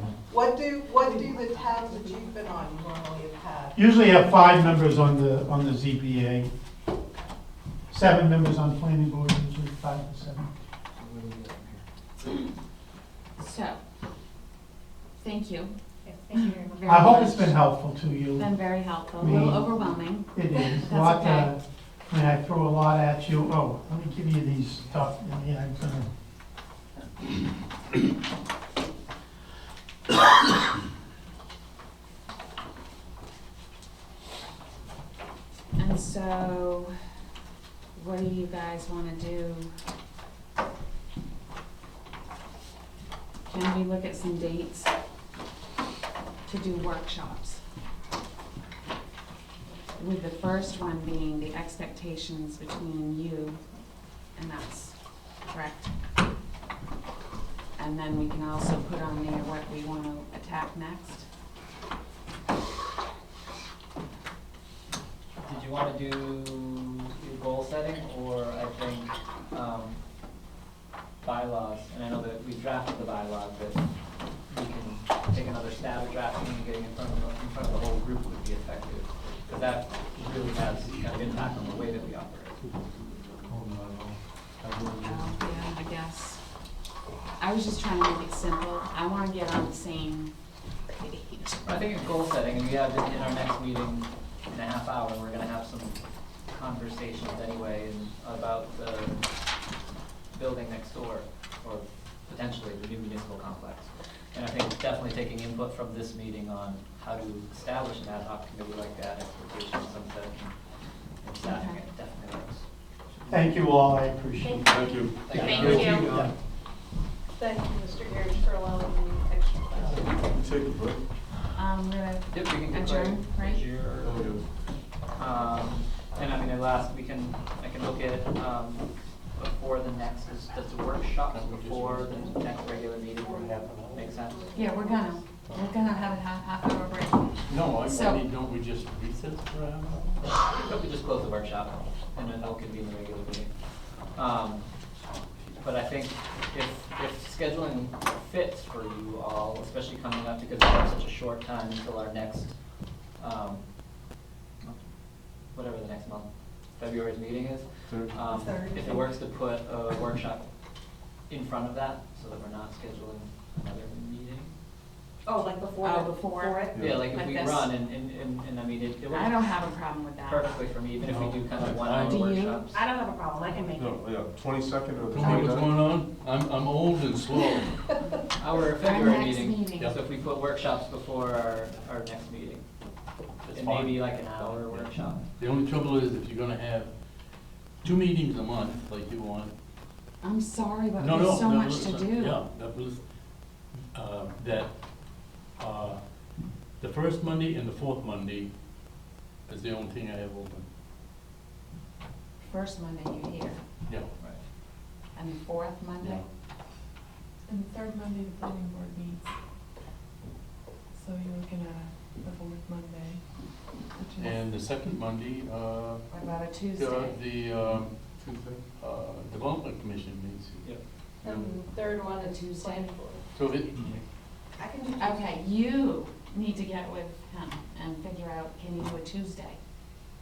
S3: know.
S8: What do the towns that you've been on normally have had?
S3: Usually have 5 members on the ZBA. 7 members on planning board, usually 5 to 7.
S1: So, Thank you.
S4: Yes, thank you very much.
S1: very
S3: I hope
S1: much.
S3: it's been helpful to you.
S1: Been very helpful, a
S3: Me.
S1: little overwhelming.
S3: It is.
S1: That's
S3: Lot,
S1: okay.
S3: I mean, I threw a lot at you. Oh, let me give you these stuff. I mean, I'm gonna.
S1: And so, what do you guys wanna do? Can we look at some dates to do workshops? With the first one being the expectations between you and us, correct? And then we can also put on there what we wanna attack next.
S7: Did you wanna do your goal setting, or I think, bylaws? And I know that we drafted the bylaws, but we can take another stab at drafting and getting in front of the whole group would be effective. Because that really has kind of impact on the way that we operate.
S1: Yeah, I guess. I was just trying to make it simple. I wanna get on the same page.
S7: I think in goal setting, and we have in our next meeting in a half hour, we're gonna have some conversations anyway about the building next door, or potentially the new municipal complex. And I think definitely taking input from this meeting on how to establish an ad hoc committee like that, expectation, sunset, and staffing
S1: Okay.
S7: it definitely works.
S3: Thank you all. I appreciate it.
S5: Thank you.
S4: Thank
S6: Great.
S4: you.
S3: Yeah.
S8: Thank you, Mr. Garrett, for allowing me extra class.
S5: Take a break.
S1: We're gonna
S7: Yep, we can get
S1: adjourn, right?
S5: Oh, yeah.
S7: And I mean, at last, I can look at, before the next, does the workshop before the next regular meeting make sense?
S1: Yeah, we're gonna have a half hour break.
S2: No,
S1: So-
S2: don't we just recess for a half hour?
S7: We could just close the workshop, and then they'll convene the regular meeting. But I think if scheduling fits for you all, especially coming up, because we have such a short time until our next, whatever the next month, February's meeting is.
S5: Third.
S7: If it works to put a workshop in front of that, so that we're not scheduling another meeting.
S4: Oh, like before?
S1: Oh, before.
S4: it?
S7: Yeah, like if
S1: Like
S7: we
S1: this.
S7: run and I mean, it
S1: I
S7: works
S1: don't have a problem with that.
S7: perfectly for me, even if we do kind of 1 hour
S1: Do you?
S7: workshops.
S4: I don't have a problem, I can make it.
S5: No, yeah, 22nd or the
S2: Tell me what's
S5: 29th.
S2: going on? I'm old and slow.
S7: Our February
S1: next
S7: meeting,
S1: meeting.
S7: so if we put workshops before our next meeting,
S2: That's
S7: it
S2: fine.
S7: may be like an hour workshop.
S2: The only trouble is if you're gonna have 2 meetings a month, like you want.
S1: I'm sorry, but
S2: No,
S1: there's
S2: no,
S1: so
S2: no,
S1: much to
S2: listen,
S1: do.
S2: Yeah, that was, the first Monday and the fourth Monday is the only thing I have open.
S1: First Monday you're here,
S2: Yeah,
S7: Right.
S1: and the fourth Monday?
S2: yeah.
S9: And the third Monday, the planning board meets. So you're looking at the fourth Monday, which is.
S2: And the second Monday,
S1: What about a
S2: the,
S1: Tuesday?
S5: Tuesday?
S2: Development Commission meets.
S7: Yep.
S8: And third one is
S1: Tuesday.
S8: planning board.
S2: So it,
S8: I can do
S1: Okay, you need to get with him and figure out, can you do a Tuesday?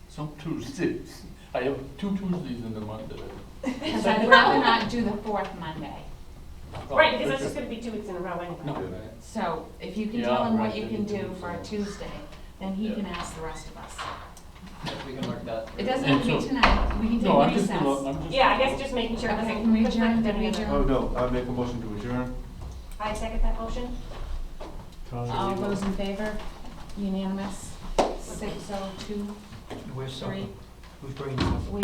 S2: some Tuesdays, I have 2 Tuesdays in the month that I.
S1: Because I'd rather not do the fourth Monday.
S4: Right, because that's just gonna be 2 weeks in a row anyway.
S2: No.
S7: Right.
S1: So if you can
S2: Yeah,
S1: tell him what
S2: right,
S1: you
S2: I
S1: can
S2: need
S1: do
S2: to,
S1: for a
S2: so-
S1: Tuesday, then he
S2: Yeah.
S1: can ask the rest of us.
S7: If we can work that.
S1: It doesn't
S2: And
S1: have to be
S2: so-
S1: tonight, we can
S2: No, I'm
S1: take
S2: just
S1: recess.
S2: gonna, I'm just.
S4: Yeah, I guess just making sure. it
S1: Okay,
S4: doesn't
S1: can we
S4: conflict
S1: adjourn?
S4: with
S1: Did we
S4: any other-
S1: adjourn?
S5: Oh, no, I make a motion to adjourn.
S4: I second that motion.
S1: All those in favor? Unanimous? 602,
S6: Where's supper?
S1: 3.
S6: Who's bringing supper?
S1: We